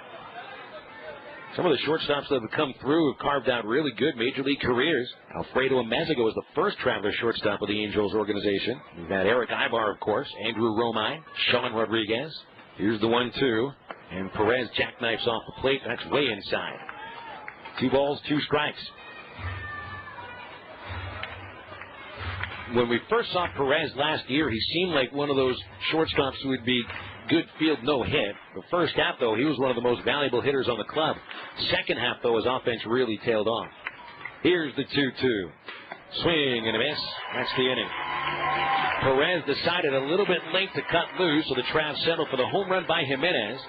Speaker 2: Some of the shortstops that have come through have carved out really good major league careers. Alfredo Amezaga was the first Traveler shortstop of the Angels organization. We've had Eric Ibar, of course, Andrew Romine, Sean Rodriguez. Here's the 1-2, and Perez jackknifes off the plate. That's way inside. 2 balls, 2 strikes. When we first saw Perez last year, he seemed like one of those shortstops who would be good field, no hit. The first half, though, he was one of the most valuable hitters on the club. Second half, though, his offense really tailed off. Here's the 2-2. Swing and a miss. That's the inning. Perez decided a little bit late to cut loose, so the Travs settled for the home run by Jimenez.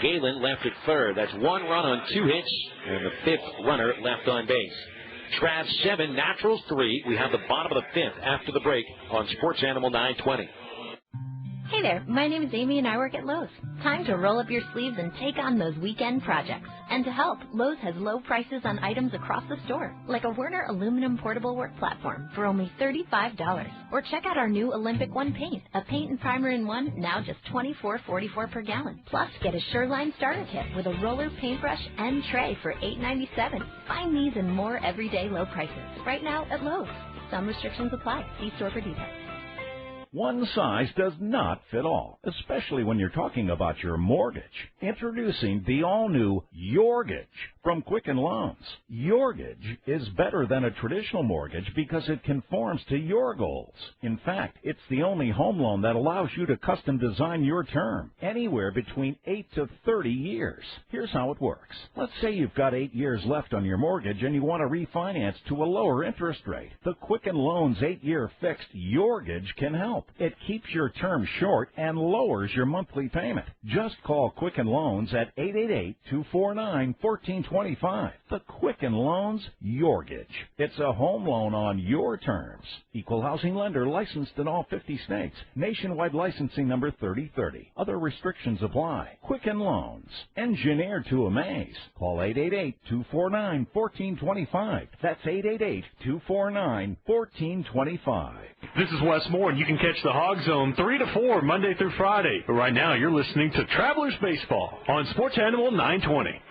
Speaker 2: Galen left at third. That's 1 run on 2 hits, and the 5th runner left on base. Travs 7, Naturals 3. We have the bottom of the 5th after the break on Sports Animal 920.
Speaker 6: Hey there, my name is Amy and I work at Lowe's. Time to roll up your sleeves and take on those weekend projects. And to help, Lowe's has low prices on items across the store, like a Werner aluminum portable work platform for only $35. Or check out our new Olympic One paint, a paint and primer in one, now just $24.44 per gallon. Plus, get a Sureline starter kit with a roller, paintbrush, and tray for $8.97. Find these and more everyday low prices right now at Lowe's. Some restrictions apply. See store for details.
Speaker 9: One size does not fit all, especially when you're talking about your mortgage. Introducing the all-new Yorgage from Quicken Loans. Yorgage is better than a traditional mortgage because it conforms to your goals. In fact, it's the only home loan that allows you to custom design your term, anywhere between 8 to 30 years. Here's how it works. Let's say you've got 8 years left on your mortgage and you want to refinance to a lower interest rate. The Quicken Loans 8-year fixed Yorgage can help. help. It keeps your term short and lowers your monthly payment. Just call Quicken Loans at 888-249-1425. The Quicken Loans Yorgage. It's a home loan on your terms. Equal housing lender licensed in all 50 states. Nationwide licensing number 3030. Other restrictions apply. Quicken Loans. Engineered to amaze. Call 888-249-1425. That's 888-249-1425.
Speaker 12: This is Wes Moore, and you can catch the Hog Zone 3 to 4 Monday through Friday. But right now, you're listening to Travelers Baseball on Sports Animal 920.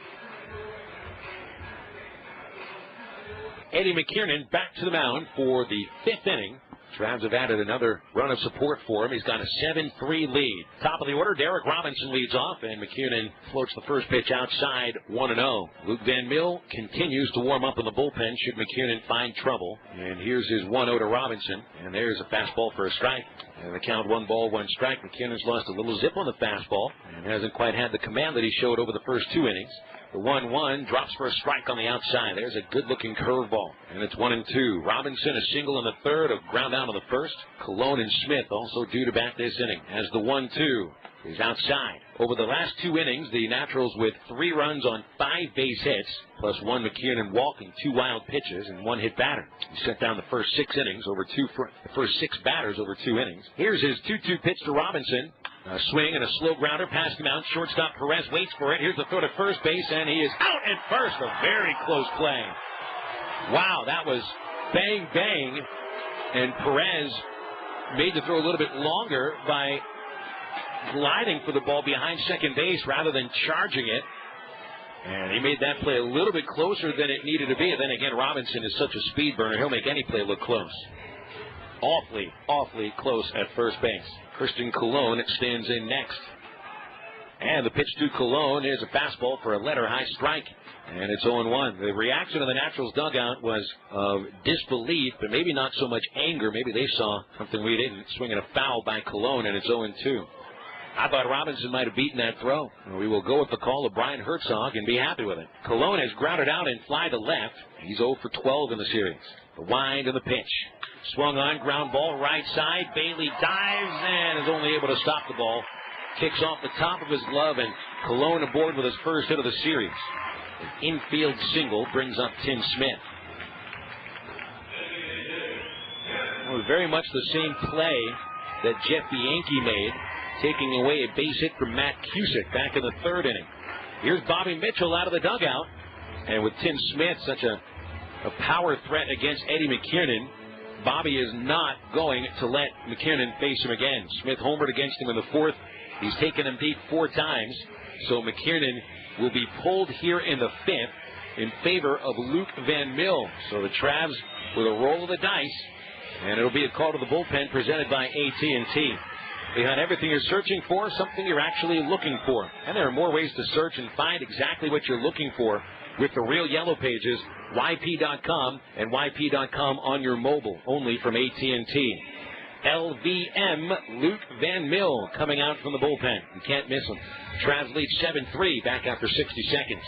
Speaker 2: Eddie McKiernan back to the mound for the 5th inning. Travs have added another run of support for him. He's got a 7-3 lead. Top of the order, Derek Robinson leads off, and McKiernan floats the first pitch outside, 1-0. Luke Van Mill continues to warm up in the bullpen should McKiernan find trouble. And here's his 1-0 to Robinson, and there's a fastball for a strike. And the count 1 ball, 1 strike. McKiernan's lost a little zip on the fastball and hasn't quite had the command that he showed over the first 2 innings. The 1-1 drops for a strike on the outside. There's a good-looking curveball. And it's 1-2. Robinson a single in the third, a ground out on the first. Colon and Smith also due to bat this inning. As the 1-2 is outside. Over the last 2 innings, the Naturals with 3 runs on 5 base hits, plus 1 McKiernan walk and 2 wild pitches and 1 hit batter. He set down the first 6 innings over the first 6 batters over 2 innings. Here's his 2-2 pitch to Robinson. A swing and a slow grounder past him out. Shortstop Perez waits for it. Here's the throw to first base, and he is out at first. A very close play. Wow, that was bang, bang. And Perez made the throw a little bit longer by gliding for the ball behind second base rather than charging it. And he made that play a little bit closer than it needed to be. And then again, Robinson is such a speed burner. He'll make any play look close. Awfully, awfully close at first base. Christian Colon stands in next. And the pitch to Colon is a fastball for a letter-high strike. And it's 0-1. The reaction of the Naturals dugout was of disbelief, but maybe not so much anger. Maybe they saw something we didn't. Swinging a foul by Colon, and it's 0-2. I thought Robinson might have beaten that throw. We will go with the call of Brian Herzog and be happy with it. Colon has grounded out and fly to left. He's 0 for 12 in the series. The wind of the pitch. Swung on, ground ball, right side. Bailey dives and is only able to stop the ball. Kicks off the top of his glove, and Colon aboard with his first hit of the series. An infield single brings up Tim Smith. It was very much the same play that Jeff Bianchi made, taking away a base hit from Matt Cusick back in the 3rd inning. Here's Bobby Mitchell out of the dugout, and with Tim Smith such a power threat against Eddie McKiernan, Bobby is not going to let McKiernan face him again. Smith homered against him in the 4th. He's taken him deep 4 times, so McKiernan will be pulled here in the 5th in favor of Luke Van Mill. So the Travs with a roll of the dice, and it'll be a call to the bullpen presented by AT&T. Behind everything you're searching for, something you're actually looking for. And there are more ways to search and find exactly what you're looking for with the Real Yellow Pages, YP.com, and YP.com on your mobile, only from AT&T. LVM, Luke Van Mill coming out from the bullpen. You can't miss him. Travs lead 7-3 back after 60 seconds.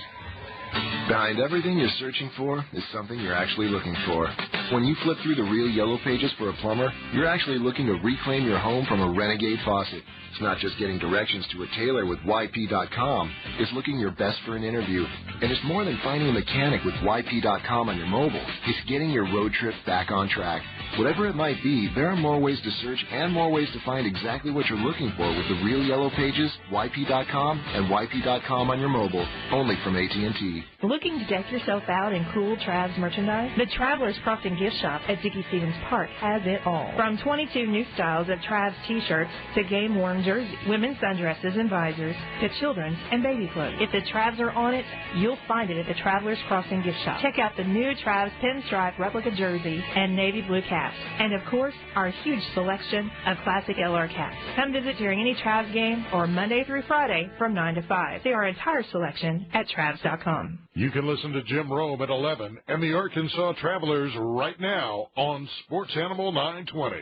Speaker 20: Behind everything you're searching for is something you're actually looking for. When you flip through the Real Yellow Pages for a plumber, you're actually looking to reclaim your home from a renegade faucet. It's not just getting directions to a tailor with YP.com. It's looking your best for an interview. And it's more than finding a mechanic with YP.com on your mobile. It's getting your road trip back on track. Whatever it might be, there are more ways to search and more ways to find exactly what you're looking for with the Real Yellow Pages, YP.com, and YP.com on your mobile, only from AT&T.
Speaker 21: Looking to deck yourself out in cool Travs merchandise? The Travelers Crofton Gift Shop at Dickey Stevens Park has it all. From 22 new styles of Travs t-shirts to game-worn jerseys, women's sundresses and visors, to children's and baby clothes. If the Travs are on it, you'll find it at the Travelers Crossing Gift Shop. Check out the new Travs pinstripe replica jersey and navy blue caps. And of course, our huge selection of classic LR caps. Come visit during any Travs game or Monday through Friday from 9 to 5. See our entire selection at Travs.com.
Speaker 1: You can listen to Jim Rome at 11 and the Arkansas Travelers right now on Sports Animal 920.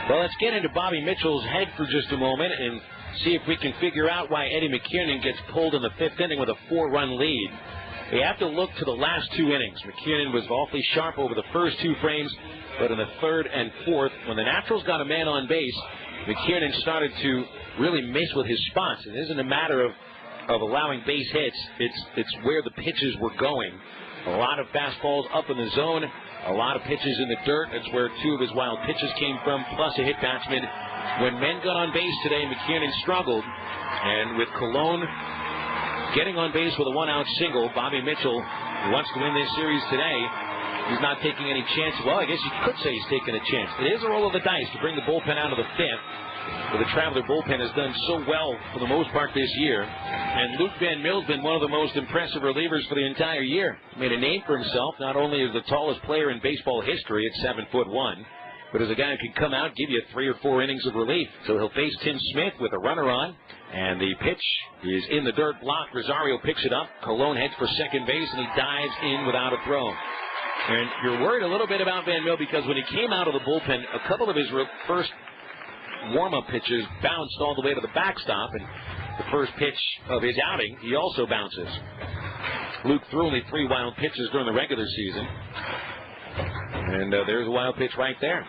Speaker 2: Well, let's get into Bobby Mitchell's head for just a moment and see if we can figure out why Eddie McKiernan gets pulled in the 5th inning with a 4-run lead. You have to look to the last 2 innings. McKiernan was awfully sharp over the first 2 frames, but in the third and fourth, when the Naturals got a man on base, McKiernan started to really miss with his spots. It isn't a matter of allowing base hits. It's where the pitches were going. A lot of fastballs up in the zone, a lot of pitches in the dirt. That's where 2 of his wild pitches came from, plus a hit batsman. When men got on base today, McKiernan struggled, and with Colon getting on base with a 1-out single, Bobby Mitchell, who wants to win this series today, he's not taking any chances. Well, I guess you could say he's taking a chance. It is a roll of the dice to bring the bullpen out of the 5th. But the Traveler bullpen has done so well for the most part this year. And Luke Van Mill's been one of the most impressive relievers for the entire year. Made a name for himself, not only as the tallest player in baseball history at 7'1", but as a guy who can come out, give you 3 or 4 innings of relief. So he'll face Tim Smith with a runner on. And the pitch is in the dirt block. Rosario picks it up. Colon heads for second base, and he dives in without a throw. And you're worried a little bit about Van Mill because when he came out of the bullpen, a couple of his first warm-up pitches bounced all the way to the backstop, and the first pitch of his outing, he also bounces. Luke threw only 3 wild pitches during the regular season, and there's a wild pitch right there.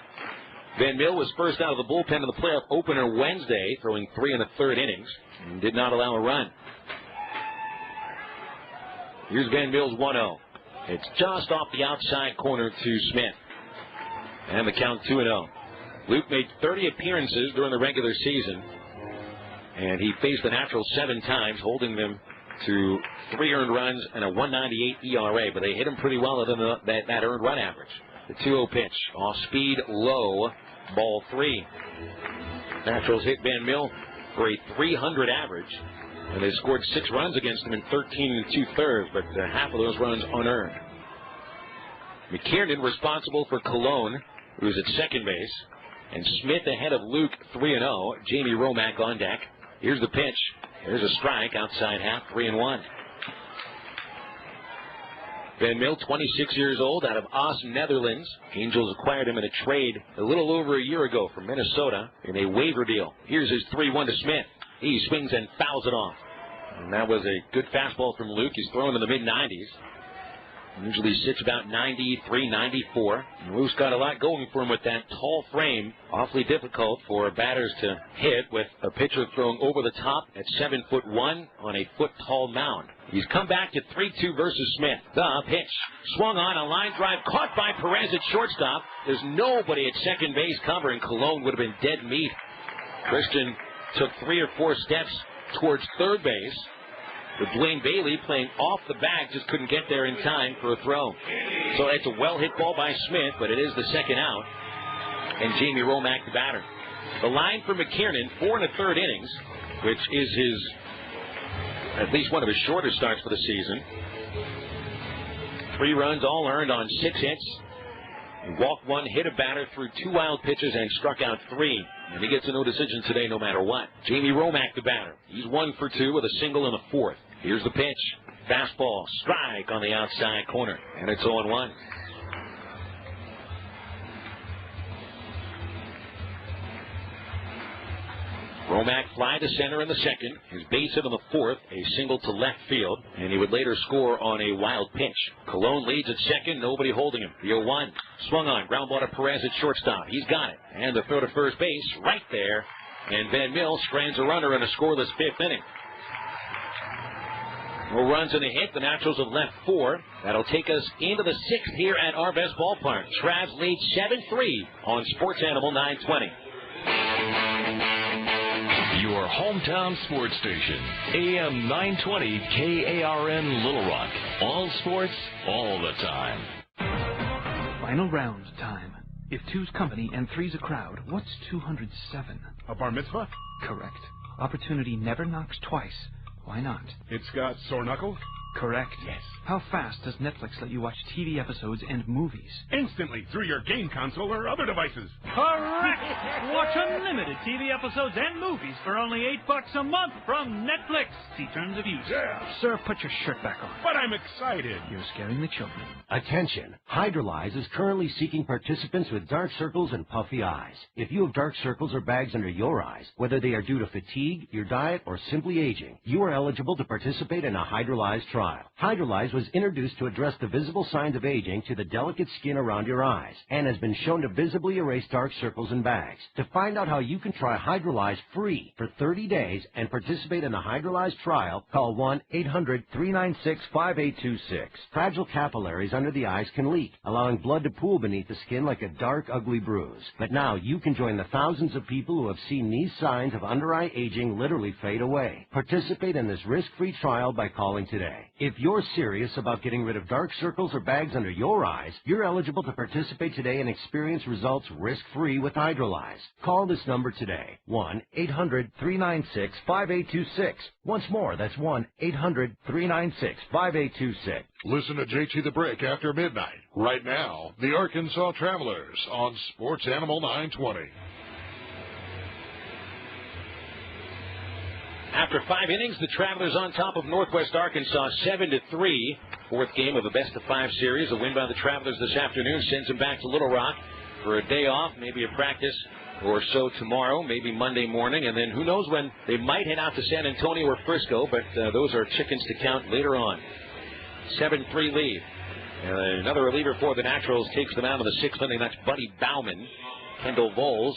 Speaker 2: Van Mill was first out of the bullpen in the playoff opener Wednesday, throwing 3 1/3 innings, and did not allow a run. Here's Van Mill's 1-0. It's just off the outside corner to Smith, and the count 2-0. Luke made 30 appearances during the regular season, and he faced the Naturals 7 times, holding them to 3 earned runs and a 1.98 ERA, but they hit him pretty well within that earned run average. The 2-0 pitch, off speed, low, ball 3. Naturals hit Van Mill for a 300 average, and they scored 6 runs against him in 13 2/3, but half of those runs unearned. McKiernan responsible for Colon, who's at second base. And Smith ahead of Luke, 3-0. Jamie Romack on deck. Here's the pitch. There's a strike outside half, 3-1. Van Mill, 26 years old, out of Os, Netherlands. Angels acquired him in a trade a little over a year ago from Minnesota in a waiver deal. Here's his 3-1 to Smith. He swings and fouls it off. And that was a good fastball from Luke. He's throwing in the mid-90s. Usually sits about 93, 94. And Luke's got a lot going for him with that tall frame. Awfully difficult for batters to hit with a pitcher throwing over the top at 7'1" on a foot-tall mound. He's come back to 3-2 versus Smith. The pitch swung on a line drive caught by Perez at shortstop. There's nobody at second base covering. Colon would have been dead meat. Christian took 3 or 4 steps towards third base. But Dwayne Bailey, playing off the bag, just couldn't get there in time for a throw. So it's a well-hit ball by Smith, but it is the second out. And Jamie Romack, the batter. The line for McKiernan, 4 1/3 innings, which is at least one of his shorter starts for the season. 3 runs, all earned on 6 hits. He walked 1, hit a batter, threw 2 wild pitches, and struck out 3. And he gets a no decision today no matter what. Jamie Romack, the batter. He's 1 for 2 with a single in the 4th. Here's the pitch. Fastball, strike on the outside corner. And it's 0-1. Romack fly to center in the second. His base hit in the 4th, a single to left field, and he would later score on a wild pitch. Colon leads at second, nobody holding him. The 0-1. Swung on, ground ball to Perez at shortstop. He's got it. And the throw to first base, right there. And Van Mill strands a runner in a scoreless 5th inning. No runs in a hit. The Naturals have left 4. That'll take us into the 6th here at Arvest Ballpark. Travs lead 7-3 on Sports Animal 920.
Speaker 7: Your hometown sports station, AM 920 KARN Little Rock. All sports, all the time.
Speaker 3: Final round time. If 2's company and 3's a crowd, what's 207?
Speaker 13: A bar mitzvah?
Speaker 3: Correct. Opportunity never knocks twice. Why not?
Speaker 13: It's got sore knuckles?
Speaker 3: Correct. Yes. How fast does Netflix let you watch TV episodes and movies?
Speaker 13: Instantly, through your game console or other devices.
Speaker 5: Correct! Watch unlimited TV episodes and movies for only $8 a month from Netflix. See terms of use.
Speaker 13: Yeah.
Speaker 3: Sir, put your shirt back on.
Speaker 13: But I'm excited.
Speaker 3: You're scaring the children.
Speaker 14: Attention! Hydrolyze is currently seeking participants with dark circles and puffy eyes. If you have dark circles or bags under your eyes, whether they are due to fatigue, your diet, or simply aging, you are eligible to participate in a Hydrolyze trial. smile. Hydrolyze was introduced to address the visible signs of aging to the delicate skin around your eyes and has been shown to visibly erase dark circles and bags. To find out how you can try Hydrolyze free for 30 days and participate in the Hydrolyze trial, call 1-800-396-5826. Fragile capillaries under the eyes can leak, allowing blood to pool beneath the skin like a dark, ugly bruise. But now you can join the thousands of people who have seen these signs of under-eye aging literally fade away. Participate in this risk-free trial by calling today. If you're serious about getting rid of dark circles or bags under your eyes, you're eligible to participate today and experience results risk-free with Hydrolyze. Call this number today, 1-800-396-5826. Once more, that's 1-800-396-5826.
Speaker 1: Listen to JT the Brick after midnight. Right now, the Arkansas Travelers on Sports Animal 920.
Speaker 2: After 5 innings, the Travelers on top of Northwest Arkansas 7-3. Fourth game of the best-of-5 series. A win by the Travelers this afternoon sends them back to Little Rock for a day off, maybe a practice or so tomorrow, maybe Monday morning, and then who knows when they might head out to San Antonio or Frisco, but those are chickens to count later on. 7-3 lead. Another reliever for the Naturals takes them out of the 6th inning. That's Buddy Bauman. Kendall Voles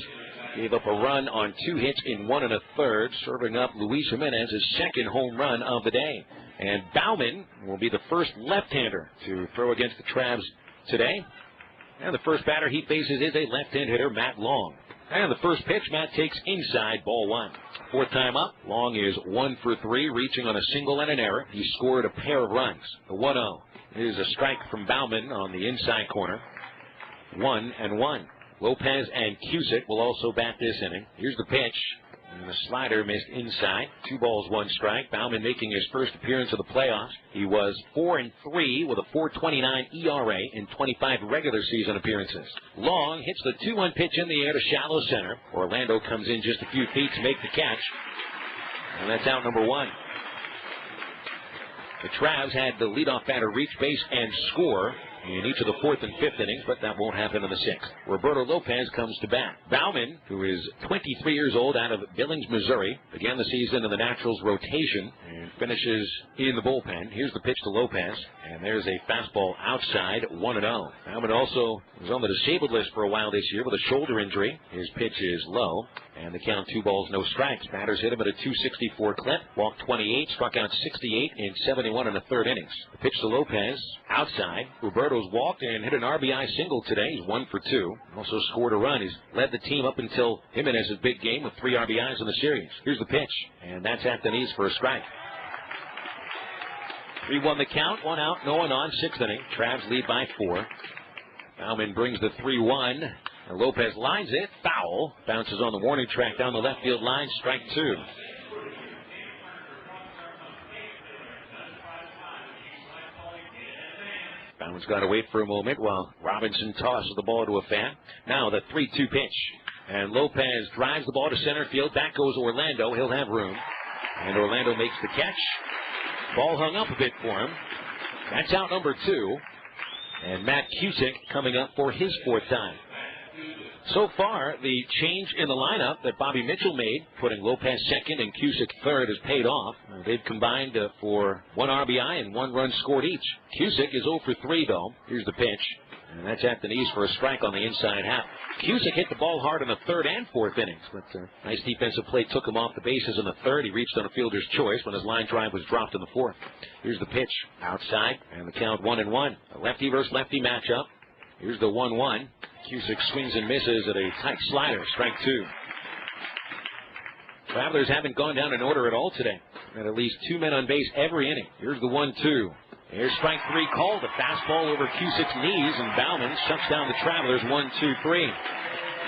Speaker 2: gave up a run on 2 hits in 1 1/3, serving up Luis Jimenez's second home run of the day. And Bauman will be the first left-hander to throw against the Travs today. And the first batter he faces is a left-hand hitter, Matt Long. And the first pitch, Matt takes inside, ball 1. Fourth time up, Long is 1 for 3, reaching on a single and an error. He scored a pair of runs. The 1-0 is a strike from Bauman on the inside corner. 1-1. Lopez and Cusick will also bat this inning. Here's the pitch. And the slider missed inside. 2 balls, 1 strike. Bauman making his first appearance of the playoffs. He was 4-3 with a 4.29 ERA in 25 regular season appearances. Long hits the 2-1 pitch in the air to shallow center. Orlando comes in just a few feet to make the catch. And that's out number 1. The Travs had the leadoff batter reach base and score in each of the 4th and 5th innings, but that won't happen in the 6th. Roberto Lopez comes to bat. Bauman, who is 23 years old, out of Billings, Missouri, began the season in the Naturals rotation and finishes in the bullpen. Here's the pitch to Lopez, and there's a fastball outside, 1-0. Bauman also was on the disabled list for a while this year with a shoulder injury. His pitch is low, and the count 2 balls, no strikes. Batters hit him at a 264 clip, walked 28, struck out 68 in 71 1/3 innings. The pitch to Lopez, outside. Roberto's walked and hit an RBI single today. He's 1 for 2. Also scored a run. He's led the team up until Jimenez's big game with 3 RBIs in the series. Here's the pitch, and that's at the knees for a strike. 3-1 the count, 1 out, no one on, 6th inning. Travs lead by 4. Bauman brings the 3-1. And Lopez lines it, foul. Bounces on the warning track down the left field line, strike 2. Bauman's got to wait for a moment while Robinson tosses the ball to a fan. Now the 3-2 pitch. And Lopez drives the ball to center field. Back goes Orlando. He'll have room. And Orlando makes the catch. Ball hung up a bit for him. That's out number 2. And Matt Cusick coming up for his 4th time. So far, the change in the lineup that Bobby Mitchell made, putting Lopez 2nd and Cusick 3rd, has paid off. They've combined for 1 RBI and 1 run scored each. Cusick is 0 for 3, though. Here's the pitch. And that's at the knees for a strike on the inside half. Cusick hit the ball hard in the 3rd and 4th innings. But nice defensive play took him off the bases in the 3rd. He reached on a fielder's choice when his line drive was dropped in the 4th. Here's the pitch. Outside. And the count 1-1. A lefty versus lefty matchup. Here's the 1-1. Cusick swings and misses at a tight slider. Strike 2. Travelers haven't gone down in order at all today. At least 2 men on base every inning. Here's the 1-2. Here's strike 3 called. A fastball over Cusick's knees, and Bauman shuts down the Travelers 1-2-3.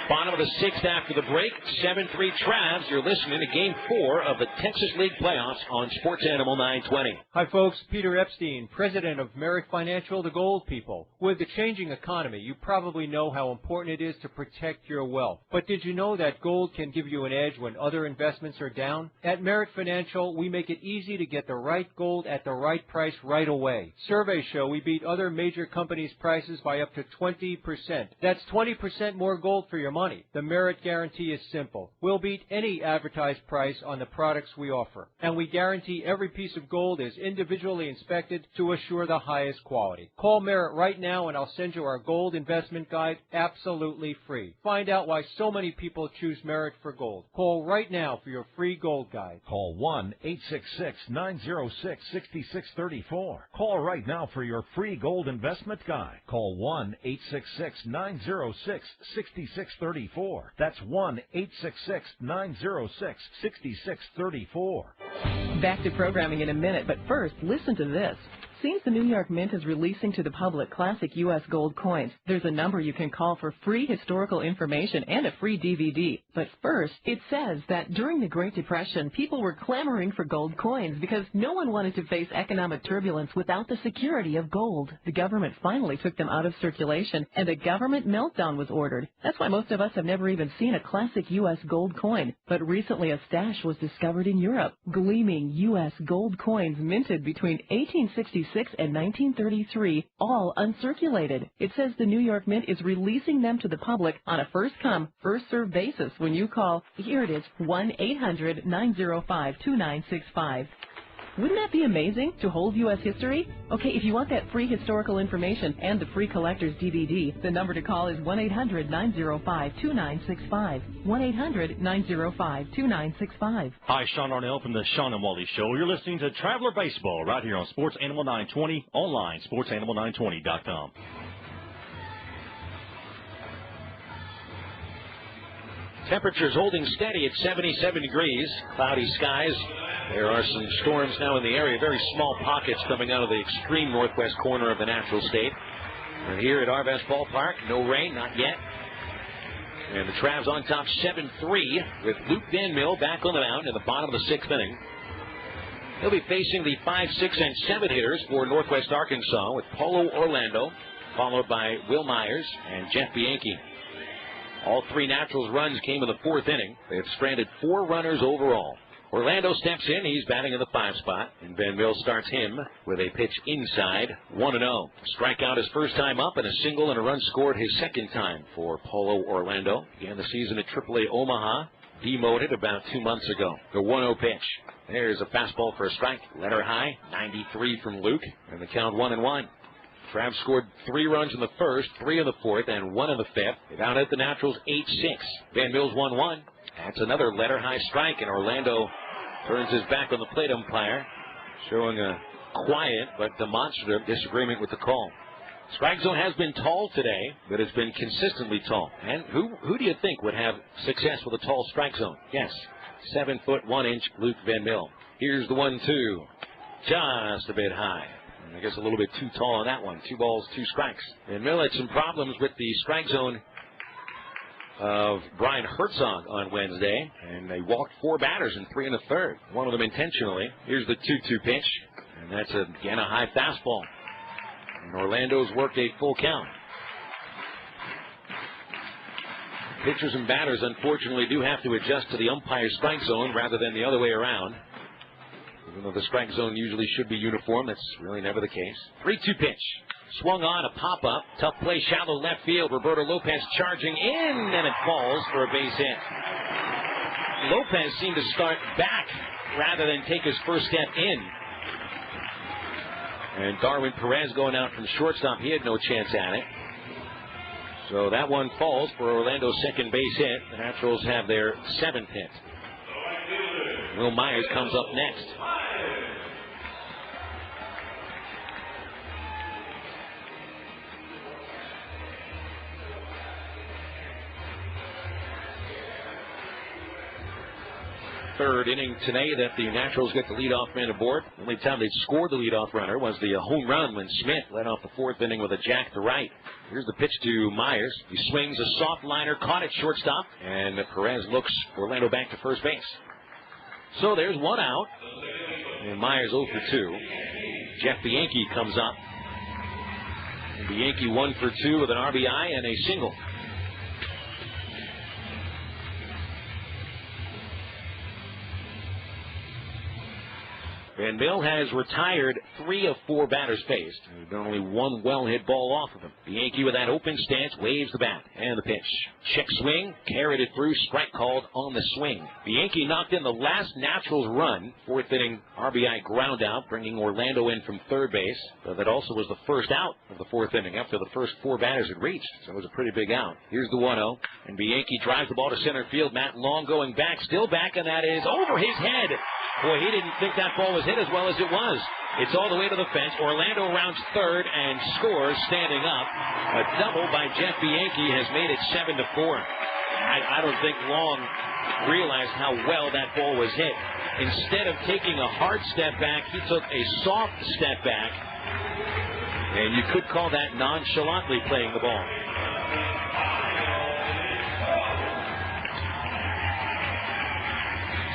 Speaker 2: Bottom of the 6th after the break. 7-3 Travs. You're listening to Game 4 of the Texas League Playoffs on Sports Animal 920.
Speaker 8: Hi, folks. Peter Epstein, president of Merrick Financial, the Gold People. With the changing economy, you probably know how important it is to protect your wealth. But did you know that gold can give you an edge when other investments are down? At Merrick Financial, we make it easy to get the right gold at the right price right away. Surveys show we beat other major companies' prices by up to 20%. That's 20% more gold for your money. The merit guarantee is simple. We'll beat any advertised price on the products we offer, and we guarantee every piece of gold is individually inspected to assure the highest quality. Call Merit right now and I'll send you our gold investment guide absolutely free. Find out why so many people choose Merit for gold. Call right now for your free gold guide.
Speaker 9: Call 1-866-906-6634. Call right now for your free gold investment guide. Call 1-866-906-6634. That's 1-866-906-6634.
Speaker 11: Back to programming in a minute, but first, listen to this. Seems the New York Mint is releasing to the public classic U.S. gold coins. There's a number you can call for free historical information and a free DVD. But first, it says that during the Great Depression, people were clamoring for gold coins because no one wanted to face economic turbulence without the security of gold. The government finally took them out of circulation, and a government meltdown was ordered. That's why most of us have never even seen a classic U.S. gold coin. But recently, a stash was discovered in Europe. Gleaming U.S. gold coins minted between 1866 and 1933, all uncirculated. It says the New York Mint is releasing them to the public on a first-come, first-served basis when you call, here it is, 1-800-905-2965. Wouldn't that be amazing, to hold U.S. history? Okay, if you want that free historical information and the free collector's DVD, the number to call is 1-800-905-2965. 1-800-905-2965.
Speaker 4: Hi, Sean Arnell from the Sean and Wally Show. You're listening to Traveler Baseball right here on Sports Animal 920, online, sportsanimal920.com.
Speaker 2: Temperatures holding steady at 77 degrees. Cloudy skies. There are some storms now in the area. Very small pockets coming out of the extreme northwest corner of the natural state. We're here at Arvest Ballpark. No rain, not yet. And the Travs on top 7-3 with Luke Van Mill back on the mound in the bottom of the sixth inning. He'll be facing the 5, 6, and 7 hitters for Northwest Arkansas with Paulo Orlando, followed by Will Myers and Jeff Bianchi. All three Naturals runs came in the fourth inning. They have stranded 4 runners overall. Orlando steps in. He's batting in the 5 spot. And Van Mill starts him with a pitch inside, 1-0. Strikeout his first time up, and a single and a run scored his second time for Paulo Orlando. Began the season at AAA Omaha. Demoted about 2 months ago. The 1-0 pitch. There's a fastball for a strike. Letter high, 93 from Luke. And the count 1-1. Travs scored 3 runs in the first, 3 in the fourth, and 1 in the fifth. They down at the Naturals 8-6. Van Mill's 1-1. That's another letter high strike, and Orlando turns his back on the plate umpire, showing a quiet but demonstrative disagreement with the call. Strike zone has been tall today, but it's been consistently tall. And who do you think would have success with a tall strike zone? Yes, 7 foot 1 inch Luke Van Mill. Here's the 1-2, just a bit high. I guess a little bit too tall on that one. 2 balls, 2 strikes. Van Mill had some problems with the strike zone of Brian Herzog on Wednesday, and they walked 4 batters in 3 1/3. One of them intentionally. Here's the 2-2 pitch, and that's again a high fastball. And Orlando's worked a full count. Pitchers and batters, unfortunately, do have to adjust to the umpire's strike zone rather than the other way around. Even though the strike zone usually should be uniform, that's really never the case. 3-2 pitch. Swung on, a pop-up. Tough play, shallow left field. Roberto Lopez charging in, and it falls for a base hit. Lopez seemed to start back rather than take his first step in. And Darwin Perez going out from shortstop. He had no chance at it. So that one falls for Orlando's second base hit. The Naturals have their 7th hit. Will Myers comes up next. Third inning today that the Naturals get the leadoff man aboard. The only time they scored the leadoff runner was the home run when Smith led off the 4th inning with a jack to right. Here's the pitch to Myers. He swings a soft liner, caught at shortstop, and Perez looks Orlando back to first base. So there's 1 out, and Myers 0 for 2. Jeff Bianchi comes up. And Bianchi 1 for 2 with an RBI and a single. Van Mill has retired 3 of 4 batters faced. There's been only one well-hit ball off of him. Bianchi with that open stance waves the bat. And the pitch. Check swing, carried it through, strike called on the swing. Bianchi knocked in the last Naturals run. 4th inning RBI ground out, bringing Orlando in from third base. But that also was the first out of the 4th inning after the first 4 batters had reached. So it was a pretty big out. Here's the 1-0. And Bianchi drives the ball to center field. Matt Long going back, still back, and that is over his head. Boy, he didn't think that ball was hit as well as it was. It's all the way to the fence. Orlando rounds third and scores standing up. A double by Jeff Bianchi has made it 7-4. I don't think Long realized how well that ball was hit. Instead of taking a hard step back, he took a soft step back. And you could call that nonchalantly playing the ball.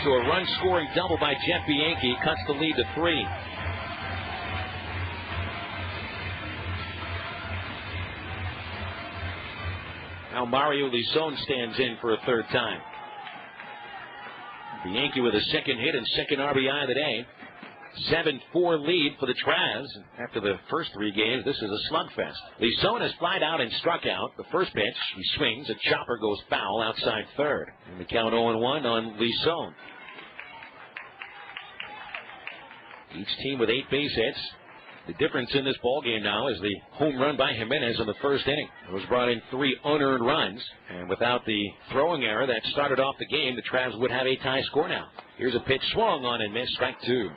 Speaker 2: So a run-scoring double by Jeff Bianchi cuts the lead to 3. Now Mario Lison stands in for a third time. Bianchi with a second hit and second RBI of the day. 7-4 lead for the Travs. After the first 3 games, this is a slugfest. Lison has flied out and struck out. The first pitch, he swings. A chopper goes foul outside third. And the count 0-1 on Lison. Each team with 8 base hits. The difference in this ballgame now is the home run by Jimenez in the first inning. It was brought in 3 unearned runs. And without the throwing error that started off the game, the Travs would have a tie score now. Here's a pitch swung on and missed, strike 2.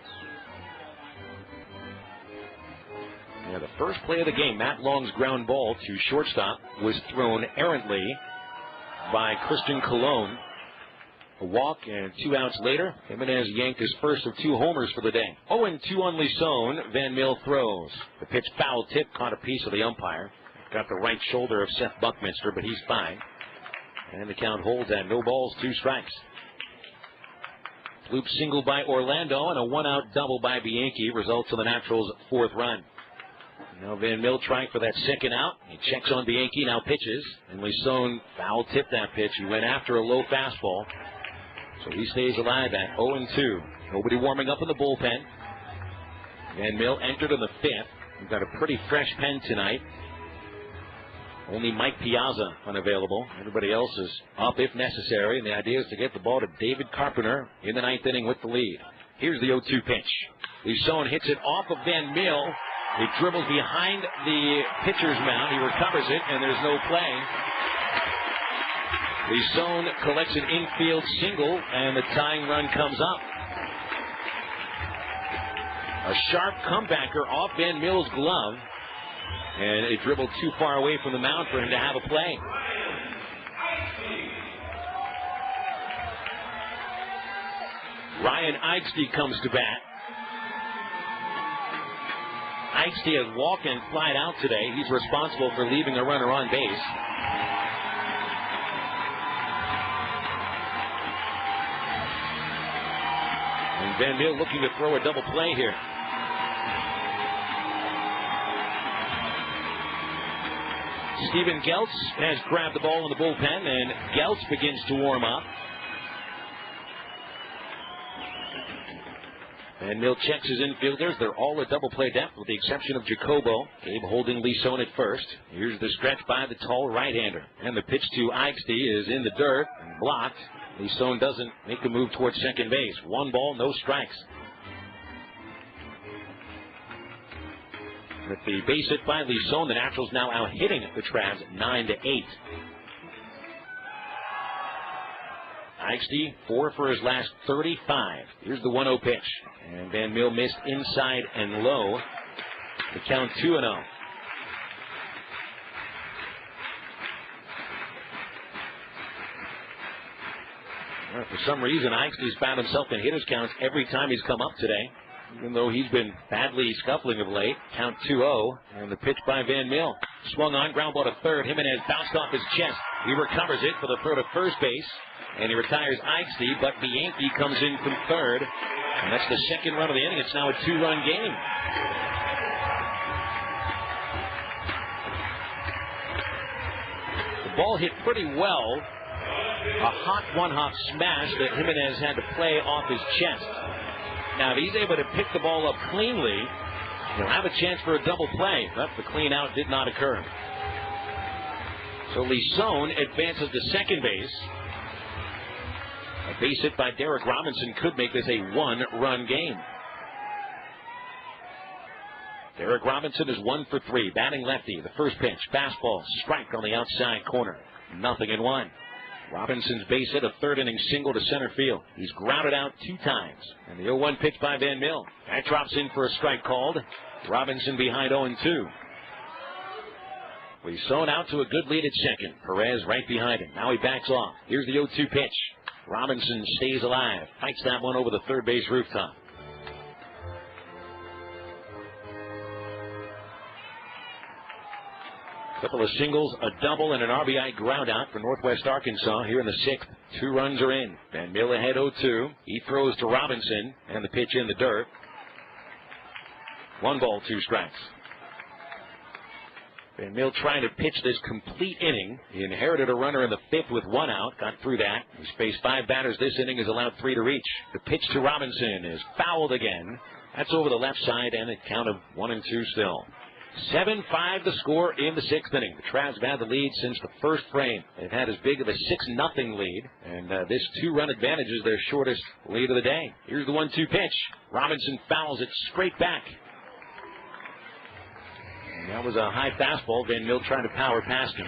Speaker 2: Yeah, the first play of the game, Matt Long's ground ball to shortstop was thrown errantly by Christian Colon. A walk, and 2 outs later, Jimenez yanked his first of 2 homers for the day. 0-2 on Lison. Van Mill throws. The pitch foul tip caught a piece of the umpire. Got the right shoulder of Seth Buckminster, but he's fine. And the count holds at no balls, 2 strikes. Loop single by Orlando and a 1-out double by Bianchi results in the Naturals' 4th run. Now Van Mill trying for that second out. He checks on Bianchi, now pitches. And Lison foul tipped that pitch. He went after a low fastball. So he stays alive at 0-2. Nobody warming up in the bullpen. Van Mill entered in the 5th. We've got a pretty fresh pen tonight. Only Mike Piazza unavailable. Everybody else is up if necessary. And the idea is to get the ball to David Carpenter in the 9th inning with the lead. Here's the 0-2 pitch. Lison hits it off of Van Mill. He dribbles behind the pitcher's mound. He recovers it, and there's no play. Lison collects an infield single, and the tying run comes up. A sharp comebacker off Van Mill's glove, and it dribbled too far away from the mound for him to have a play. Ryan Eichste comes to bat. Eichste has walked and flied out today. He's responsible for leaving a runner on base. And Van Mill looking to throw a double play here. Steven Geltz has grabbed the ball in the bullpen, and Geltz begins to warm up. Van Mill checks his infielders. They're all a double play depth with the exception of Jacobo. Gabe holding Lison at first. Here's the stretch by the tall right-hander. And the pitch to Eichste is in the dirt and blocked. Lison doesn't make a move towards second base. 1 ball, no strikes. With the base hit by Lison, the Naturals now out hitting the Travs 9-8. Eichste 4 for his last 35. Here's the 1-0 pitch. And Van Mill missed inside and low. The count 2-0. Well, for some reason, Eichste's found himself in hitters counts every time he's come up today, even though he's been badly scuffling of late. Count 2-0, and the pitch by Van Mill. Swung on, ground ball to third. Jimenez bounced off his chest. He recovers it for the throw to first base, and he retires Eichste, but Bianchi comes in from third, and that's the second run of the inning. It's now a 2-run game. The ball hit pretty well. A hot one-hop smash that Jimenez had to play off his chest. Now, if he's able to pick the ball up cleanly, he'll have a chance for a double play, but the clean out did not occur. So Lison advances to second base. A base hit by Derek Robinson could make this a one-run game. Derek Robinson is 1 for 3, batting lefty. The first pitch, fastball, strike on the outside corner. 0-1. Robinson's base hit, a third inning single to center field. He's grounded out 2 times. And the 0-1 pitch by Van Mill. That drops in for a strike called. Robinson behind 0-2. Lison out to a good lead at second. Perez right behind him. Now he backs off. Here's the 0-2 pitch. Robinson stays alive. Fights that one over the third base rooftop. Couple of singles, a double, and an RBI ground out for Northwest Arkansas here in the 6th. 2 runs are in. Van Mill ahead 0-2. He throws to Robinson, and the pitch in the dirt. 1 ball, 2 strikes. Van Mill trying to pitch this complete inning. He inherited a runner in the 5th with 1 out. Got through that. He's faced 5 batters this inning, has allowed 3 to reach. The pitch to Robinson is fouled again. That's over the left side, and a count of 1-2 still. 7-5 the score in the 6th inning. The Travs have had the lead since the first frame. They've had as big of a 6-0 lead, and this 2-run advantage is their shortest lead of the day. Here's the 1-2 pitch. Robinson fouls it straight back. And that was a high fastball. Van Mill trying to power past him.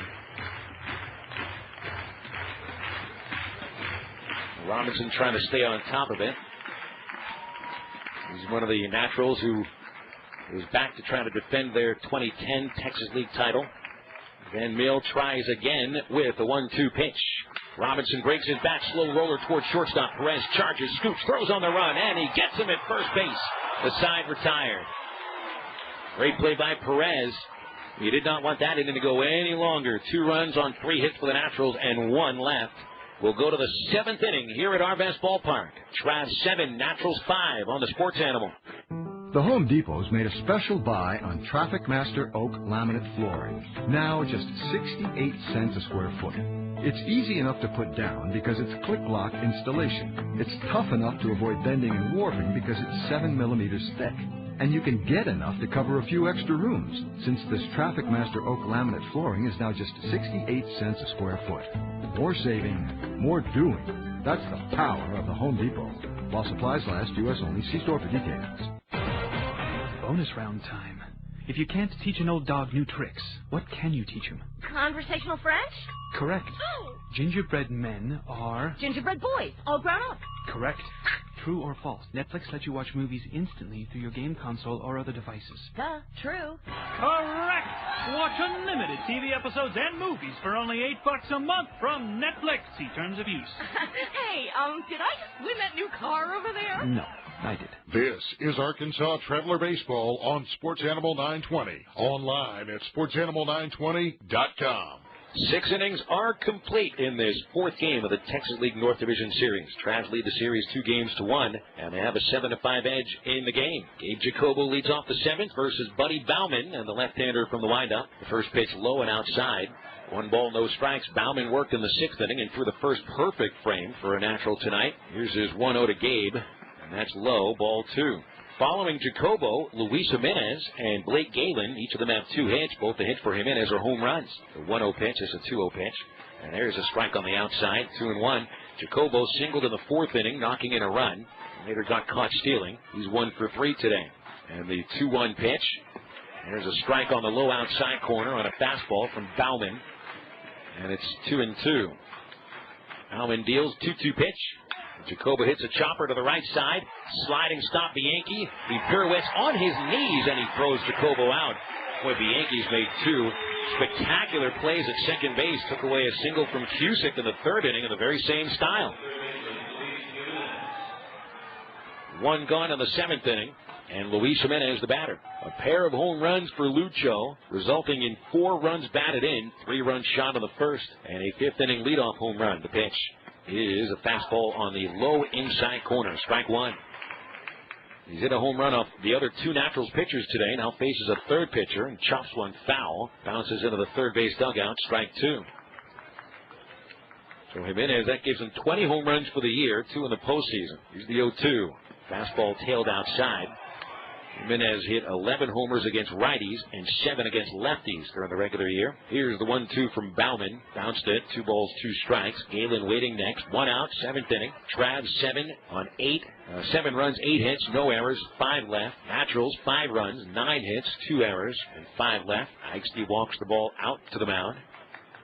Speaker 2: Robinson trying to stay on top of it. He's one of the naturals who is back to try to defend their 2010 Texas League title. Van Mill tries again with a 1-2 pitch. Robinson breaks his back, slow roller towards shortstop. Perez charges, scoops, throws on the run, and he gets him at first base. The side retired. Great play by Perez. He did not want that inning to go any longer. 2 runs on 3 hits for the Naturals and 1 left. We'll go to the 7th inning here at Arvest Ballpark. Travs 7, Naturals 5 on the Sports Animal.
Speaker 15: The Home Depot's made a special buy on Traffic Master Oak laminate flooring. Now just 68 cents a square foot. It's easy enough to put down because it's click-lock installation. It's tough enough to avoid bending and warping because it's 7 millimeters thick. And you can get enough to cover a few extra rooms, since this Traffic Master Oak laminate flooring is now just 68 cents a square foot. More saving, more doing. That's the power of the Home Depot. While supplies last, U.S. only. See store for details.
Speaker 3: Bonus round time. If you can't teach an old dog new tricks, what can you teach him?
Speaker 10: Conversational French?
Speaker 3: Correct. Gingerbread men are...
Speaker 10: Gingerbread boys, all grown up.
Speaker 3: Correct. True or false? Netflix lets you watch movies instantly through your game console or other devices.
Speaker 10: Duh, true.
Speaker 5: Correct. Watch unlimited TV episodes and movies for only $8 a month from Netflix. See terms of use.
Speaker 10: Hey, did I just win that new car over there?
Speaker 3: No, I did.
Speaker 1: This is Arkansas Traveler Baseball on Sports Animal 920. Online at sportsanimal920.com.
Speaker 2: 6 innings are complete in this 4th game of the Texas League North Division Series. Travs lead the series 2-1, and they have a 7-5 edge in the game. Gabe Jacobo leads off the 7th versus Buddy Bauman, and the left-hander from the windup. The first pitch low and outside. 1 ball, no strikes. Bauman worked in the 6th inning and threw the first perfect frame for a natural tonight. Here's his 1-0 to Gabe, and that's low, ball 2. Following Jacobo, Luis Jimenez and Blake Galen, each of them have 2 hits. Both the hits for Jimenez are home runs. The 1-0 pitch is a 2-0 pitch. And there's a strike on the outside, 2-1. Jacobo singled in the 4th inning, knocking in a run. Later got caught stealing. He's 1 for 3 today. And the 2-1 pitch. There's a strike on the low outside corner on a fastball from Bauman. And it's 2-2. Bauman deals 2-2 pitch. Jacobo hits a chopper to the right side. Sliding stop Bianchi. He pirouettes on his knees and he throws Jacobo out. Boy, Bianchi's made 2 spectacular plays at second base. Took away a single from Cusick in the 3rd inning in the very same style. 1 gone in the 7th inning. And Luis Jimenez the batter. A pair of home runs for Lucho, resulting in 4 runs batted in. 3 runs shot in the 1st. And a 5th inning leadoff home run. The pitch is a fastball on the low inside corner. Strike 1. He's hit a home run off the other 2 Naturals pitchers today. Now faces a 3rd pitcher and chops one foul. Bounces into the 3rd base dugout. Strike 2. So Jimenez, that gives him 20 home runs for the year, 2 in the postseason. Here's the 0-2. Fastball tailed outside. Jimenez hit 11 homers against righties and 7 against lefties during the regular year. Here's the 1-2 from Baumann. Bounced it. 2 balls, 2 strikes. Galen waiting next. 1 out, 7th inning. Travs 7 on 8. 7 runs, 8 hits, no errors, 5 left. Naturals 5 runs, 9 hits, 2 errors, and 5 left. Eichste walks the ball out to the mound.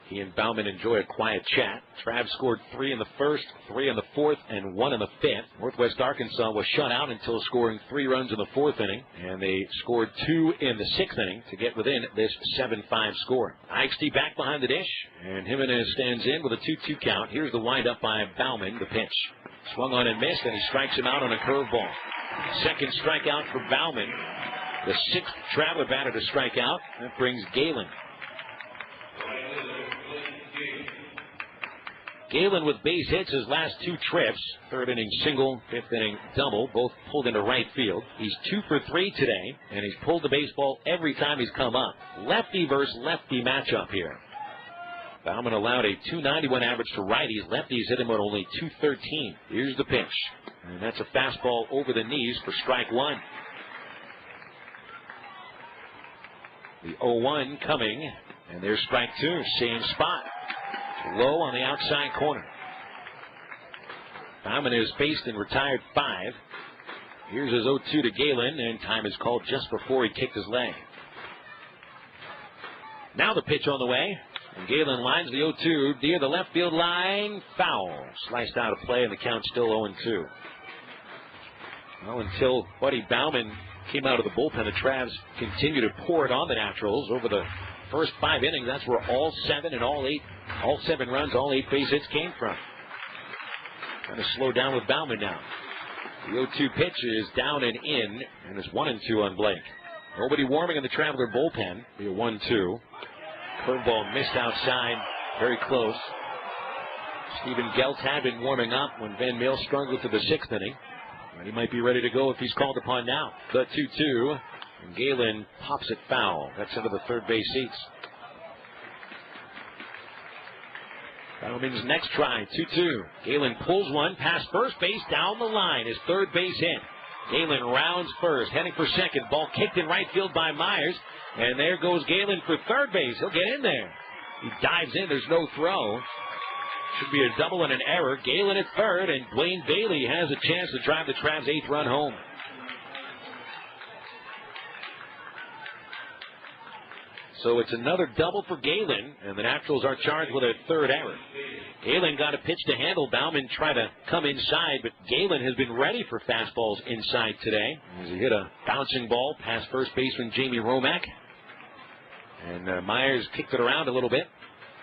Speaker 2: He and Baumann enjoy a quiet chat. Travs scored 3 in the first, 3 in the fourth, and 1 in the fifth. Northwest Arkansas was shut out until scoring 3 runs in the fourth inning, and they scored 2 in the sixth inning to get within this 7-5 score. Eichste back behind the dish, and Jimenez stands in with a 2-2 count. Here's the windup by Baumann, the pitch. Swung on and missed, and he strikes him out on a curveball. Second strikeout for Baumann. The 6th Traveler batter to strike out. That brings Galen. Galen with base hits his last 2 trips. 3rd inning single, 5th inning double, both pulled into right field. He's 2 for 3 today, and he's pulled the baseball every time he's come up. Lefty versus lefty matchup here. Baumann allowed a 291 average to righties. Lefties hit him at only 213. Here's the pitch. And that's a fastball over the knees for strike 1. The 0-1 coming, and there's strike 2. Same spot. Low on the outside corner. Baumann is faced and retired 5. Here's his 0-2 to Galen, and time is called just before he kicked his leg. Now the pitch on the way. And Galen lines the 0-2 near the left field line. Foul. Sliced out of play, and the count's still 0-2. Well, until Buddy Baumann came out of the bullpen, the Travs continued to pour it on the Naturals over the first 5 innings. That's where all 7 and all 7 runs, all 8 base hits came from. Trying to slow down with Baumann now. The 0-2 pitch is down and in, and it's 1-2 on Blake. Nobody warming in the Traveler bullpen. The 1-2. Curveball missed outside, very close. Stephen Geltz had been warming up when Van Meel struggled to the 6th inning. And he might be ready to go if he's called upon now. The 2-2. And Galen pops it foul. That's into the third base seats. Baumann's next try, 2-2. Galen pulls one past first base, down the line. His third base hit. Galen rounds first, heading for second. Ball kicked in right field by Myers. And there goes Galen for third base. He'll get in there. He dives in. There's no throw. Should be a double and an error. Galen at third, and Dwayne Bailey has a chance to drive the Travs' 8th run home. So it's another double for Galen, and the Naturals are charged with a 3rd error. Galen got a pitch to handle. Baumann tried to come inside, but Galen has been ready for fastballs inside today. As he hit a bouncing ball past first baseman Jamie Romack. And Myers kicked it around a little bit.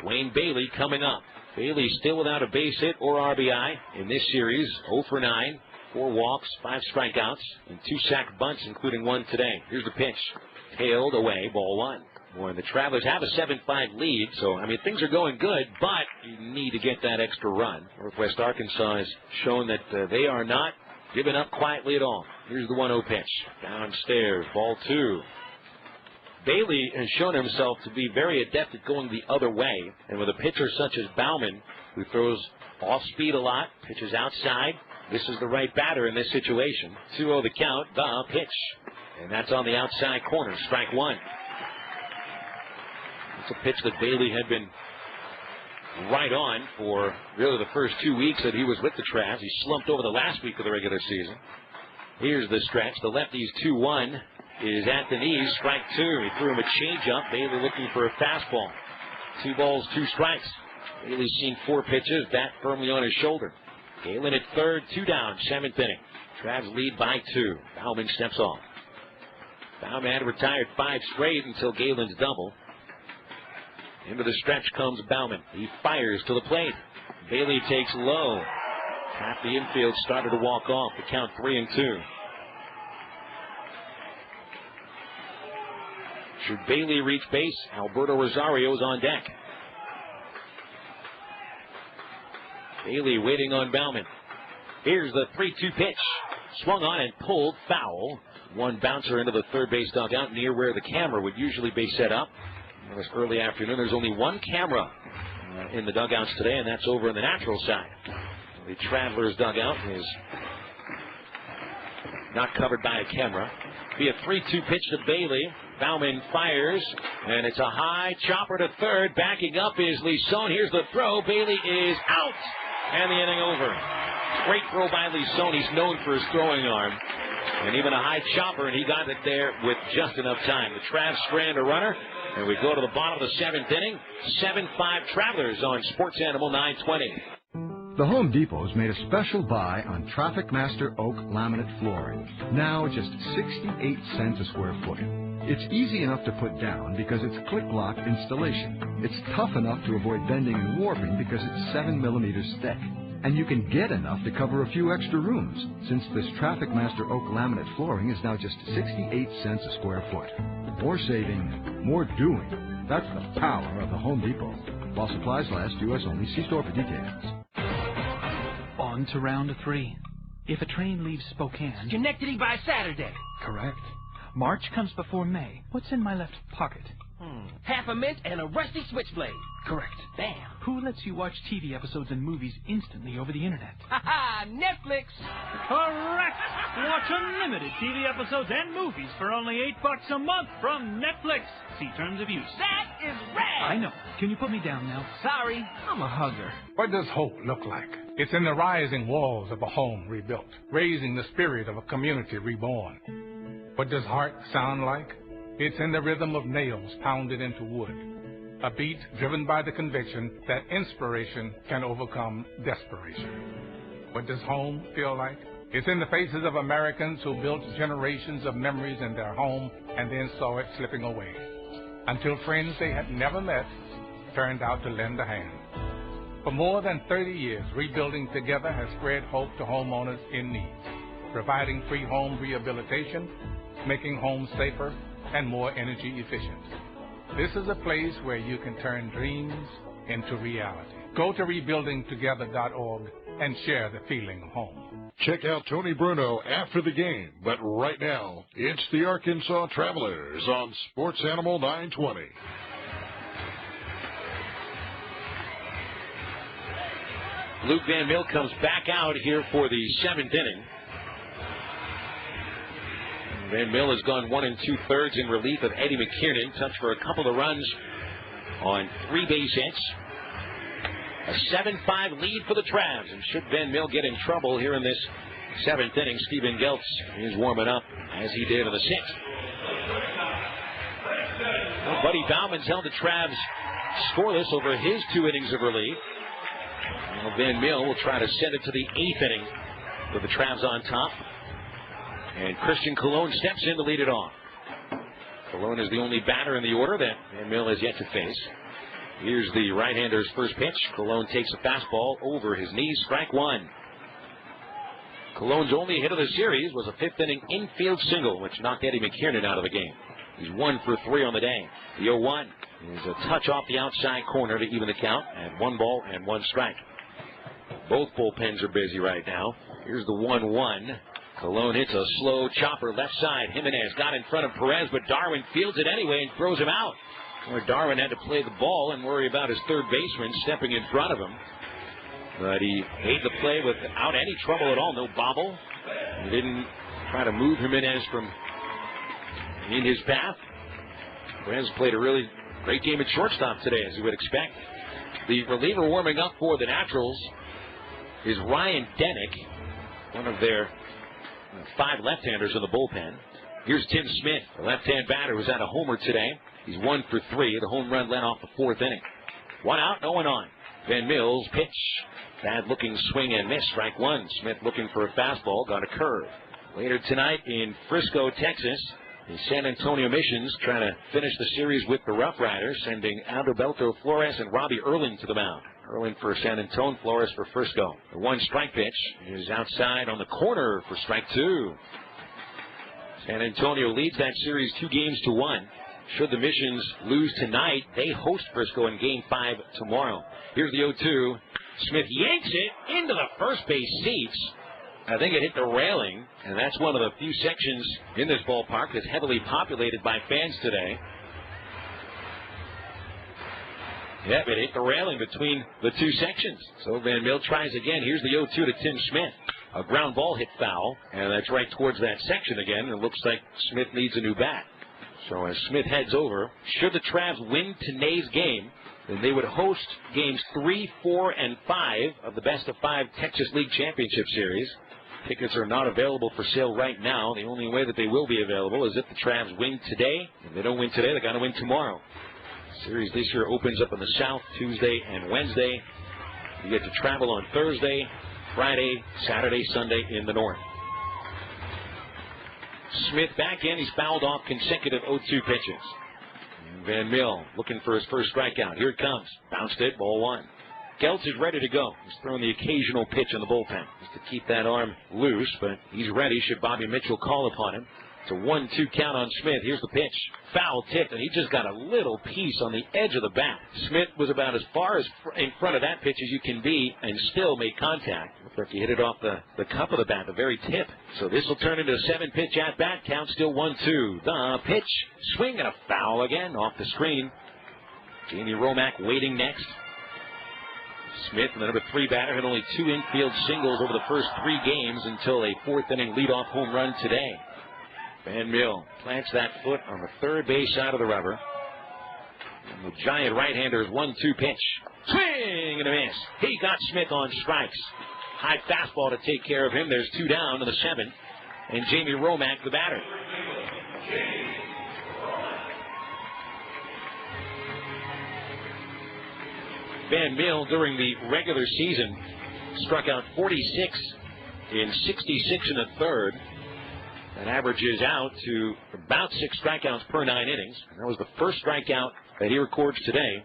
Speaker 2: Dwayne Bailey coming up. Bailey still without a base hit or RBI in this series. 0 for 9, 4 walks, 5 strikeouts, and 2 sack bunts, including 1 today. Here's the pitch. Tailed away, ball 1. Boy, the Travelers have a 7-5 lead, so, I mean, things are going good, but you need to get that extra run. Northwest Arkansas has shown that they are not giving up quietly at all. Here's the 1-0 pitch. Downstairs, ball 2. Bailey has shown himself to be very adept at going the other way, and with a pitcher such as Baumann, who throws off speed a lot, pitches outside, this is the right batter in this situation. 2-0 the count, the pitch. And that's on the outside corner, strike 1. It's a pitch that Bailey had been right on for really the first 2 weeks that he was with the Travs. He slumped over the last week of the regular season. Here's the stretch. The lefty's 2-1 is at the knees. Strike 2. He threw him a changeup. Bailey looking for a fastball. 2 balls, 2 strikes. Bailey's seen 4 pitches. Bat firmly on his shoulder. Galen at third. 2 down. 7th inning. Travs lead by 2. Baumann steps off. Baumann had retired 5 straight until Galen's double. Into the stretch comes Baumann. He fires to the plate. Bailey takes low. Half the infield started to walk off. The count 3-2. Should Bailey reach base, Alberto Rosario's on deck. Bailey waiting on Baumann. Here's the 3-2 pitch. Swung on and pulled foul. One bouncer into the third base dugout near where the camera would usually be set up. This early afternoon, there's only one camera in the dugouts today, and that's over on the Natural side. The Travelers dugout is not covered by a camera. Be a 3-2 pitch to Bailey. Bauman fires, and it's a high chopper to third. Backing up is Lisone. Here's the throw. Bailey is out, and the inning over. Great throw by Lisone. He's known for his throwing arm. And even a high chopper, and he got it there with just enough time. The Travs strand a runner, and we go to the bottom of the 7th inning. 7-5 Travelers on Sports Animal 920.
Speaker 15: The Home Depot's made a special buy on Traffic Master Oak laminate flooring. Now just 68 cents a square foot. It's easy enough to put down because it's click-lock installation. It's tough enough to avoid bending and warping because it's 7 millimeters thick. And you can get enough to cover a few extra rooms, since this Traffic Master Oak laminate flooring is now just 68 cents a square foot. More saving, more doing. That's the power of the Home Depot. While supplies last, U.S. only. See store for details.
Speaker 3: On to round 3. If a train leaves Spokane...
Speaker 17: Schenectady by Saturday.
Speaker 3: Correct. March comes before May. What's in my left pocket?
Speaker 17: Half a mint and a rusty switchblade.
Speaker 3: Correct.
Speaker 17: Bam.
Speaker 3: Who lets you watch TV episodes and movies instantly over the internet?
Speaker 17: Ha-ha! Netflix.
Speaker 5: Correct. Watch unlimited TV episodes and movies for only $8 a month from Netflix. See terms of use.
Speaker 17: That is rad.
Speaker 3: I know. Can you put me down now?
Speaker 17: Sorry, I'm a hugger.
Speaker 13: What does hope look like? It's in the rising walls of a home rebuilt, raising the spirit of a community reborn. What does heart sound like? It's in the rhythm of nails pounded into wood, a beat driven by the conviction that inspiration can overcome desperation. What does home feel like? It's in the faces of Americans who built generations of memories in their home and then saw it slipping away, until friends they had never met turned out to lend a hand. For more than 30 years, Rebuilding Together has spread hope to homeowners in need, providing free home rehabilitation, making homes safer and more energy efficient. This is a place where you can turn dreams into reality. Go to rebuildingtogether.org and share the feeling of home.
Speaker 1: Check out Tony Bruno after the game, but right now, it's the Arkansas Travelers on Sports Animal 920.
Speaker 2: Luke Van Mill comes back out here for the 7th inning. Van Mill has gone 1 2/3 in relief of Eddie McKiernan. Touched for a couple of runs on 3 base hits. A 7-5 lead for the Travs. And should Van Mill get in trouble here in this 7th inning, Stephen Geltz is warming up as he did in the 6th. Well, Buddy Bauman's held the Travs scoreless over his 2 innings of relief. Now Van Mill will try to send it to the 8th inning with the Travs on top. And Christian Colon steps in to lead it off. Colon is the only batter in the order that Van Mill has yet to face. Here's the right-hander's first pitch. Colon takes a fastball over his knees. Strike 1. Colon's only hit of the series was a 5th inning infield single, which knocked Eddie McKiernan out of the game. He's 1 for 3 on the day. The 0-1 is a touch off the outside corner to even the count, and 1 ball and 1 strike. Both bullpens are busy right now. Here's the 1-1. Colon hits a slow chopper left side. Jimenez got in front of Perez, but Darwin fields it anyway and throws him out. Where Darwin had to play the ball and worry about his third baseman stepping in front of him. But he made the play without any trouble at all. No bobble. He didn't try to move Jimenez from in his path. Perez played a really great game at shortstop today, as you would expect. The reliever warming up for the Naturals is Ryan Dennick, one of their 5 left-handers in the bullpen. Here's Tim Smith, the left-hand batter who's had a homer today. He's 1 for 3. The home run led off the 4th inning. 1 out, no one on. Van Mill's pitch. Bad-looking swing and miss. Strike 1. Smith looking for a fastball. Got a curve. Later tonight in Frisco, Texas, the San Antonio Missions trying to finish the series with the Rough Riders, sending Adalberto Flores and Robbie Erlin to the mound. Erlin for San Antonio, Flores for Frisco. The 1 strike pitch is outside on the corner for strike 2. San Antonio leads that series 2-1. Should the Missions lose tonight, they host Frisco in Game 5 tomorrow. Here's the 0-2. Smith yanks it into the first base seats. I think it hit the railing, and that's one of the few sections in this ballpark that's heavily populated by fans today. Yep, it hit the railing between the 2 sections. So Van Mill tries again. Here's the 0-2 to Tim Smith. A ground ball hit foul, and that's right towards that section again. And it looks like Smith needs a new bat. So as Smith heads over, should the Travs win today's game, then they would host games 3, 4, and 5 of the best of 5 Texas League Championship Series. Tickets are not available for sale right now. The only way that they will be available is if the Travs win today. If they don't win today, they got to win tomorrow. The series this year opens up in the South Tuesday and Wednesday. You get to travel on Thursday, Friday, Saturday, Sunday in the North. Smith back in. He's fouled off consecutive 0-2 pitches. Van Mill looking for his first strikeout. Here it comes. Bounced it. Ball 1. Geltz is ready to go. He's throwing the occasional pitch in the bullpen just to keep that arm loose, but he's ready should Bobby Mitchell call upon him. It's a 1-2 count on Smith. Here's the pitch. Foul tip, and he just got a little piece on the edge of the bat. Smith was about as far as in front of that pitch as you can be and still made contact. Looks like he hit it off the cup of the bat, the very tip. So this will turn into a 7-pitch at-bat. Count still 1-2. The pitch. Swing and a foul again off the screen. Jamie Romack waiting next. Smith, the number 3 batter, had only 2 infield singles over the first 3 games until a 4th-inning leadoff home run today. Van Mill plants that foot on the third base side of the rubber. And the giant right-hander's 1-2 pitch. Swing and a miss. He got Smith on strikes. High fastball to take care of him. There's 2 down to the 7th. And Jamie Romack, the batter. Van Mill, during the regular season, struck out 46 in 66 1/3. That averages out to about 6 strikeouts per 9 innings. And that was the first strikeout that he records today.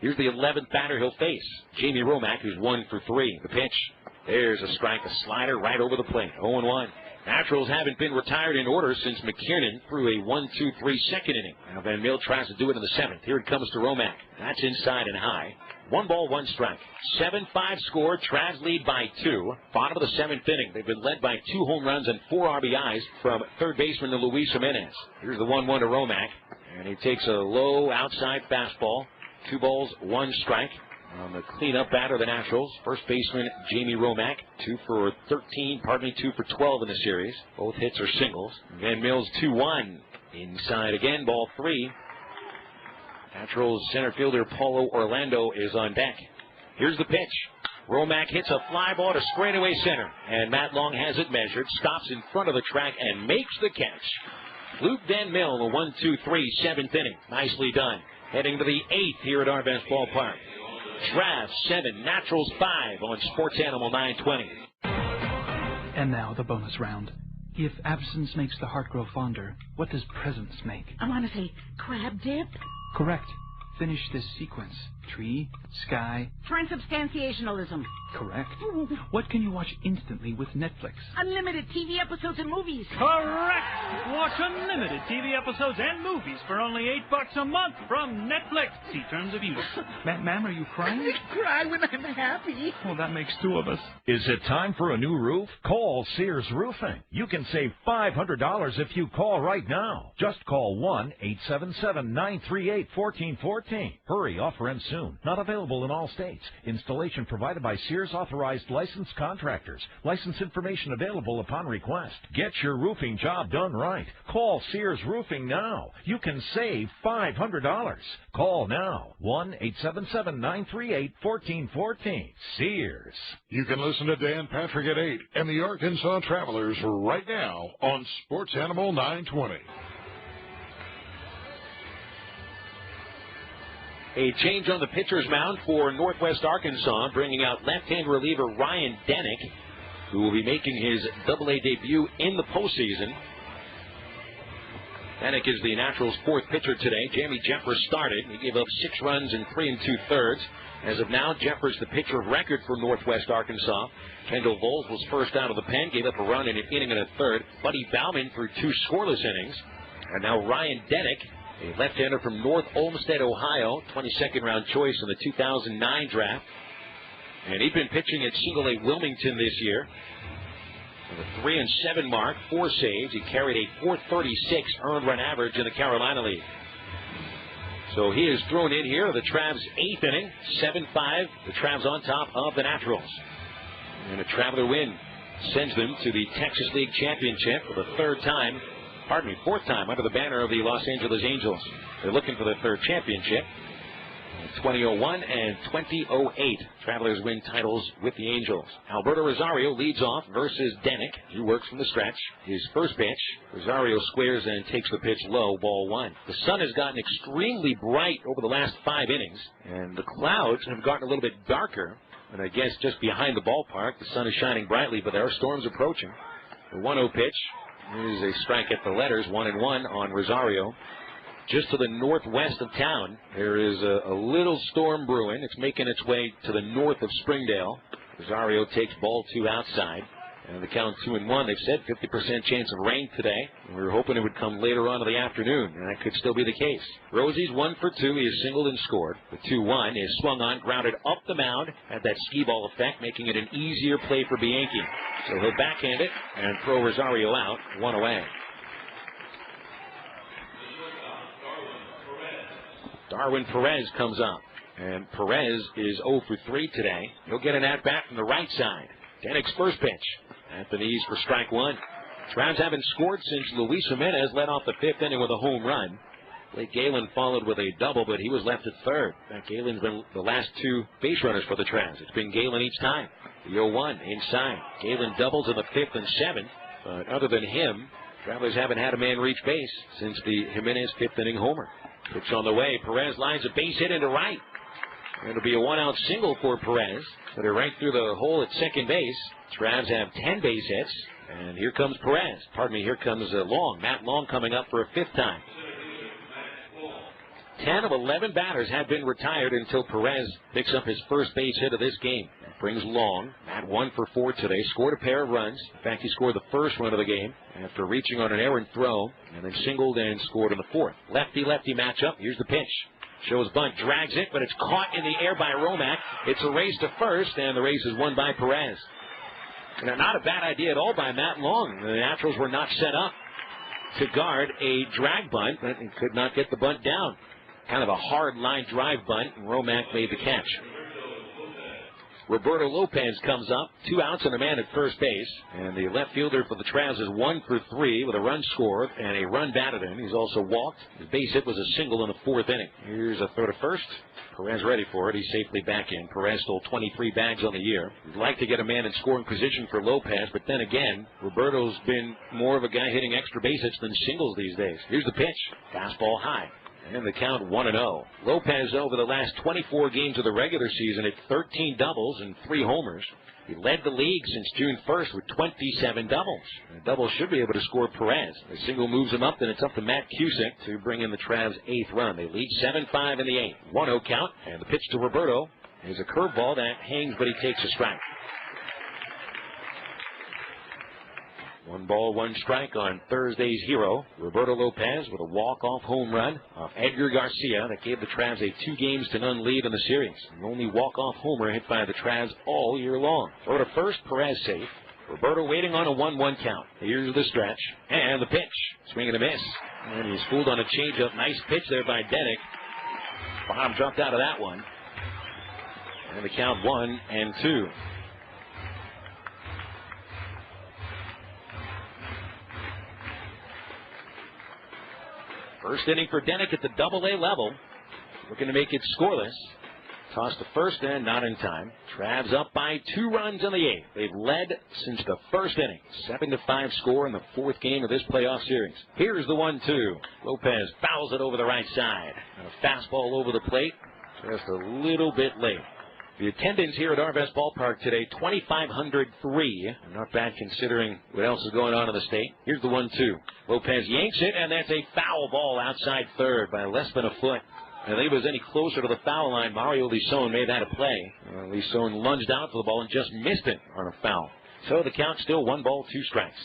Speaker 2: Here's the 11th batter he'll face, Jamie Romack, who's 1 for 3. The pitch. There's a strike, a slider right over the plate. 0-1. Naturals haven't been retired in order since McKiernan threw a 1-2-3 second inning. Now Van Mill tries to do it in the 7th. Here it comes to Romack. That's inside and high. 1 ball, 1 strike. 7-5 score. Travs lead by 2. Bottom of the 7th inning. They've been led by 2 home runs and 4 RBIs from third baseman Luis Jimenez. Here's the 1-1 to Romack. And he takes a low outside fastball. 2 balls, 1 strike. On the cleanup batter, the Nationals. First baseman Jamie Romack. 2 for 12 in the series. Both hits are singles. Van Mill's 2-1. Inside again, ball 3. Naturals center fielder Paulo Orlando is on deck. Here's the pitch. Romack hits a fly ball to straightaway center. And Matt Long has it measured, stops in front of the track, and makes the catch. Luke Van Mill, the 1-2-3, 7th inning. Nicely done. Heading to the 8th here at Arvest Ballpark. Travs 7, Naturals 5 on Sports Animal 920.
Speaker 3: And now the bonus round. If absence makes the heart grow fonder, what does presence make?
Speaker 10: I want to say crab dip.
Speaker 3: Correct. Finish this sequence. Tree, sky.
Speaker 10: Transubstantiationalism.
Speaker 3: Correct. What can you watch instantly with Netflix?
Speaker 10: Unlimited TV episodes and movies.
Speaker 5: Correct. Watch unlimited TV episodes and movies for only $8 a month from Netflix. See terms of use. Ma'am, are you crying?
Speaker 10: I cry when I'm happy.
Speaker 3: Well, that makes 2 of us.
Speaker 9: Is it time for a new roof? Call Sears Roofing. You can save $500 if you call right now. Just call 1-877-938-1414. Hurry, offer ends soon. Not available in all states. Installation provided by Sears authorized licensed contractors. License information available upon request. Get your roofing job done right. Call Sears Roofing now. You can save $500. Call now. 1-877-938-1414. Sears.
Speaker 1: You can listen to Dan Patrick at 8 and the Arkansas Travelers right now on Sports Animal 920.
Speaker 2: A change on the pitcher's mound for Northwest Arkansas, bringing out left-hand reliever Ryan Denick, who will be making his AA debut in the postseason. Denick is the Naturals' 4th pitcher today. Jamie Jeffers started. He gave up 6 runs in 3 2/3. As of now, Jeffers the pitcher of record for Northwest Arkansas. Kendall Voles was first out of the pen, gave up a run in an inning and a third. Buddy Bauman threw 2 scoreless innings. And now Ryan Denick, a left-hander from North Olmsted, Ohio, 22nd round choice in the 2009 draft. And he'd been pitching at Single A Wilmington this year. With a 3-7 mark, 4 saves. He carried a .436 earned run average in the Carolina League. So he is thrown in here, the Travs' 8th inning, 7-5. The Travs on top of the Naturals. And a Traveler win sends them to the Texas League Championship for the fourth time under the banner of the Los Angeles Angels. They're looking for their third championship. 2001 and 2008. Travelers win titles with the Angels. Alberto Rosario leads off versus Denick. He works from the stretch. His first pitch, Rosario squares and takes the pitch low, ball one. The sun has gotten extremely bright over the last 5 innings, and the clouds have gotten a little bit darker. And I guess just behind the ballpark, the sun is shining brightly, but there are storms approaching. The 1-0 pitch is a strike at the letters, 1-1 on Rosario. Just to the northwest of town, there is a little storm brewing. It's making its way to the north of Springdale. Rosario takes ball 2 outside. And the count 2-1. They've said 50% chance of rain today. We were hoping it would come later on in the afternoon, and that could still be the case. Rosie's 1 for 2. He has singled and scored. The 2-1 is swung on, grounded up the mound, had that skee ball effect, making it an easier play for Bianchi. So he'll backhand it and throw Rosario out, 1 away. Darwin Perez comes up, and Perez is 0 for 3 today. He'll get an at-bat from the right side. Denick's first pitch at the knees for strike 1. Travs haven't scored since Luis Jimenez led off the 5th inning with a home run. Blake Galen followed with a double, but he was left at third. In fact, Galen's been the last 2 base runners for the Travs. It's been Galen each time. The 0-1 inside. Galen doubles in the 5th and 7th, but other than him, Travelers haven't had a man reach base since the Jimenez 5th inning homer. Pitch on the way. Perez lines a base hit into right. It'll be a 1-out single for Perez. So they're right through the hole at second base. Travs have 10 base hits. And here comes Perez. Here comes Long. Matt Long coming up for a 5th time. 10 of 11 batters have been retired until Perez picks up his first base hit of this game. Brings Long. Matt 1 for 4 today. Scored a pair of runs. In fact, he scored the first run of the game after reaching on an errant throw, and then singled and scored in the 4th. Lefty-lefty matchup. Here's the pitch. Shows bunt, drags it, but it's caught in the air by Romack. It's a race to first, and the race is won by Perez. And not a bad idea at all by Matt Long. The Naturals were not set up to guard a drag bunt, but could not get the bunt down. Kind of a hard line drive bunt, and Romack made the catch. Roberto Lopez comes up, 2 outs and a man at first base. And the left fielder for the Travs is 1 for 3 with a run scored and a run batted in. He's also walked. His base hit was a single in the 4th inning. Here's a throw to first. Perez ready for it. He's safely back in. Perez stole 23 bags on the year. He'd like to get a man in scoring position for Lopez, but then again, Roberto's been more of a guy hitting extra base hits than singles these days. Here's the pitch. Fastball high. And the count 1-0. Lopez, over the last 24 games of the regular season, hit 13 doubles and 3 homers. He led the league since June 1st with 27 doubles. A double should be able to score Perez. A single moves him up, then it's up to Matt Cusick to bring in the Travs' 8th run. They lead 7-5 in the 8th. 1-0 count, and the pitch to Roberto is a curveball that hangs, but he takes a strike. 1 ball, 1 strike on Thursday's hero, Roberto Lopez, with a walk-off home run of Edgar Garcia that gave the Travs a 2-0 lead in the series. The only walk-off homer hit by the Travs all year long. Throw to first, Perez safe. Roberto waiting on a 1-1 count. Here's the stretch, and the pitch. Swing and a miss. And he's fooled on a changeup. Nice pitch there by Denick. Bottom dropped out of that one. And the count 1-2. First inning for Denick at the Double-A level. Looking to make it scoreless. Toss to first and not in time. Travs up by 2 runs in the 8th. They've led since the first inning. 7-5 score in the 4th game of this playoff series. Here's the 1-2. Lopez fouls it over the right side. And a fastball over the plate. Just a little bit late. The attendance here at Arvest Ballpark today, 2,503. Not bad considering what else is going on in the state. Here's the 1-2. Lopez yanks it, and that's a foul ball outside third by less than a foot. And if he was any closer to the foul line, Mario Lison made that a play. Lison lunged out for the ball and just missed it on a foul. So the count still 1 ball, 2 strikes.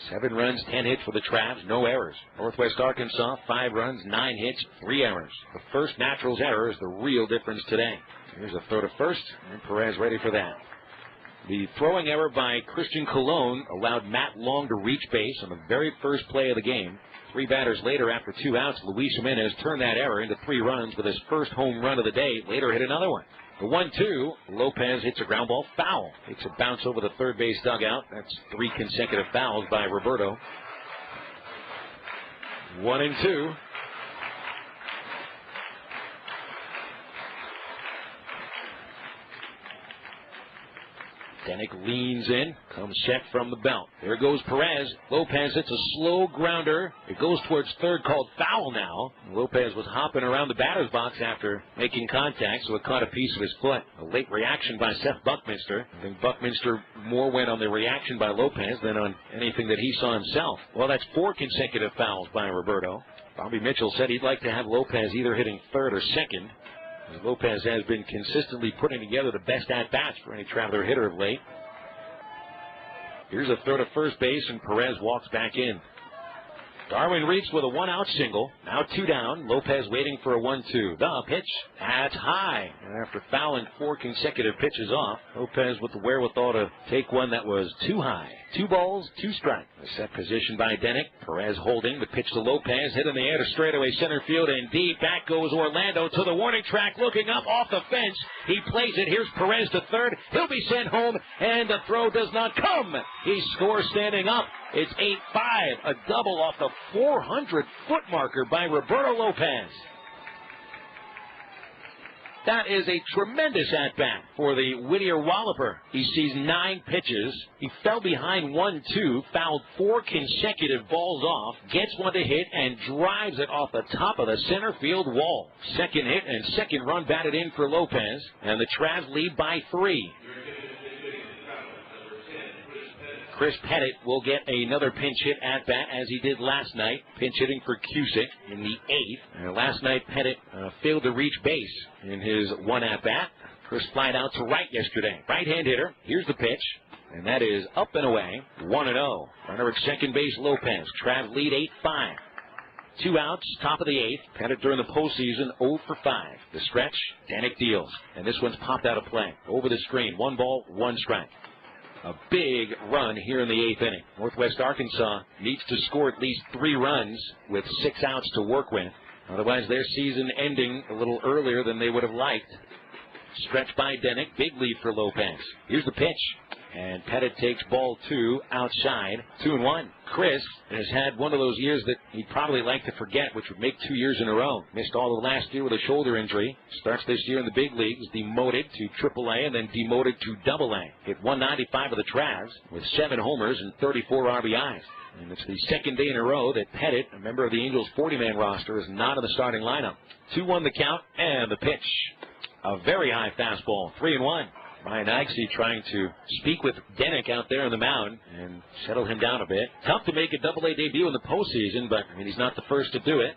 Speaker 2: 7 runs, 10 hits for the Travs, no errors. Northwest Arkansas, 5 runs, 9 hits, 3 errors. The first Naturals error is the real difference today. Here's a throw to first, and Perez ready for that. The throwing error by Christian Colon allowed Matt Long to reach base on the very first play of the game. 3 batters later, after 2 outs, Luis Jimenez turned that error into 3 runs with his first home run of the day. Later hit another one. The 1-2, Lopez hits a ground ball foul. Takes a bounce over the third base dugout. That's 3 consecutive fouls by Roberto. 1-2. Danik leans in, comes check from the belt. There goes Perez. Lopez hits a slow grounder. It goes towards third, called foul now. Lopez was hopping around the batter's box after making contact, so it caught a piece of his foot. A late reaction by Seth Buckminster. I think Buckminster more went on the reaction by Lopez than on anything that he saw himself. Well, that's 4 consecutive fouls by Roberto. Bobby Mitchell said he'd like to have Lopez either hitting third or second, as Lopez has been consistently putting together the best at-bats for any Traveler hitter of late. Here's a throw to first base, and Perez walks back in. Darwin reached with a 1-out single. Now 2 down. Lopez waiting for a 1-2. The pitch. That's high. And after fouling 4 consecutive pitches off, Lopez with the wherewithal to take one that was too high. 2 balls, 2 strikes. A set position by Danik. Perez holding. The pitch to Lopez. Hit in the air to straightaway center field. And deep. Back goes Orlando to the warning track. Looking up off the fence. He plays it. Here's Perez to third. He'll be sent home. And the throw does not come. He scores standing up. It's 8-5, a double off the 400-foot marker by Roberto Lopez. That is a tremendous at-bat for the Whittier Walloper. He sees 9 pitches. He fell behind 1-2, fouled 4 consecutive balls off, gets one to hit, and drives it off the top of the center field wall. Second hit and second run batted in for Lopez, and the Travs lead by 3. Chris Pettit will get another pinch hit at bat as he did last night, pinch hitting for Cusick in the 8th. Last night Pettit failed to reach base in his 1 at bat. Chris flied out to right yesterday. Right-hand hitter. Here's the pitch, and that is up and away. 1-0. Runner at second base Lopez. Trav lead 8-5. 2 outs, top of the 8th. Pettit during the postseason 0 for 5. The stretch, Danik deals, and this one's popped out of play. Over the screen, 1 ball, 1 strike. A big run here in the 8th inning. Northwest Arkansas needs to score at least 3 runs with 6 outs to work with. Otherwise, their season ending a little earlier than they would have liked. Stretch by Danik. Big lead for Lopez. Here's the pitch. And Pettit takes ball 2 outside. 2-1. Chris has had one of those years that he'd probably like to forget, which would make 2 years in a row. Missed all of last year with a shoulder injury. Starts this year in the big leagues, demoted to AAA and then demoted to AA. Hit 195 of the Travs with 7 homers and 34 RBIs. And it's the second day in a row that Pettit, a member of the Angels' 40-man roster, is not in the starting lineup. 2-1 the count, and the pitch. A very high fastball, 3-1. Ryan Ikesy trying to speak with Danik out there on the mound and settle him down a bit. Tough to make a AA debut in the postseason, but I mean, he's not the first to do it.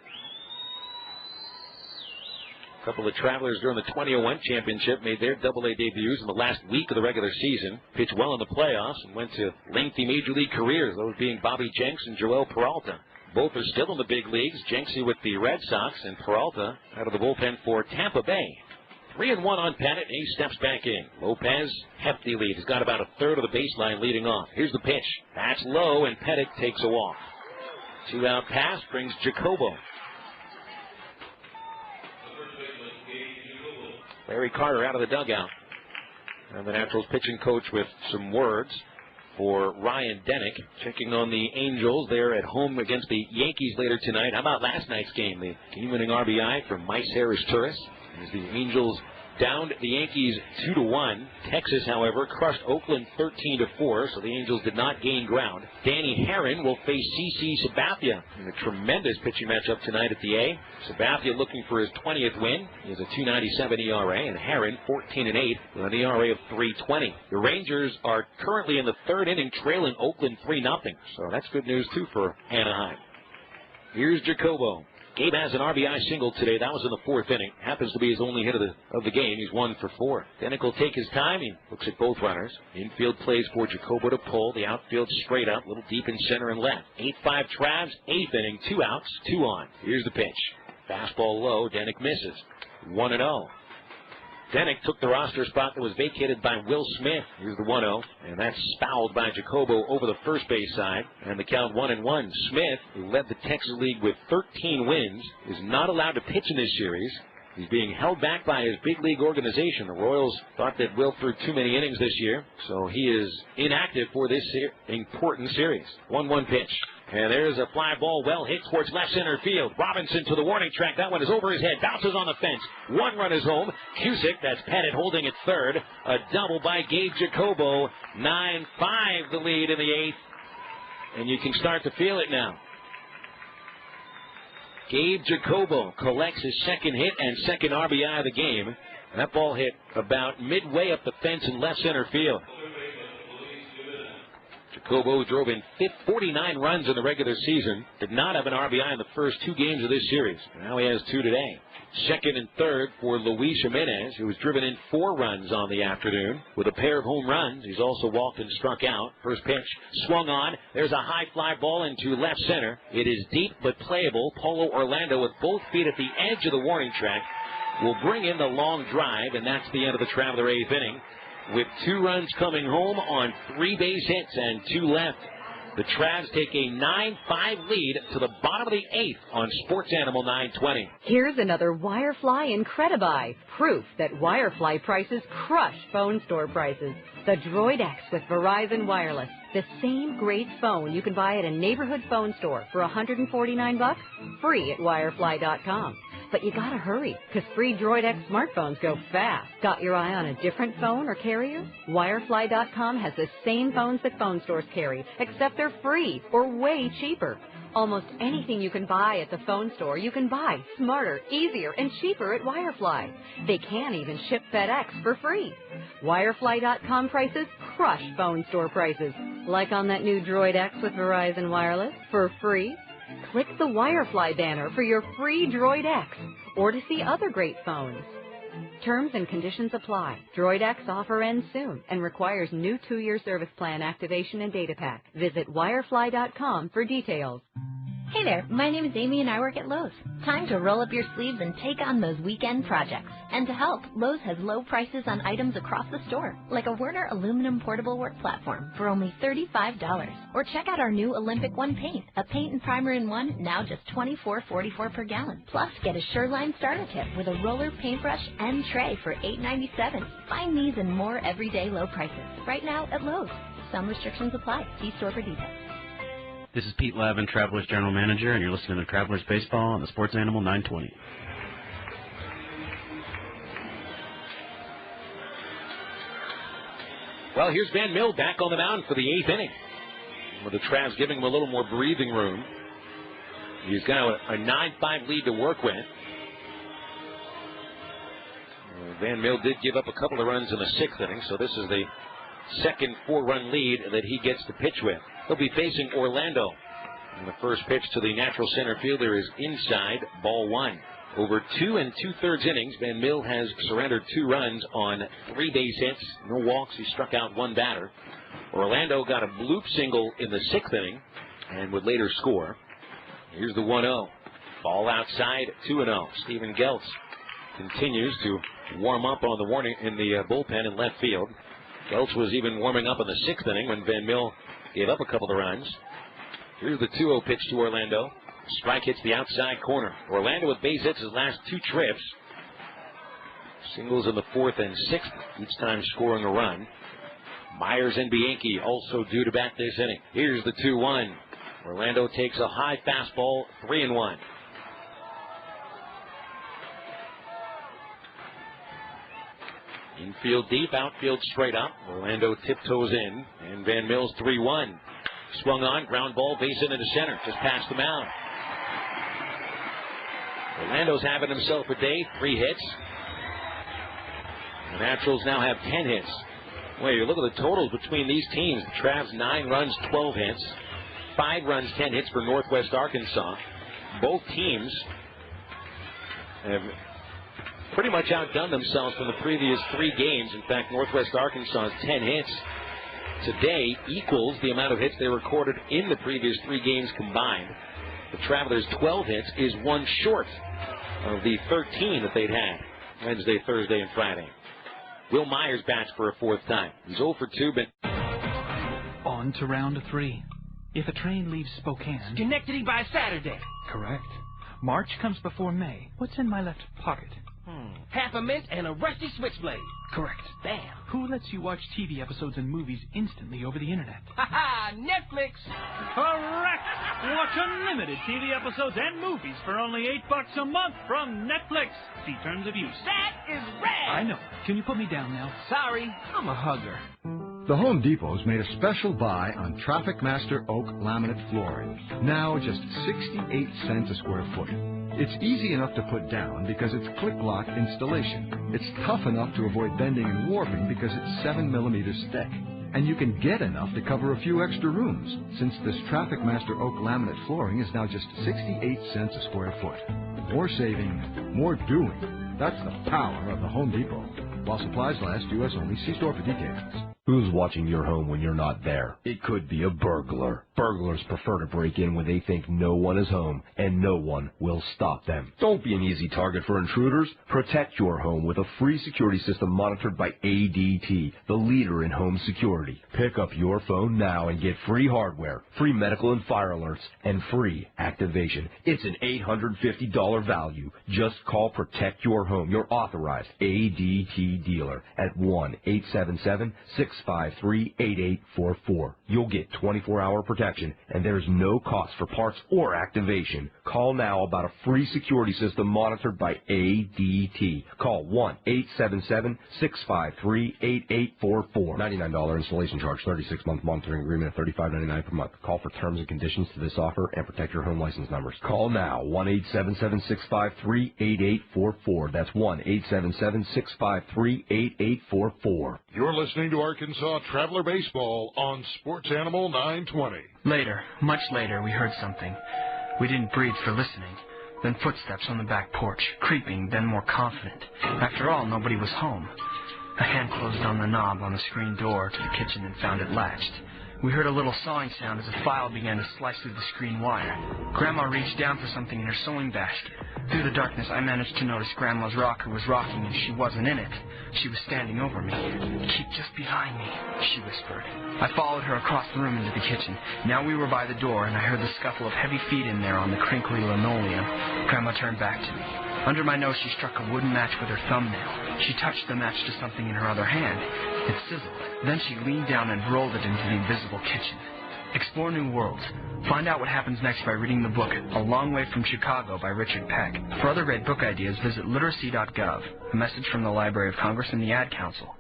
Speaker 2: A couple of Travelers during the 2001 championship made their AA debuts in the last week of the regular season. Pitched well in the playoffs and went to lengthy major league careers, those being Bobby Jenks and Joel Peralta. Both are still in the big leagues, Jenksy with the Red Sox and Peralta out of the bullpen for Tampa Bay. 3-1 on Pettit, and he steps back in. Lopez, hefty lead. He's got about a third of the baseline leading off. Here's the pitch. That's low, and Pettit takes a walk. 2-out pass brings Jacobo. Larry Carter out of the dugout. And the Naturals pitching coach with some words for Ryan Danik. Checking on the Angels. They're at home against the Yankees later tonight. How about last night's game? The game-winning RBI from Mice Harris-Turris. As the Angels downed the Yankees 2-1. Texas, however, crushed Oakland 13-4, so the Angels did not gain ground. Danny Herron will face C.C. Sabathia in a tremendous pitching matchup tonight at the A. Sabathia looking for his 20th win. He has a 2.97 ERA, and Herron 14-8 with an ERA of 3.20. The Rangers are currently in the 3rd inning, trailing Oakland 3-0, so that's good news too for Anaheim. Here's Jacobo. Gabe has an RBI single today. That was in the 4th inning. Happens to be his only hit of the game. He's 1 for 4. Danik will take his time. He looks at both runners. Infield plays for Jacobo to pull. The outfield straight up, a little deep in center and left. 8-5 Travs, 8th inning, 2 outs, 2 on. Here's the pitch. Fastball low. Danik misses. 1-0. Danik took the roster spot that was vacated by Will Smith. Here's the 1-0, and that's fouled by Jacobo over the first base side. And the count 1-1. Smith, who led the Texas League with 13 wins, is not allowed to pitch in this series. He's being held back by his big league organization. The Royals thought that Will threw too many innings this year, so he is inactive for this important series. 1-1 pitch. And there's a fly ball well hit towards left center field. Robinson to the warning track. That one is over his head. Bounces on the fence. 1 run is home. Cusick, that's Pettit holding at third. A double by Gabe Jacobo. 9-5 the lead in the 8th. And you can start to feel it now. Gabe Jacobo collects his second hit and second RBI of the game. That ball hit about midway up the fence in left center field. Jacobo drove in 49 runs in the regular season. Did not have an RBI in the first 2 games of this series. Now he has 2 today. Second and third for Luis Jimenez, who has driven in 4 runs on the afternoon with a pair of home runs. He's also walked and struck out. First pitch swung on. There's a high fly ball into left center. It is deep but playable. Paulo Orlando with both feet at the edge of the warning track will bring in the long drive, and that's the end of the Traveler 8th inning. With 2 runs coming home on 3 base hits and 2 left. The Travs take a 9-5 lead to the bottom of the 8th on Sports Animal 920.
Speaker 19: Here's another Wirefly Incredibuy, proof that Wirefly prices crush phone store prices. The Droid X with Verizon Wireless. The same great phone you can buy at a neighborhood phone store for $149, free at Wirefly.com. But you gotta hurry, because free Droid X smartphones go fast. Got your eye on a different phone or carrier? Wirefly.com has the same phones that phone stores carry, except they're free or way cheaper. Almost anything you can buy at the phone store, you can buy smarter, easier, and cheaper at Wirefly. They can even ship FedEx for free. Wirefly.com prices crush phone store prices. Like on that new Droid X with Verizon Wireless for free. Click the Wirefly banner for your free Droid X or to see other great phones. Terms and conditions apply. Droid X offer ends soon and requires new 2-year service plan activation and data pack. Visit Wirefly.com for details.
Speaker 6: Hey there, my name is Amy and I work at Lowe's. Time to roll up your sleeves and take on those weekend projects. And to help, Lowe's has low prices on items across the store, like a Werner aluminum portable work platform for only $35. Or check out our new Olympic One paint, a paint and primer in one, now just $24.44 per gallon. Plus, get a Sureline starter kit with a roller, paintbrush, and tray for $8.97. Find these and more everyday low prices right now at Lowe's. Some restrictions apply. See store for details.
Speaker 22: This is Pete Lavin, Travelers General Manager, and you're listening to Travelers Baseball on the Sports Animal 920.
Speaker 2: Well, here's Van Mill back on the mound for the 8th inning, with the Travs giving him a little more breathing room. He's got a 9-5 lead to work with. Van Mill did give up a couple of runs in the 6th inning, so this is the second 4-run lead that he gets to pitch with. He'll be facing Orlando. And the first pitch to the natural center fielder is inside, ball 1. Over 2 2/3 innings, Van Mill has surrendered 2 runs on 3 base hits, no walks. He struck out 1 batter. Orlando got a bloop single in the 6th inning and would later score. Here's the 1-0. Ball outside, 2-0. Stephen Geltz continues to warm up on the warning in the bullpen in left field. Geltz was even warming up in the 6th inning when Van Mill gave up a couple of runs. Here's the 2-0 pitch to Orlando. Strike hits the outside corner. Orlando with base hits his last 2 trips. Singles in the 4th and 6th, each time scoring a run. Myers and Bianchi also due to bat this inning. Here's the 2-1. Orlando takes a high fastball, 3-1. Infield deep, outfield straight up. Orlando tiptoes in, and Van Mill's 3-1. Swung on, ground ball, base hit into center, just past the mound. Orlando's having himself a day, 3 hits. The Naturals now have 10 hits. Well, you look at the totals between these teams. The Travs 9 runs, 12 hits. 5 runs, 10 hits for Northwest Arkansas. Both teams have pretty much outdone themselves from the previous 3 games. In fact, Northwest Arkansas's 10 hits today equals the amount of hits they recorded in the previous 3 games combined. The Travelers' 12 hits is 1 short of the 13 that they'd had Wednesday, Thursday, and Friday. Will Myers bats for a 4th time. He's 0 for 2, but
Speaker 3: on to round 3. If a train leaves Spokane...
Speaker 17: Schenectady by Saturday.
Speaker 3: Correct. March comes before May. What's in my left pocket?
Speaker 17: Half a mint and a rusty switchblade.
Speaker 3: Correct.
Speaker 17: Damn.
Speaker 3: Who lets you watch TV episodes and movies instantly over the internet?
Speaker 17: Ha-ha! Netflix!
Speaker 5: Correct! Watch unlimited TV episodes and movies for only $8 a month from Netflix. See terms of use.
Speaker 17: That is rad!
Speaker 3: I know. Can you put me down now?
Speaker 17: Sorry, I'm a hugger.
Speaker 15: The Home Depot's made a special buy on Traffic Master Oak laminate flooring. Now just 68 cents a square foot. It's easy enough to put down because it's click-lock installation. It's tough enough to avoid bending and warping because it's 7 millimeters thick. And you can get enough to cover a few extra rooms, since this Traffic Master Oak laminate flooring is now just 68 cents a square foot. More saving, more doing. That's the power of the Home Depot. While supplies last, U.S. only. See store for details.
Speaker 16: Who's watching your home when you're not there? It could be a burglar. Burglars prefer to break in when they think no one is home, and no one will stop them. Don't be an easy target for intruders. Protect your home with a free security system monitored by ADT, the leader in home security. Pick up your phone now and get free hardware, free medical and fire alerts, and free activation. It's an $850 value. Just call Protect Your Home, your authorized ADT dealer, at 1-877-653-8844. You'll get 24-hour protection, and there's no cost for parts or activation. Call now about a free security system monitored by ADT. Call 1-877-653-8844. $99 installation charge, 36-month monitoring agreement at $35.99 per month. Call for terms and conditions to this offer and protect your home license numbers. Call now, 1-877-653-8844. That's 1-877-653-8844.
Speaker 1: You're listening to Arkansas Traveler Baseball on Sports Animal 920.
Speaker 18: Later, much later, we heard something. We didn't breathe for listening. Then footsteps on the back porch, creeping, then more confident. After all, nobody was home. A hand closed on the knob on the screen door to the kitchen and found it latched. We heard a little sawing sound as a file began to slice through the screen wire. Grandma reached down for something in her sewing basket. Through the darkness, I managed to notice Grandma's rocker was rocking and she wasn't in it. She was standing over me. "Keep just behind me," she whispered. I followed her across the room into the kitchen. Now we were by the door, and I heard the scuffle of heavy feet in there on the crinkly linoleum. Grandma turned back to me. Under my nose, she struck a wooden match with her thumbnail. She touched the match to something in her other hand. It sizzled. Then she leaned down and rolled it into the invisible kitchen. Explore new worlds. Find out what happens next by reading the book A Long Way from Chicago by Richard Peck. For other great book ideas, visit literacy.gov. A message from the Library of Congress and the Ad Council.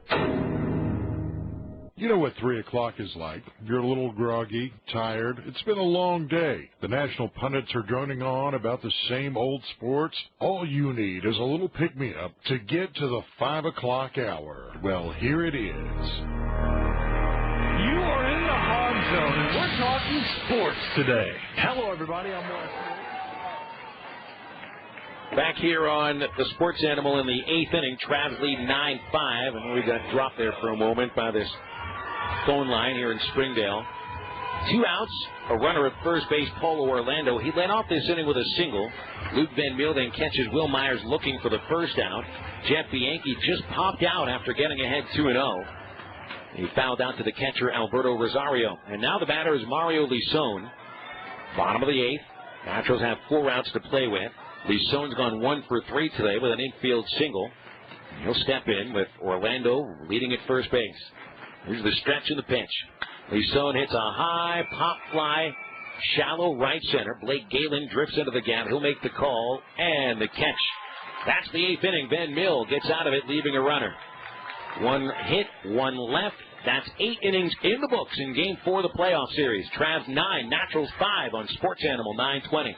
Speaker 1: You know what 3 o'clock is like. You're a little groggy, tired. It's been a long day. The national pundits are droning on about the same old sports. All you need is a little pick-me-up to get to the 5 o'clock hour. Well, here it is.
Speaker 12: You are in the Hog Zone, and we're talking sports today. Hello, everybody. I'm Morris.
Speaker 2: Back here on the Sports Animal in the 8th inning, Travs lead 9-5, and we got dropped there for a moment by this phone line here in Springdale. 2 outs, a runner at first base, Paulo Orlando. He led off this inning with a single. Luke Van Meel then catches Will Myers looking for the first out. Jeff Bianchi just popped out after getting ahead 2-0. He fouled out to the catcher, Alberto Rosario. And now the batter is Mario Lison. Bottom of the 8th. Naturals have 4 outs to play with. Lison's gone 1 for 3 today with an infield single. He'll step in with Orlando leading at first base. Here's the stretch and the pitch. Lison hits a high pop fly, shallow right center. Blake Galen drifts into the gap. He'll make the call and the catch. That's the 8th inning. Van Meel gets out of it, leaving a runner. 1 hit, 1 left. That's 8 innings in the books in Game 4 of the playoff series. Travs 9, Naturals 5 on Sports Animal 920.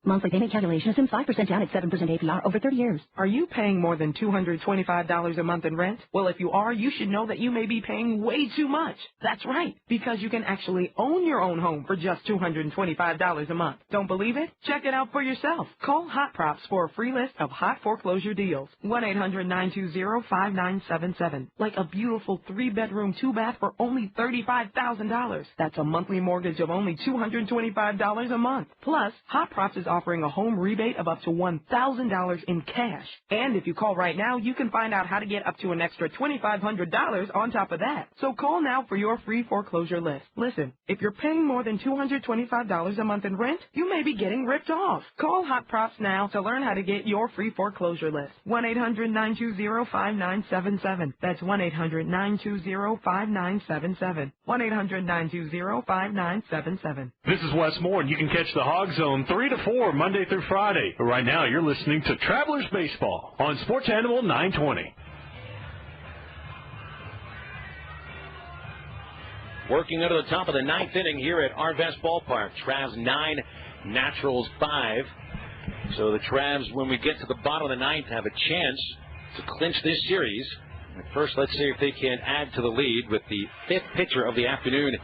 Speaker 23: Monthly payment calculation assumes 5% down at 7% APR over 30 years.
Speaker 11: Are you paying more than $225 a month in rent? Well, if you are, you should know that you may be paying way too much. That's right, because you can actually own your own home for just $225 a month. Don't believe it? Check it out for yourself. Call Hot Props for a free list of hot foreclosure deals. 1-800-920-5977. Like a beautiful 3-bedroom, 2-bath for only $35,000. That's a monthly mortgage of only $225 a month. Plus, Hot Props is
Speaker 7: offering a home rebate of up to $1,000 in cash. And if you call right now, you can find out how to get up to an extra $2,500 on top of that. So call now for your free foreclosure list. Listen, if you're paying more than $225 a month in rent, you may be getting ripped off. Call Hot Props now to learn how to get your free foreclosure list. 1-800-920-5977. That's 1-800-920-5977. 1-800-920-5977.
Speaker 12: This is Wes Moore, and you can catch the Hog Zone 3 to 4 Monday through Friday. But right now, you're listening to Travelers Baseball on Sports Animal 920.
Speaker 2: Working into the top of the ninth inning here at Arvest Ballpark. Travs 9, Naturals 5. So the Travs, when we get to the bottom of the ninth, have a chance to clinch this series. At first, let's see if they can add to the lead with the fifth pitcher of the afternoon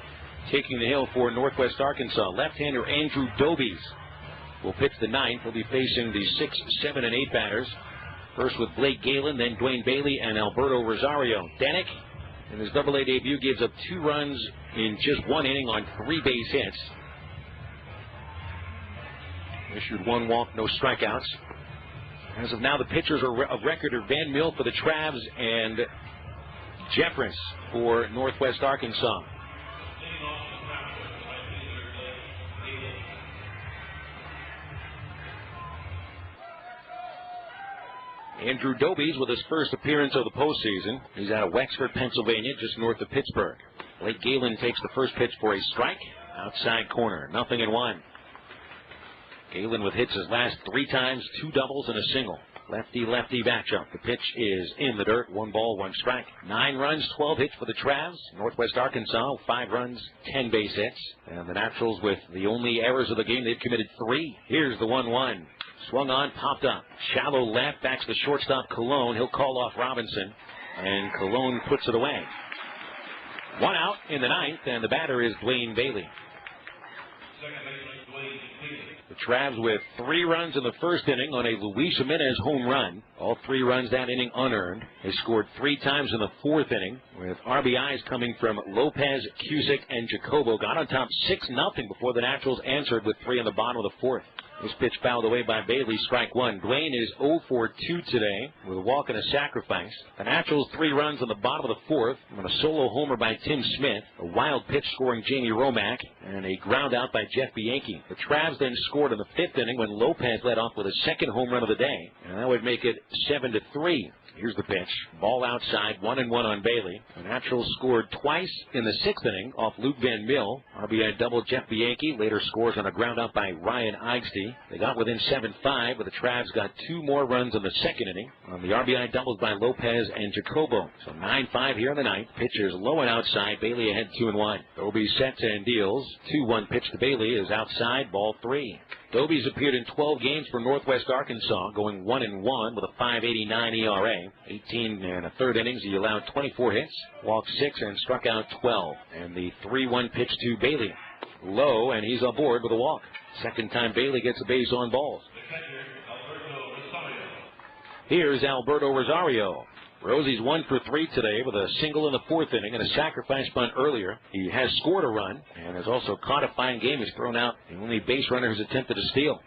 Speaker 2: taking the hill for Northwest Arkansas. Left-hander Andrew Dobies will pitch the ninth. He'll be facing the 6, 7, and 8 batters. First with Blake Galen, then Dwayne Bailey and Alberto Rosario. Danick, in his Double-A debut, gives up 2 runs in just 1 inning on 3 base hits. Issued 1 walk, no strikeouts. As of now, the pitchers of record are Van Mill for the Travs and Jeffress for Northwest Arkansas. Andrew Dobies with his first appearance of the postseason. He's out of Wexford, Pennsylvania, just north of Pittsburgh. Blake Galen takes the first pitch for a strike. Outside corner, 0-1. Galen with hits his last 3 times, 2 doubles and a single. Lefty-lefty matchup. The pitch is in the dirt. 1 ball, 1 strike. 9 runs, 12 hits for the Travs. Northwest Arkansas, 5 runs, 10 base hits. And the Naturals with the only errors of the game, they've committed 3. Here's the 1-1. Swung on, popped up. Shallow left, backs the shortstop Colon. He'll call off Robinson. And Colon puts it away. 1 out in the ninth, and the batter is Dwayne Bailey. The Travs with 3 runs in the first inning on a Luis Jimenez home run. All 3 runs that inning unearned. They scored 3 times in the 4th inning with RBIs coming from Lopez, Cusick, and Jacobo. Got on top 6-0 before the Naturals answered with 3 in the bottom of the 4th. This pitch fouled away by Bailey, strike 1. Dwayne is 0 for 2 today with a walk and a sacrifice. The Naturals 3 runs on the bottom of the 4th on a solo homer by Tim Smith, a wild pitch scoring Jamie Romack, and a ground out by Jeff Bianchi. The Travs then scored in the 5th inning when Lopez led off with a second home run of the day, and that would make it 7-3. Here's the pitch. Ball outside, 1-1 on Bailey. The Naturals scored twice in the 6th inning off Luke Van Mill. RBI double Jeff Bianchi. Later scores on a ground out by Ryan Eigsty. They got within 7-5, but the Travs got 2 more runs in the 2nd inning on the RBI doubles by Lopez and Jacobo. So 9-5 here in the ninth. Pitchers low and outside. Bailey ahead 2-1. Doby sets and deals. 2-1 pitch to Bailey is outside, ball 3. Doby's appeared in 12 games for Northwest Arkansas, going 1-1 with a 5.89 ERA. 18 and a third innings, he allowed 24 hits, walked 6, and struck out 12. And the 3-1 pitch to Bailey. Low, and he's aboard with a walk. Second time Bailey gets a base on balls. Here's Alberto Rosario. Rosie's 1 for 3 today with a single in the 4th inning and a sacrifice bunt earlier. He has scored a run and has also caught a fine game. He's thrown out the only base runner who's attempted a steal.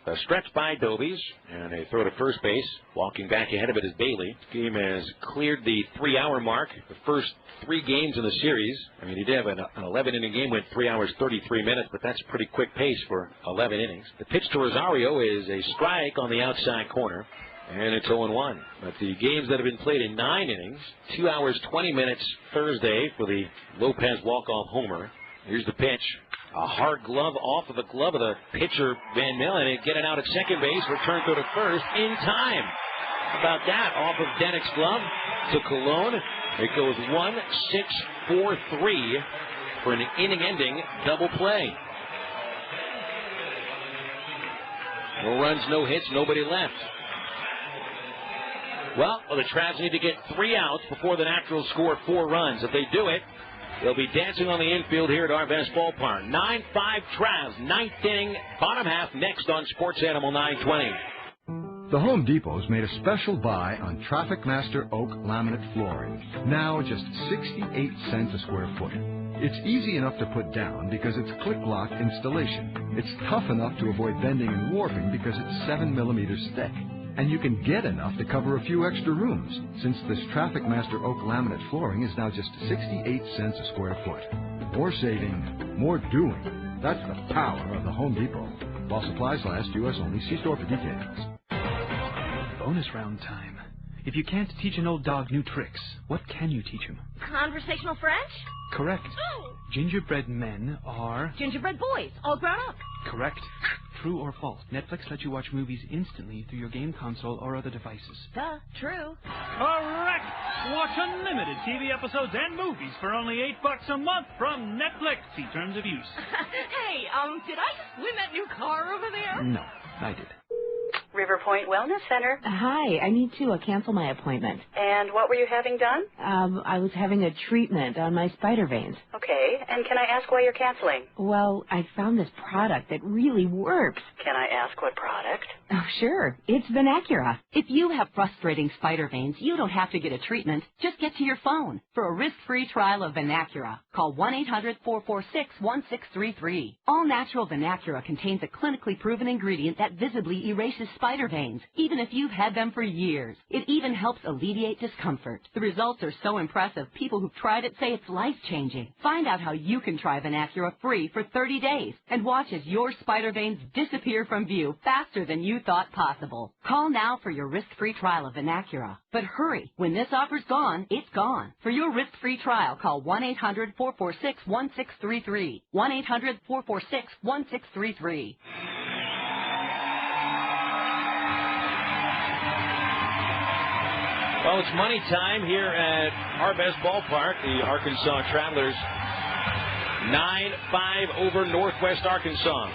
Speaker 2: A stretch by Dobies, and a throw to first base. Walking back ahead of it is Bailey. Game has cleared the 3-hour mark. The first 3 games in the series. I mean, he did have an 11-inning game, went 3 hours, 33 minutes, but that's a pretty quick pace for 11 innings. The pitch to Rosario is a strike on the outside corner. And it's 0-1. But the games that have been played in 9 innings, 2 hours, 20 minutes Thursday for the Lopez walk-off homer. Here's the pitch. A hard glove off of the glove of the pitcher, Van Mill, and it get it out at second base, return throw to first in time. How about that? Off of Denick's glove to Colon. It goes 1-6-4-3 for an inning-ending double play. No runs, no hits, nobody left. Well, the Travs need to get 3 outs before the Naturals score 4 runs. If they do it, they'll be dancing on the infield here at Arvest Ballpark. 9-5 Travs, 9th inning, bottom half next on Sports Animal 920.
Speaker 15: The Home Depot's made a special buy on Traffic Master Oak laminate flooring. Now just 68 cents a square foot. It's easy enough to put down because it's click-lock installation. It's tough enough to avoid bending and warping because it's 7 millimeters thick. And you can get enough to cover a few extra rooms, since this Traffic Master oak laminate flooring is now just 68 cents a square foot. More saving, more doing. That's the power of the Home Depot. While supplies last, U.S. only. See store for details.
Speaker 3: Bonus round time. If you can't teach an old dog new tricks, what can you teach him?
Speaker 10: Conversational French?
Speaker 3: Correct. Gingerbread men are...
Speaker 10: Gingerbread boys, all grown up.
Speaker 3: Correct. True or false? Netflix lets you watch movies instantly through your game console or other devices.
Speaker 10: Duh, true.
Speaker 5: Correct! Watch unlimited TV episodes and movies for only $8 a month from Netflix. See terms of use.
Speaker 10: Hey, did I just win that new car over there?
Speaker 3: No, I did.
Speaker 14: River Point Wellness Center.
Speaker 20: Hi, I need to cancel my appointment.
Speaker 14: And what were you having done?
Speaker 20: I was having a treatment on my spider veins.
Speaker 14: Okay, and can I ask why you're canceling?
Speaker 20: Well, I found this product that really works.
Speaker 14: Can I ask what product?
Speaker 20: Oh, sure. It's Venacura.
Speaker 23: If you have frustrating spider veins, you don't have to get a treatment. Just get to your phone. For a risk-free trial of Venacura, call 1-800-446-1633. All-natural Venacura contains a clinically proven ingredient that visibly erases spider veins, even if you've had them for years. It even helps alleviate discomfort. The results are so impressive, people who've tried it say it's life-changing. Find out how you can try Venacura free for 30 days and watch as your spider veins disappear from view faster than you thought possible. Call now for your risk-free trial of Venacura. But hurry, when this offer's gone, it's gone. For your risk-free trial, call 1-800-446-1633. 1-800-446-1633.
Speaker 2: Well, it's money time here at our best ballpark, the Arkansas Travelers. 9-5 over Northwest Arkansas.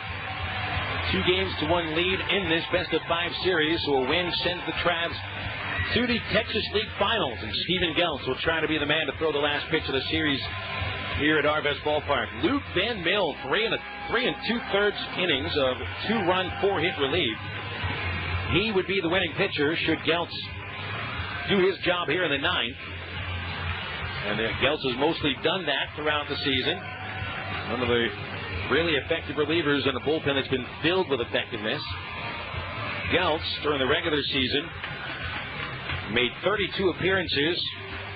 Speaker 2: 2-1 lead in this best-of-5 series, so a win sends the Travs to the Texas League Finals, and Stephen Geltz will try to be the man to throw the last pitch of the series here at our best ballpark. Luke Van Mill, 3 2/3 innings of 2-run, 4-hit relief. He would be the winning pitcher should Geltz do his job here in the 9th. And Geltz has mostly done that throughout the season. One of the really effective relievers in the bullpen that's been filled with effectiveness. Geltz, during the regular season, made 32 appearances,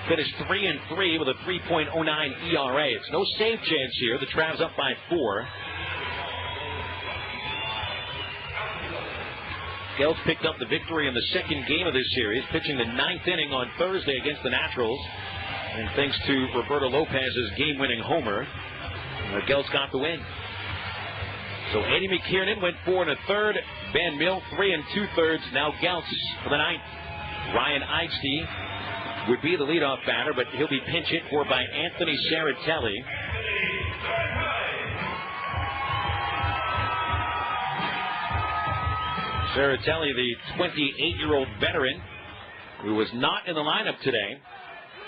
Speaker 2: finished 3-3 with a 3.09 ERA. It's no save chance here. The Travs up by 4. Geltz picked up the victory in the second game of this series, pitching the 9th inning on Thursday against the Naturals. And thanks to Roberto Lopez's game-winning homer, Geltz got the win. So Eddie McKiernan went 4 1/3. Van Mill 3 2/3. Now Geltz for the 9th. Ryan Eidste would be the leadoff batter, but he'll be pinch hit for by Anthony Saratelli. Saratelli, the 28-year-old veteran who was not in the lineup today.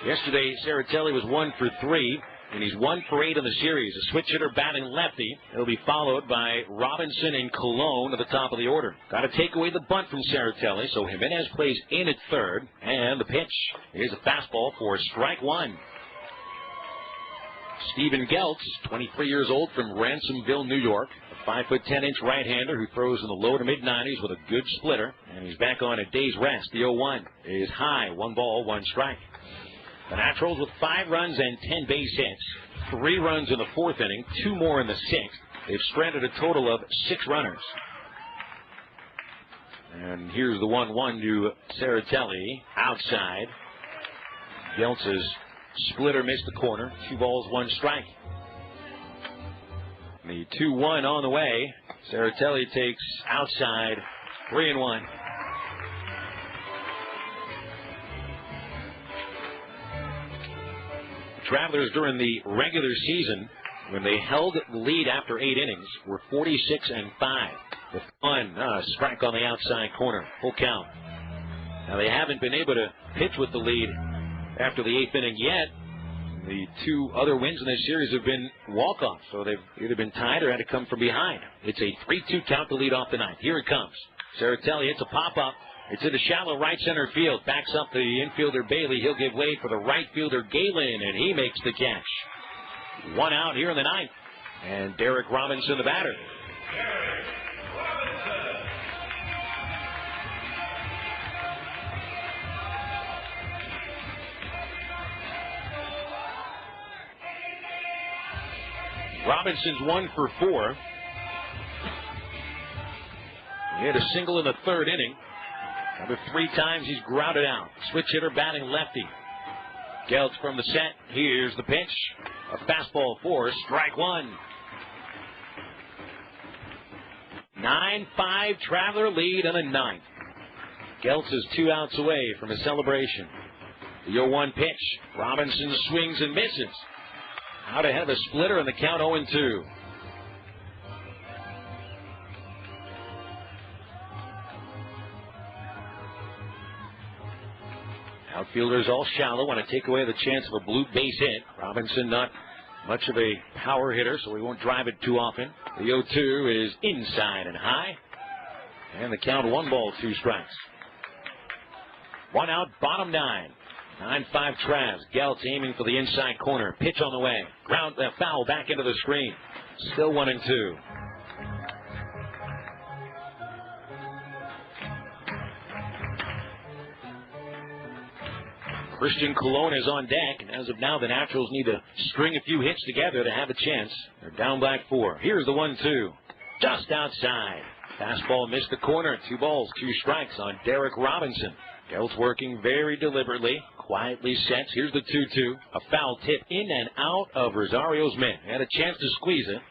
Speaker 2: Yesterday, Saratelli was 1 for 3, and he's 1 for 8 in the series. A switch hitter batting lefty. It'll be followed by Robinson and Colon at the top of the order. Got to take away the bunt from Saratelli, so Jimenez plays in at third, and the pitch is a fastball for strike 1. Stephen Geltz, 23 years old, from Ransomville, New York. A 5'10" right-hander who throws in the low to mid-90s with a good splitter. And he's back on a day's rest. The 0-1 is high. 1 ball, 1 strike. The Naturals with 5 runs and 10 base hits. 3 runs in the 4th inning, 2 more in the 6th. They've stranded a total of 6 runners. And here's the 1-1 to Saratelli outside. Geltz's splitter missed the corner. 2 balls, 1 strike. The 2-1 on the way. Saratelli takes outside. 3-1. Travelers during the regular season, when they held the lead after 8 innings, were 46-5. With 1 strike on the outside corner. Full count. Now they haven't been able to pitch with the lead after the 8th inning yet. The 2 other wins in this series have been walk-offs, so they've either been tied or had to come from behind. It's a 3-2 count to lead off the 9th. Here it comes. Saratelli hits a pop-up. It's in the shallow right center field. Backs up the infielder Bailey. He'll give way for the right fielder Galen, and he makes the catch. One out here in the ninth. And Derek Robinson, the batter. Robinson's 1 for 4. He had a single in the third inning. Number 3 times he's grounded out. Switch hitter batting lefty. Geltz from the set. Here's the pitch. A fastball for strike one. 9-5 Traveler lead in the ninth. Geltz is 2 outs away from a celebration. The 0-1 pitch. Robinson swings and misses. Out ahead of a splitter in the count 0-2. Outfielders all shallow, want to take away the chance of a blue base hit. Robinson not much of a power hitter, so he won't drive it too often. The 0-2 is inside and high. And the count 1 ball, 2 strikes. 1 out, bottom 9. 9-5 Travs. Geltz aiming for the inside corner. Pitch on the way. Ground foul back into the screen. Still 1-2. Christian Colon is on deck, and as of now, the Naturals need to string a few hits together to have a chance. They're down by 4. Here's the 1-2. Just outside. Fastball missed the corner. 2 balls, 2 strikes on Derek Robinson. Geltz working very deliberately. Quietly sets. Here's the 2-2. A foul tip in and out of Rosario's mitt. Had a chance to squeeze it.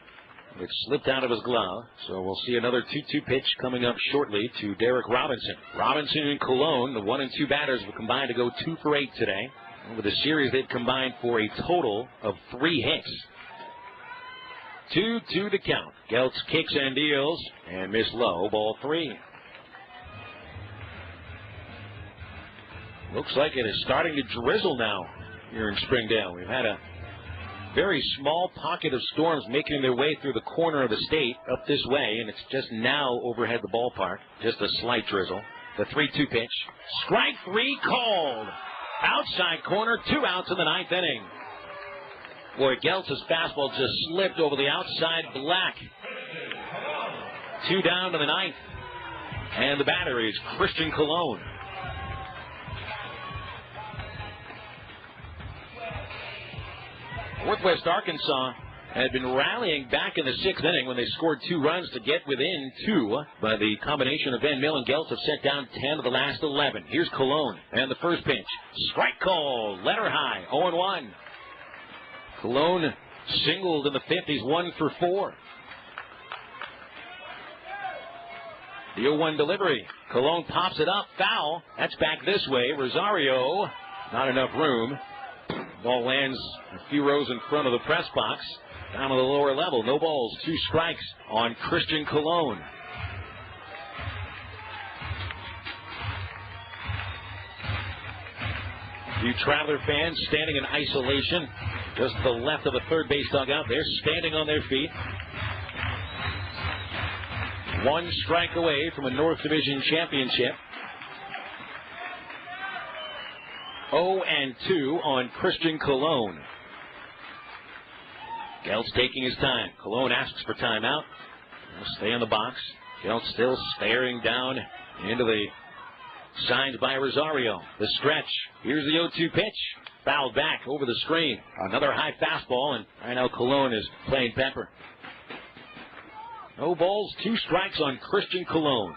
Speaker 2: It slipped out of his glove. So we'll see another 2-2 pitch coming up shortly to Derek Robinson. Robinson and Colon, the 1 and 2 batters, will combine to go 2 for 8 today. Over the series, they've combined for a total of 3 hits. 2-2 to count. Geltz kicks and deals and miss low. Ball 3. Looks like it is starting to drizzle now here in Springdale. We've had a very small pocket of storms making their way through the corner of the state up this way, and it's just now overhead the ballpark. Just a slight drizzle. The 3-2 pitch. Strike 3 called. Outside corner, 2 outs in the 9th inning. Boy, Geltz's fastball just slipped over the outside black. 2 down to the 9th. And the batter is Christian Colon. Northwest Arkansas had been rallying back in the 6th inning when they scored 2 runs to get within 2. By the combination of Van Mill and Geltz have set down 10 of the last 11. Here's Colon and the first pitch. Strike call, letter high, 0-1. Colon singled in the 5th. He's 1 for 4. The 0-1 delivery. Colon pops it up, foul. That's back this way. Rosario, not enough room. Ball lands a few rows in front of the press box. Down to the lower level. No balls, 2 strikes on Christian Colon. You Traveler fans standing in isolation just to the left of the third base dugout. They're standing on their feet. 1 strike away from a North Division championship. 0-2 on Christian Colon. Geltz taking his time. Colon asks for timeout. He'll stay in the box. Geltz still staring down into the signs by Rosario. The stretch. Here's the 0-2 pitch. Fouled back over the screen. Another high fastball, and right now Colon is playing pepper. No balls, 2 strikes on Christian Colon.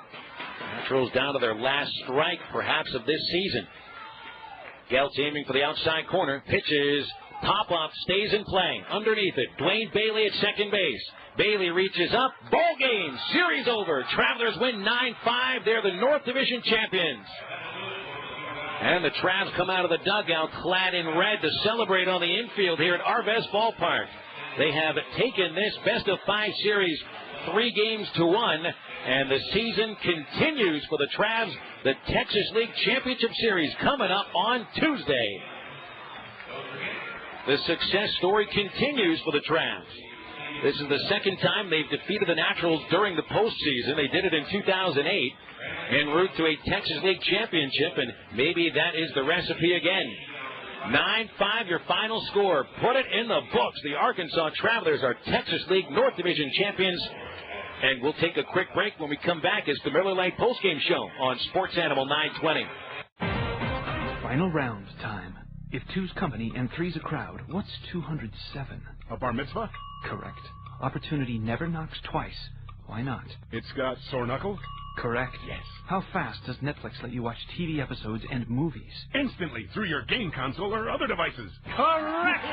Speaker 2: Naturals down to their last strike, perhaps, of this season. Geltz aiming for the outside corner. Pitches. Pop-up stays in play. Underneath it, Dwayne Bailey at second base. Bailey reaches up. Ball game. Series over. Travelers win 9-5. They're the North Division champions. And the Travs come out of the dugout clad in red to celebrate on the infield here at Arvest Ballpark. They have taken this best-of-5 series 3-1, and the season continues for the Travs. The Texas League Championship Series coming up on Tuesday. The success story continues for the Travs. This is the second time they've defeated the Naturals during the postseason. They did it in 2008 en route to a Texas League championship, and maybe that is the recipe again. 9-5 your final score. Put it in the books. The Arkansas Travelers are Texas League North Division champions. And we'll take a quick break. When we come back, it's the Miller Lite postgame show on Sports Animal 920.
Speaker 3: Final round time. If 2's company and 3's a crowd, what's 207?
Speaker 4: A bar mitzvah?
Speaker 3: Correct. Opportunity never knocks twice. Why not?
Speaker 4: It's got sore knuckles?
Speaker 3: Correct. Yes. How fast does Netflix let you watch TV episodes and movies?
Speaker 4: Instantly, through your game console or other devices.
Speaker 5: Correct!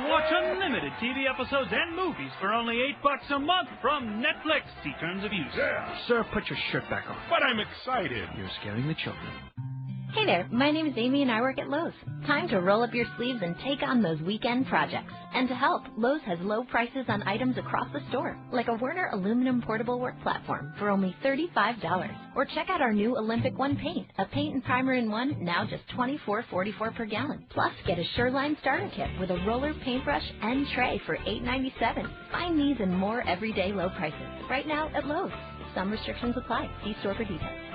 Speaker 5: Watch unlimited TV episodes and movies for only $8 a month from Netflix. See terms of use.
Speaker 4: Yeah.
Speaker 3: Sir, put your shirt back on.
Speaker 4: But I'm excited.
Speaker 3: You're scaring the children.
Speaker 6: Hey there, my name is Amy and I work at Lowe's. Time to roll up your sleeves and take on those weekend projects. And to help, Lowe's has low prices on items across the store, like a Werner aluminum portable work platform for only $35. Or check out our new Olympic One paint, a paint and primer in one, now just $24.44 per gallon. Plus, get a Sureline starter kit with a roller, paintbrush, and tray for $8.97. Find these and more everyday low prices right now at Lowe's. Some restrictions apply. See store for details.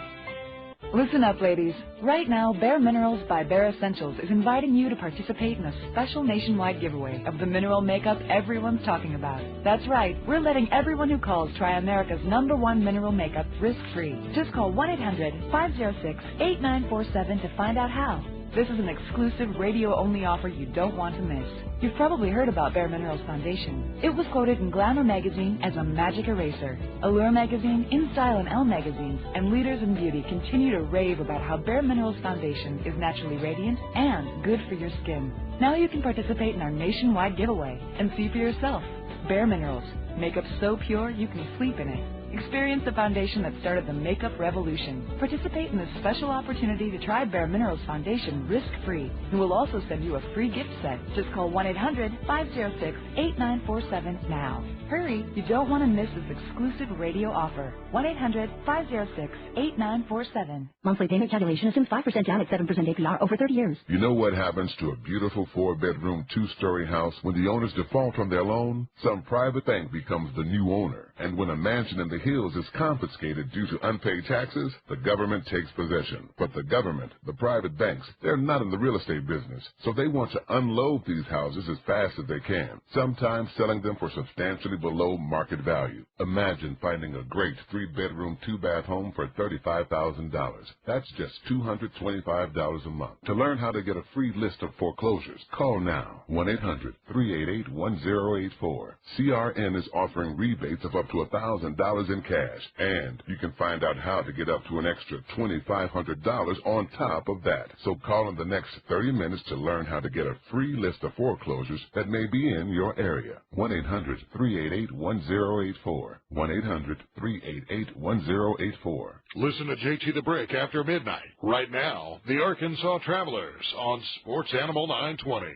Speaker 8: Listen up, ladies. Right now, Bare Minerals by Bare Essentials is inviting you to participate in a special nationwide giveaway of the mineral makeup everyone's talking about. That's right, we're letting everyone who calls try America's #1 mineral makeup risk-free. Just call 1-800-506-8947 to find out how. This is an exclusive radio-only offer you don't want to miss. You've probably heard about Bare Minerals Foundation. It was quoted in Glamour magazine as a magic eraser. Allure magazine, InStyle and Elle magazines, and Leaders in Beauty continue to rave about how Bare Minerals Foundation is naturally radiant and good for your skin. Now you can participate in our nationwide giveaway and see for yourself. Bare Minerals. Makeup so pure you can sleep in it. Experience the foundation that started the makeup revolution. Participate in this special opportunity to try Bare Minerals Foundation risk-free. And we'll also send you a free gift set. Just call 1-800-506-8947 now. Hurry, you don't want to miss this exclusive radio offer. 1-800-506-8947.
Speaker 21: Monthly payment calculation assumes 5% down at 7% APR over 30 years.
Speaker 1: You know what happens to a beautiful 4-bedroom, 2-story house when the owners default on their loan? Some private bank becomes the new owner. And when a mansion in the hills is confiscated due to unpaid taxes, the government takes possession. But the government, the private banks, they're not in the real estate business. So they want to unload these houses as fast as they can, sometimes selling them for substantially below market value. Imagine finding a great 3-bedroom, 2-bath home for $35,000. That's just $225 a month. To learn how to get a free list of foreclosures, call now. 1-800-388-1084. CRN is offering rebates of up to $1,000 in cash. And you can find out how to get up to an extra $2,500 on top of that. So call in the next 30 minutes to learn how to get a free list of foreclosures that may be in your area. 1-800-388-1084. 1-800-388-1084. Listen to JT the Brick after midnight. Right now, the Arkansas Travelers on Sports Animal 920.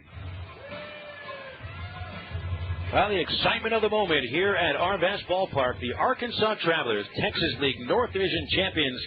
Speaker 2: Well, the excitement of the moment here at Arvest Ballpark. The Arkansas Travelers, Texas League North Division champions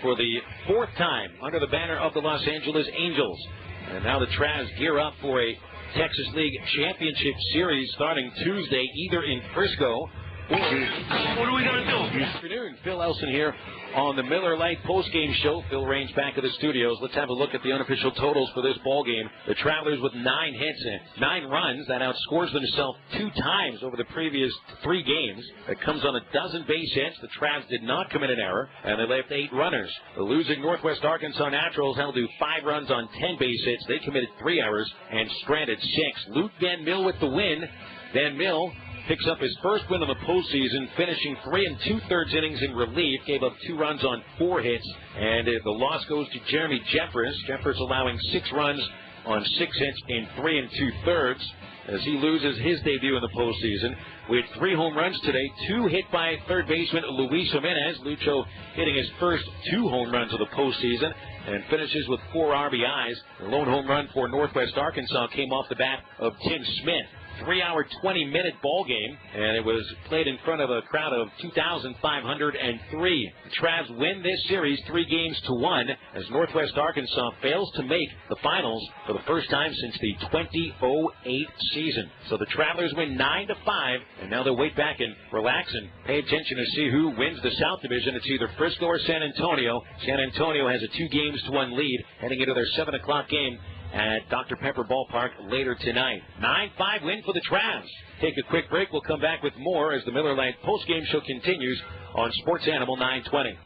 Speaker 2: for the 4th time under the banner of the Los Angeles Angels. And now the Travs gear up for a Texas League Championship Series starting Tuesday, either in Frisco. What are we going to do? Good afternoon. Phil Elson here on the Miller Lite postgame show. Phil Raines back at the studios. Let's have a look at the unofficial totals for this ball game. The Travelers with 9 hits and 9 runs. That outscores themselves 2 times over the previous 3 games. That comes on a dozen base hits. The Travs did not commit an error, and they left 8 runners. The losing Northwest Arkansas Naturals held to 5 runs on 10 base hits. They committed 3 errors and stranded 6. Luke Van Mill with the win. Van Mill picks up his first win of the postseason, finishing 3 2/3 innings in relief. Gave up 2 runs on 4 hits, and the loss goes to Jeremy Jeffress. Jeffress allowing 6 runs on 6 hits in 3 2/3 as he loses his debut in the postseason. We had 3 home runs today, 2 hit by third baseman Luis Jimenez. Lucho hitting his first 2 home runs of the postseason and finishes with 4 RBIs. The lone home run for Northwest Arkansas came off the bat of Tim Smith. 3-hour, 20-minute ball game, and it was played in front of a crowd of 2,503. The Travs win this series 3-1 as Northwest Arkansas fails to make the finals for the first time since the 2008 season. So the Travelers win 9-5, and now they'll wait back and relax and pay attention to see who wins the South Division. It's either Frisco or San Antonio. San Antonio has a 2-1 lead heading into their 7 o'clock game at Dr. Pepper Ballpark later tonight. 9-5 win for the Travs. Take a quick break. We'll come back with more as the Miller Lite postgame show continues on Sports Animal 920.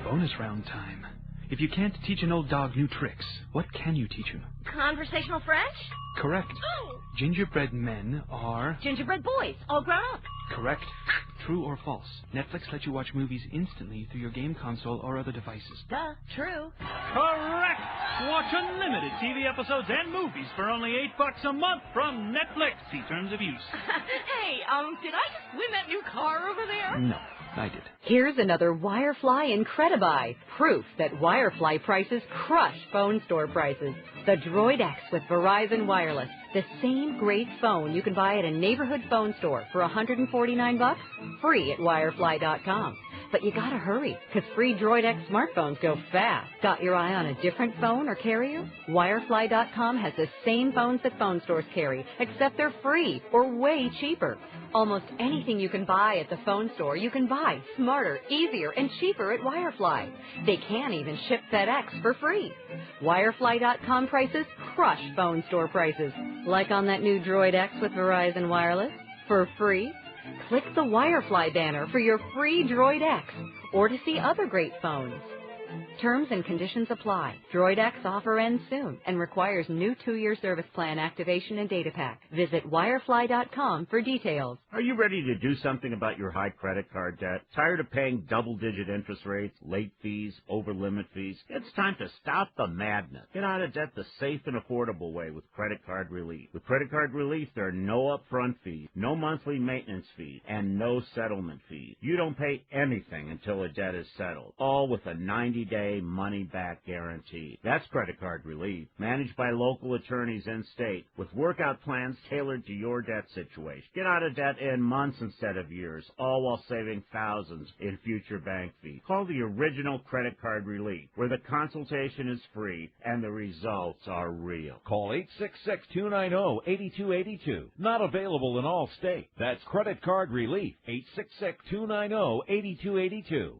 Speaker 3: Bonus round time. If you can't teach an old dog new tricks, what can you teach him?
Speaker 10: Conversational French?
Speaker 3: Correct. Gingerbread men are...
Speaker 10: Gingerbread boys, all grown up.
Speaker 3: Correct. True or false? Netflix lets you watch movies instantly through your game console or other devices.
Speaker 10: Duh, true.
Speaker 5: Correct. Watch unlimited TV episodes and movies for only $8 a month from Netflix. See terms of use.
Speaker 10: Hey, did I just win that new car over there?
Speaker 3: No, I did.
Speaker 9: Here's another Wirefly Incredibuy, proof that Wirefly prices crush phone store prices. The Droid X with Verizon Wireless, the same great phone you can buy at a neighborhood phone store for $149, free at Wirefly.com. But you gotta hurry, because free Droid X smartphones go fast. Got your eye on a different phone or carrier? Wirefly.com has the same phones that phone stores carry, except they're free or way cheaper. Almost anything you can buy at the phone store, you can buy smarter, easier, and cheaper at Wirefly. They can even ship FedEx for free. Wirefly.com prices crush phone store prices. Like on that new Droid X with Verizon Wireless, for free. Click the Wirefly banner for your free Droid X or to see other great phones. Terms and conditions apply. Droid X offer ends soon and requires new 2-year service plan activation and data pack. Visit Wirefly.com for details.
Speaker 13: Are you ready to do something about your high credit card debt? Tired of paying double-digit interest rates, late fees, over-limit fees? It's time to stop the madness. Get out of debt the safe and affordable way with Credit Card Relief. With Credit Card Relief, there are no upfront fees, no monthly maintenance fees, and no settlement fees. You don't pay anything until a debt is settled, all with a 90-day money-back guarantee. That's Credit Card Relief, managed by local attorneys in state, with workout plans tailored to your debt situation. Get out of debt in months instead of years, all while saving thousands in future bank fees. Call the original Credit Card Relief, where the consultation is free and the results are real.
Speaker 19: Call 866-290-8282. Not available in all states. That's Credit Card Relief. 866-290-8282.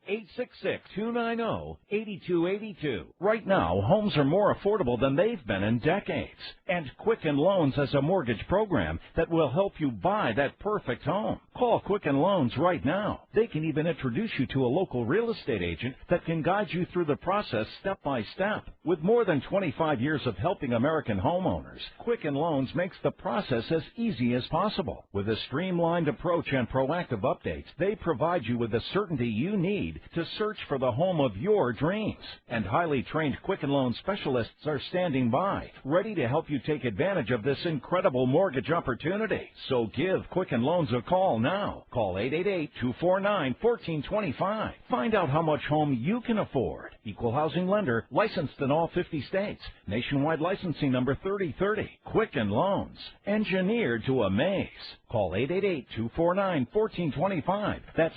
Speaker 19: 866-290-8282. Right now, homes are more affordable than they've been in decades. And Quicken Loans has a mortgage program that will help you buy that perfect home. Call Quicken Loans right now. They can even introduce you to a local real estate agent that can guide you through the process step by step. With more than 25 years of helping American homeowners, Quicken Loans makes the process as easy as possible. With a streamlined approach and proactive updates, they provide you with the certainty you need to search for the home of your dreams. And highly trained Quicken Loan specialists are standing by, ready to help you take advantage of this incredible mortgage opportunity. So give Quicken Loans a call now. Call 888-249-1425. Find out how much home you can afford. Equal housing lender, licensed in all 50 states. Nationwide licensing number 3030. Quicken Loans, engineered to amaze. Call 888-249-1425. That's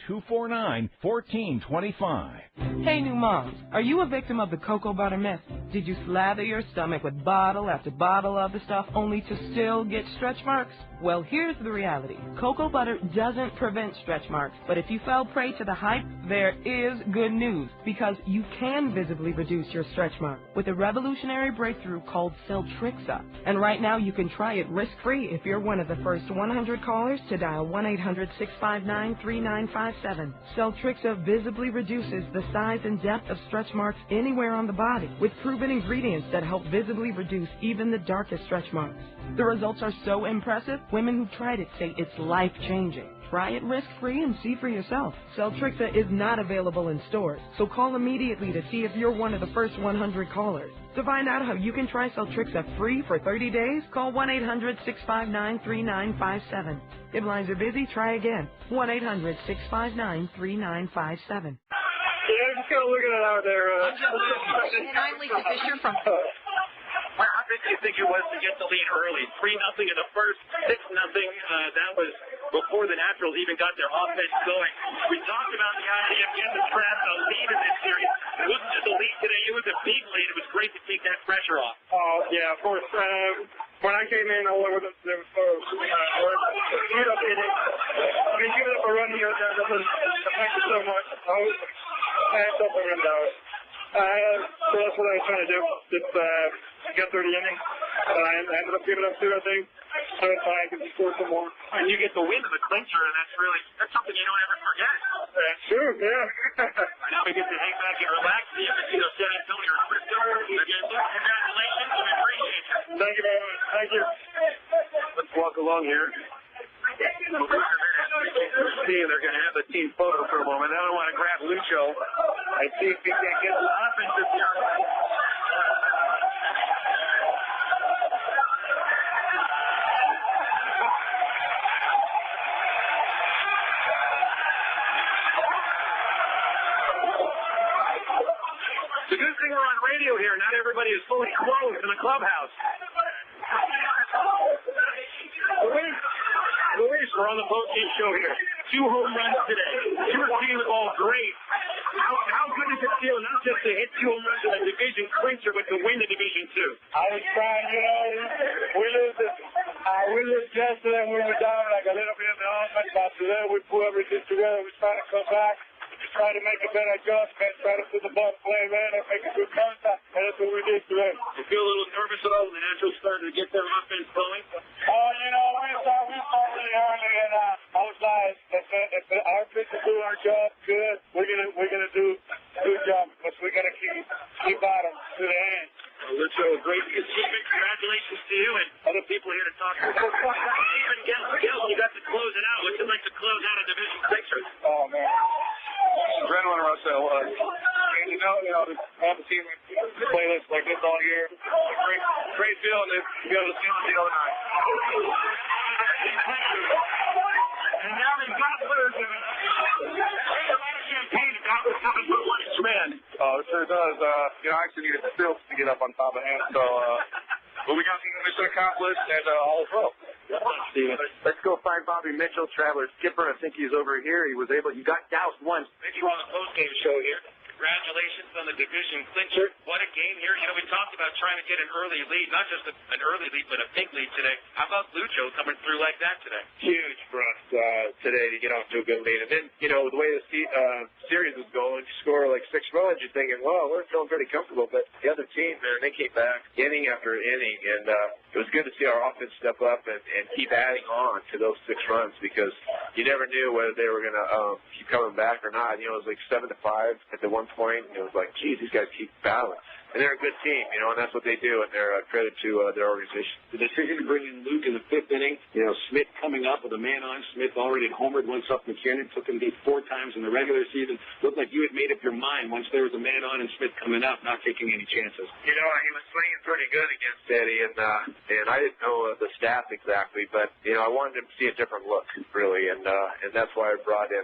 Speaker 19: 888-249-1425.
Speaker 7: Hey, new moms, are you a victim of the cocoa butter myth? Did you slather your stomach with bottle after bottle of the stuff only to still get stretch marks? Well, here's the reality. Cocoa butter doesn't prevent stretch marks, but if you fell prey to the hype, there is good news, because you can visibly reduce your stretch mark with a revolutionary breakthrough called Celtrixa. And right now you can try it risk-free if you're one of the first 100 callers to dial 1-800-659-3957. Celtrixa visibly reduces the size and depth of stretch marks anywhere on the body with proven ingredients that help visibly reduce even the darkest stretch marks. The results are so impressive, women who've tried it say it's life-changing. Try it risk-free and see for yourself. Celtrixa is not available in stores, so call immediately to see if you're one of the first 100 callers. To find out how you can try Celtrixa free for 30 days, call 1-800-659-3957. If lines are busy, try again. 1-800-659-3957.
Speaker 24: Yeah, just kind of looking at out there.
Speaker 10: And I'm Lisa Fisher from...
Speaker 25: How big do you think it was to get the lead early? 3-0 in the first, 6-0. That was before the Naturals even got their offense going. We talked about the idea of getting the Travs a lead in this series. It wasn't just a lead today. It was a big lead. It was great to take that pressure off.
Speaker 24: Oh, yeah, of course. When I came in, all over there was so I mean, giving up a run here, that doesn't affect you so much. I was hands up and run down. So that's what I was trying to do. Just inning. I ended up giving up 2, I think. Third time, I could score some more.
Speaker 25: And you get the win of the clincher, and that's something you don't ever forget.
Speaker 24: That's true, yeah.
Speaker 25: Now we get to hang back and relax. See if it's either San Antonio or Frisco. Again, congratulations, and we appreciate you.
Speaker 24: Thank you very much. Thank you.
Speaker 25: Let's walk along here. They're going to have the team photo for a moment. I don't want to grab Lucho and see if he can get some offensive here. It's a good thing we're on radio here. Not everybody is fully clothed in the clubhouse. Luis, we're on the postgame show here. 2 home runs today. You were seeing the ball great. How good does it feel not just to hit 2 home runs in a division clincher, but to win the Division 2?
Speaker 24: I was trying, we lose yesterday and we were down like a little bit in the offense, but today we put everything together. We're trying to come back, try to make a better adjustment, try to put the ball play in and make a good contact, and that's what we did today.
Speaker 25: You feel a little nervous at all when the Nationals started to get their offense going?
Speaker 24: We thought really early, and I was like, if our pitchers do our job good, we're gonna do a good job, because we're gonna keep at them to the end.
Speaker 25: Well, Lucho, a great achievement. Congratulations to you and other people here to talk to. Even Gil, you got to close it out. What's it like to close out a Division 6?
Speaker 24: Oh, man. Adrenaline rush that was. And to have a team play this like this all year, great feeling to be able to see it the other night.
Speaker 25: And now they've got players in it. Champagne got with something for one man.
Speaker 24: Oh, it sure does. I actually needed stilts to get up on top of him, so but we got some mission accomplished, and all is well.
Speaker 25: Steven. Let's go find Bobby Mitchell, Traveler skipper. I think he's over here. He got doused once. Mitchell on the postgame show here. Congratulations on the division clincher. What a game here. We talked about trying to get an early lead, not just an early lead, but a big lead today. How about Lucho coming through like that today?
Speaker 11: Huge for us today to get off to a good lead. And then, the way the series is going, you score like 6 runs, you're thinking, well, we're feeling pretty comfortable. But the other team, man, they came back inning after inning. And it was good to see our offense step up and keep adding on to those 6 runs, because you never knew whether they were going to keep coming back or not. It was like 7-5 at the one point. It was like, geez, these guys keep battling. And they're a good team, and that's what they do, and they're a credit to their organization.
Speaker 25: The decision to bring in Luke in the 5th inning, Smith coming up with a man on. Smith already had homered once up McKinnon, took him deep 4 times in the regular season. Looked like you had made up your mind once there was a man on and Smith coming up, not taking any chances.
Speaker 11: He was swinging pretty good against Eddie, and I didn't know the stats exactly, but, I wanted him to see a different look, really, and that's why I brought in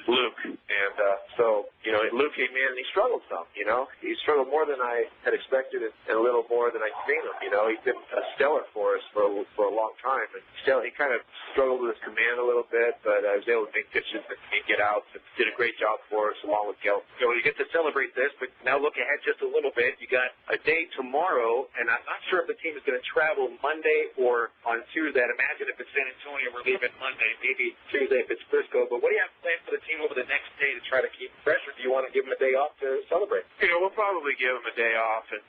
Speaker 11: Luke. And so, Luke came in and he struggled some, He struggled more than I had expected and a little more than I'd seen him. He's been stellar for us for a long time. And still, he kind of struggled with his command a little bit, but I was able to make pitches and get out and did a great job for us along with Gil.
Speaker 25: So you get to celebrate this, but now look ahead just a little bit. You got a day tomorrow, and I'm not sure if the team is going to travel Monday or on Tuesday. I'd imagine if it's San Antonio, we're leaving Monday, maybe Tuesday if it's Frisco. But what do you have planned for the team over the next day to try to keep fresh, or do you want to give them a day off to celebrate?
Speaker 11: We'll probably give them a day off, and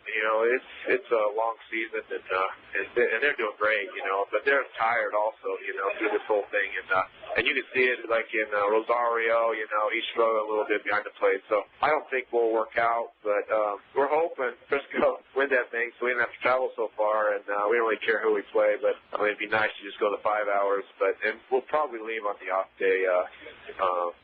Speaker 11: it's a long season, and they're doing great, but they're tired also, through this whole thing, and you can see it like in Rosario, he struggled a little bit behind the plate, so I don't think we'll work out, but we're hoping Frisco win that thing, so we didn't have to travel so far, and we don't really care who we play, but it'd be nice to just go the 5 hours, and we'll probably leave on the off day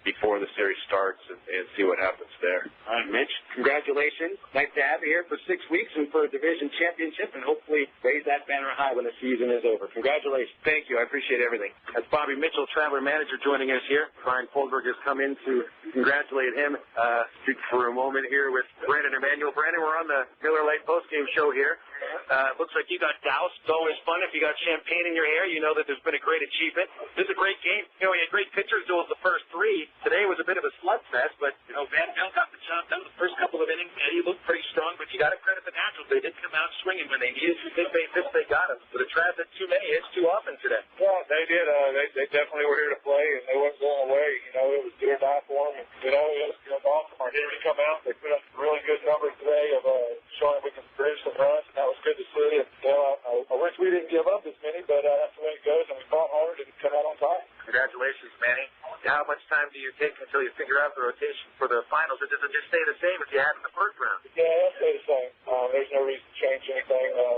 Speaker 11: before the series starts and see what happens there.
Speaker 25: All right, Mitch, congratulations. Nice to have you here for 6 weeks and for a division championship, and hopefully raise that banner high when the season is over. Congratulations.
Speaker 11: Thank you. I appreciate everything.
Speaker 25: That's Bobby Mitchell, Traveler manager, joining us here. Brian Foldberg has come in to congratulate him for a moment here with Brandon Emanuel. Brandon, we're on the Miller Lite postgame show here. Looks like you got doused. It's always fun if you got champagne in your hair. You know that there's been a great achievement. This is a great game. We had great pitchers duels the first 3. Today was a bit of a slugfest, but, Van Bell got the job done the first couple of innings. Eddie looked pretty strong, but you got to credit the Nationals. They did come out swinging when they needed to. They got him. But the Travs had too many hits too often today.
Speaker 24: Yeah, they did. They definitely were here to play, and they wasn't going away. It was do or die for them. And, it was awesome. Our hitters come out. They put up really good numbers today of showing we can finish the runs, and that was good to see. And
Speaker 11: congratulations, Manny. How much time do you take until you figure out the rotation for the finals? Or does it just stay the same as you had in the first round?
Speaker 24: Yeah, it'll stay the same. There's no reason to change anything. We're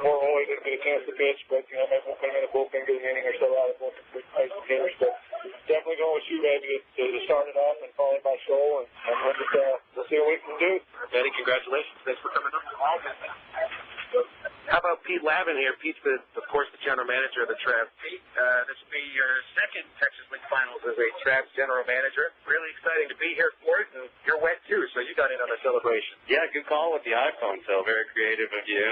Speaker 24: always going to get a chance to pitch, but, maybe we'll put him in a bullpen, get an inning or so out of it. Replace the hitters, but definitely going with you, baby, to start it off and followed by Shoal, and we'll see what we can do.
Speaker 11: Manny, congratulations. Thanks for coming up. How about Pete Lavin here? Pete's, of course, the general manager of the Travs. Pete, this will be your second Texas League Finals as a Travs general manager. Really exciting to be here for it, and you're wet, too, so you got in on the celebration.
Speaker 12: Yeah, good call with the iPhone, so very creative of you.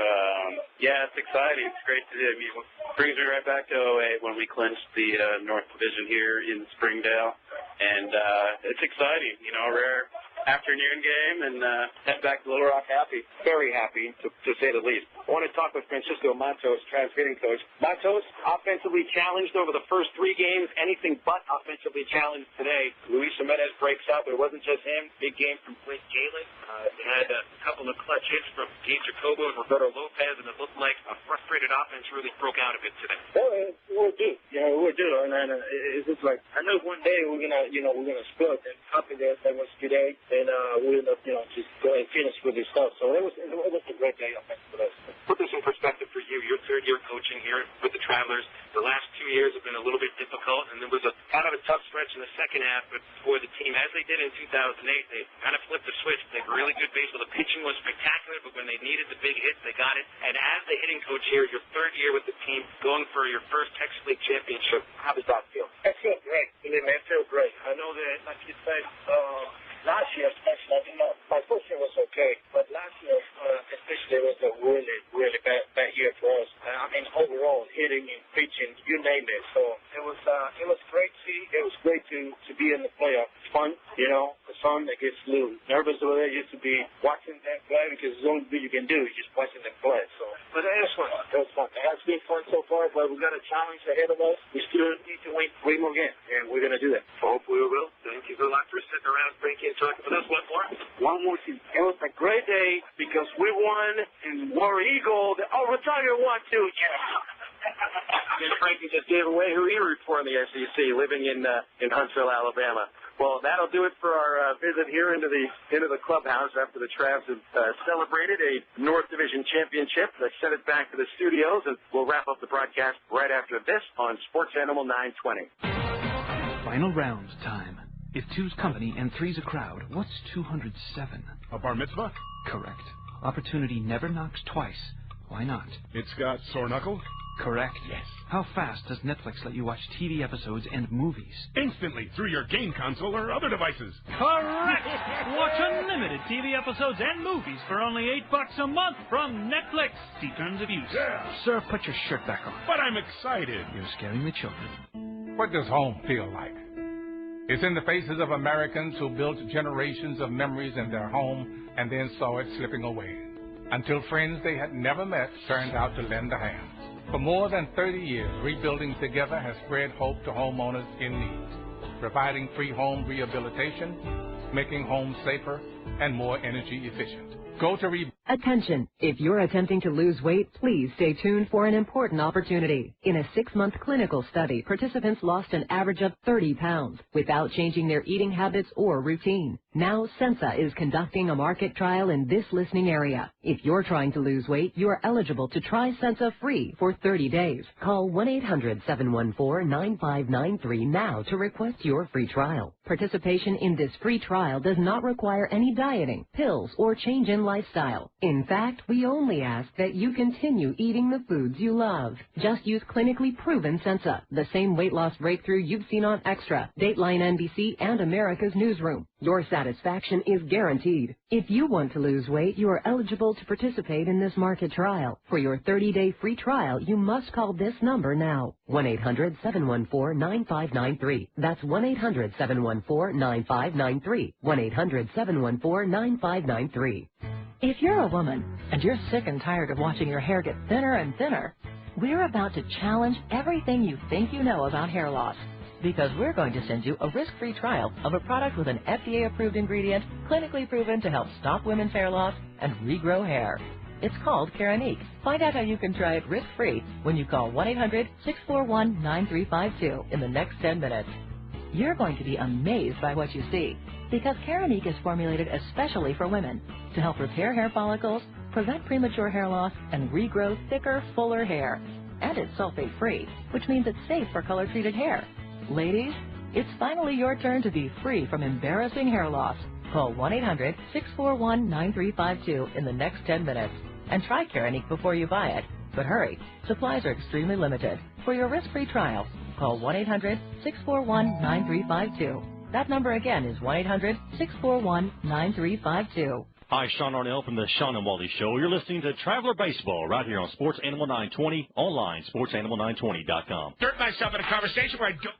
Speaker 12: Yeah, it's exciting. It's great to do. I mean, it brings me right back to 2008 when we clinched the North Division here in Springdale, and it's exciting. Rare afternoon game, and head back to Little Rock happy.
Speaker 11: Very happy, to say the least. I want to talk with Francisco Matos, Travs hitting coach. Matos, offensively challenged over the first 3 games, anything but offensively challenged today. Luis Jimenez breaks out, but it wasn't just him. Big game from Blake Galen. They had a couple of clutch hits from Gabe Jacobo and Roberto Lopez, and it looked like a frustrated offense really broke out a bit today.
Speaker 24: Well, it will do. It will do. And it's just like, I know one day we're gonna split, and copy that was today, and we'll end up, just go and finish with this stuff. So it was a great day, I think, for us.
Speaker 11: Put this in perspective for you. Your third year coaching here with the Travelers. The last 2 years have been a little bit difficult, and there was a kind of a tough stretch in the second half, but for the team, as they did in 2008, they kind of flipped the switch. They were really good baseball. The pitching was spectacular, but when they needed the big hits, they got it. And as the hitting coach here, your third year with the team, going for your first Texas League championship, how does that feel?
Speaker 24: It feels great. Believe me, it feels great. I know that, like you said, last year, especially, my first year was okay, but last year, especially, it was a really, really bad year for us. Overall, hitting and pitching, you name it. So it was great to see. It was great to be in the playoff. Fun, the fun that gets a little nervous over there used to be watching them play because the only thing you can do is just watching them play. So, but it was fun. It has been fun so far, but we've got a challenge ahead of us. We still need to win 3 more games, and we're going to do that.
Speaker 11: Hopefully we will. Thank you so much for sitting around drinking and talking with us. One more.
Speaker 24: One more thing. It was a great day because we won and War Eagle. Rosario won too.
Speaker 11: And Frankie just gave away who he rooted for in the SEC, living in Huntsville, Alabama. Well, that'll do it for our visit here into the clubhouse after the Travs have celebrated a North Division championship. Let's send it back to the studios, and we'll wrap up the broadcast right after this on Sports Animal 920.
Speaker 3: Final round time. If 2's company and 3's a crowd, what's 207?
Speaker 4: A bar mitzvah?
Speaker 3: Correct. Opportunity never knocks twice. Why not?
Speaker 4: It's got sore knuckle?
Speaker 3: Correct. Yes. How fast does Netflix let you watch TV episodes and movies?
Speaker 4: Instantly, through your game console or other devices.
Speaker 5: Correct! Watch unlimited TV episodes and movies for only $8 a month from Netflix. See terms of use.
Speaker 4: Yeah.
Speaker 3: Sir, put your shirt back on.
Speaker 4: But I'm excited.
Speaker 3: You're scaring the children.
Speaker 16: What does home feel like? It's in the faces of Americans who built generations of memories in their home and then saw it slipping away, until friends they had never met turned out to lend a hand. For more than 30 years, Rebuilding Together has spread hope to homeowners in need, providing free home rehabilitation, making homes safer and more energy efficient. Go to
Speaker 9: Attention! If you're attempting to lose weight, please stay tuned for an important opportunity. In a 6-month clinical study, participants lost an average of 30 pounds without changing their eating habits or routine. Now, Sensa is conducting a market trial in this listening area. If you're trying to lose weight, you are eligible to try Sensa free for 30 days. Call 1-800-714-9593 now to request your free trial. Participation in this free trial does not require any dieting, pills, or change in lifestyle. In fact, we only ask that you continue eating the foods you love. Just use clinically proven Sensa, the same weight loss breakthrough you've seen on Extra, Dateline NBC, and America's Newsroom. Your satisfaction is guaranteed. If you want to lose weight, you are eligible to participate in this market trial. For your 30-day free trial, you must call this number now. 1-800-714-9593. That's 1-800-714-9593. 1-800-714-9593.
Speaker 17: If you're a woman and you're sick and tired of watching your hair get thinner and thinner, we're about to challenge everything you think you know about hair loss. Because we're going to send you a risk-free trial of a product with an FDA-approved ingredient, clinically proven to help stop women's hair loss and regrow hair. It's called Keranique. Find out how you can try it risk-free when you call 1-800-641-9352 in the next 10 minutes. You're going to be amazed by what you see, because Keranique is formulated especially for women to help repair hair follicles, prevent premature hair loss, and regrow thicker, fuller hair. And it's sulfate-free, which means it's safe for color-treated hair. Ladies, it's finally your turn to be free from embarrassing hair loss. Call 1-800-641-9352 in the next 10 minutes and try Keranique before you buy it. But hurry, supplies are extremely limited. For your risk-free trial, call 1-800-641-9352. That number again is 1-800-641-9352.
Speaker 14: Hi, Sean Arnell from the Sean and Wally Show. You're listening to Traveler Baseball right here on Sports Animal 920, online, sportsanimal920.com.
Speaker 4: Insert myself in a conversation where I don't...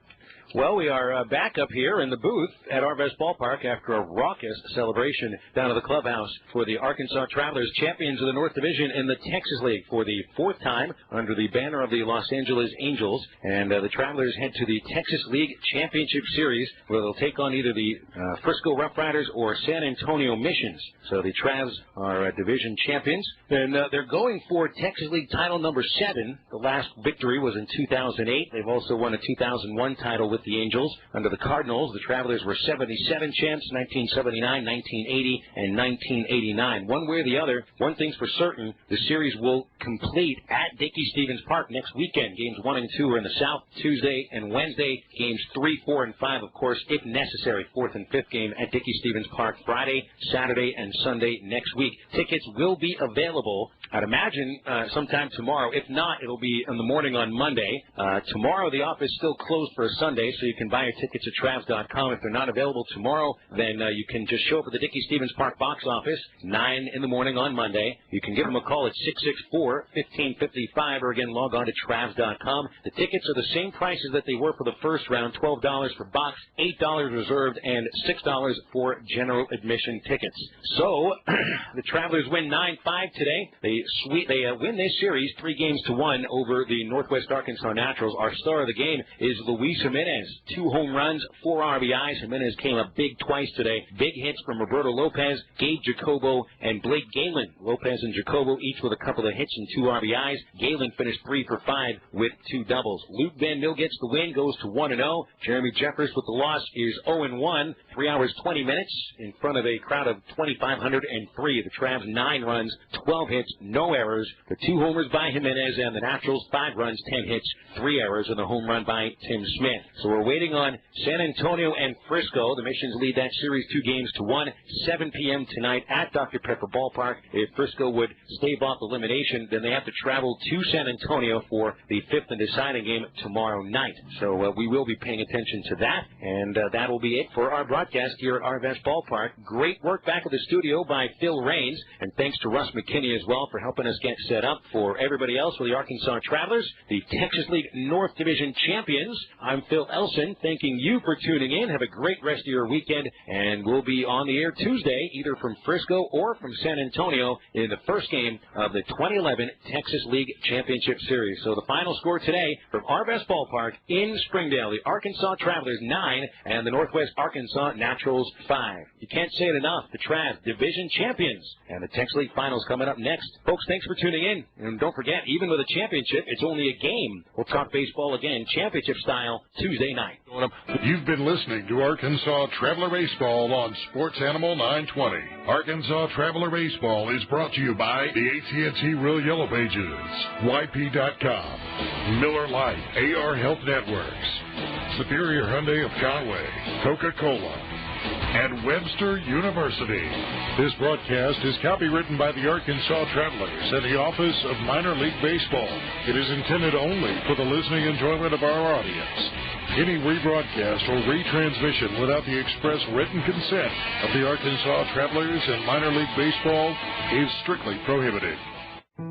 Speaker 2: Well, we are back up here in the booth at Arvest Ballpark after a raucous celebration down at the clubhouse for the Arkansas Travelers, champions of the North Division in the Texas League for the fourth time under the banner of the Los Angeles Angels. And the Travelers head to the Texas League Championship Series, where they'll take on either the Frisco Rough Riders or San Antonio Missions. So the Travs are division champions, and they're going for Texas League title number 7. The last victory was in 2008. They've also won a 2001 title with the Angels. Under the Cardinals, the Travelers were 77 champs, 1979, 1980, and 1989. One way or the other, one thing's for certain, the series will complete at Dickey-Stephens Park next weekend. Games 1 and 2 are in the South Tuesday and Wednesday. Games 3, 4, and 5, of course, if necessary, 4th and 5th game at Dickey-Stephens Park Friday, Saturday, and Sunday next week. Tickets will be available, I'd imagine, sometime tomorrow. If not, it'll be in the morning on Monday. Tomorrow, the office is still closed for a Sunday, so you can buy your tickets at Travs.com. If they're not available tomorrow, then you can just show up at the Dickey-Stephens Park box office, 9 in the morning on Monday. You can give them a call at 664-1555, or again, log on to Travs.com. The tickets are the same prices that they were for the first round, $12 for box, $8 reserved, and $6 for general admission tickets. So, the Travelers win 9-5 today. They win this series 3-1 over the Northwest Arkansas Naturals. Our star of the game is Luis Jimenez. 2 home runs, 4 RBIs. Jimenez came up big twice today. Big hits from Roberto Lopez, Gabe Jacobo, and Blake Galen. Lopez and Jacobo each with a couple of hits and 2 RBIs. Galen finished 3 for 5 with 2 doubles. Luke Van Mill gets the win, goes to 1-0. Jeremy Jeffers with the loss is 0-1. 3 hours, 20 minutes in front of a crowd of 2,503. The Travs 9 runs, 12 hits, no errors. The 2 homers by Jimenez, and the Naturals 5 runs, 10 hits, 3 errors, and the home run by Tim Smith. So we're waiting on San Antonio and Frisco. The Missions lead that series 2-1, 7 p.m. tonight at Dr. Pepper Ballpark. If Frisco would stave off elimination, then they have to travel to San Antonio for the 5th and deciding game tomorrow night. So we will be paying attention to that, and that will be it for our broadcast here at Arvest Ballpark. Great work back at the studio by Phil Raines, and thanks to Russ McKinney as well for helping us get set up. For everybody else, for the Arkansas Travelers, the Texas League North Division champions, I'm Phil Elson, thanking you for tuning in. Have a great rest of your weekend, and we'll be on the air Tuesday, either from Frisco or from San Antonio, in the first game of the 2011 Texas League Championship Series. So the final score today from Arvest Ballpark in Springdale, the Arkansas Travelers 9 and the Northwest Arkansas Naturals 5. You can't say it enough. The Travs, division champions, and the Texas League Finals coming up next. Folks, thanks for tuning in, and don't forget, even with a championship, it's only a game. We'll talk baseball again, championship style, Tuesday night.
Speaker 1: You've been listening to Arkansas Traveler Baseball on Sports Animal 920. Arkansas Traveler Baseball is brought to you by the AT&T Real Yellow Pages, YP.com, Miller Lite, AR Health Networks, Superior Hyundai of Conway, Coca-Cola, and Webster University. This broadcast is copywritten by the Arkansas Travelers and the Office of Minor League Baseball. It is intended only for the listening enjoyment of our audience. Any rebroadcast or retransmission without the express written consent of the Arkansas Travelers and Minor League Baseball is strictly prohibited.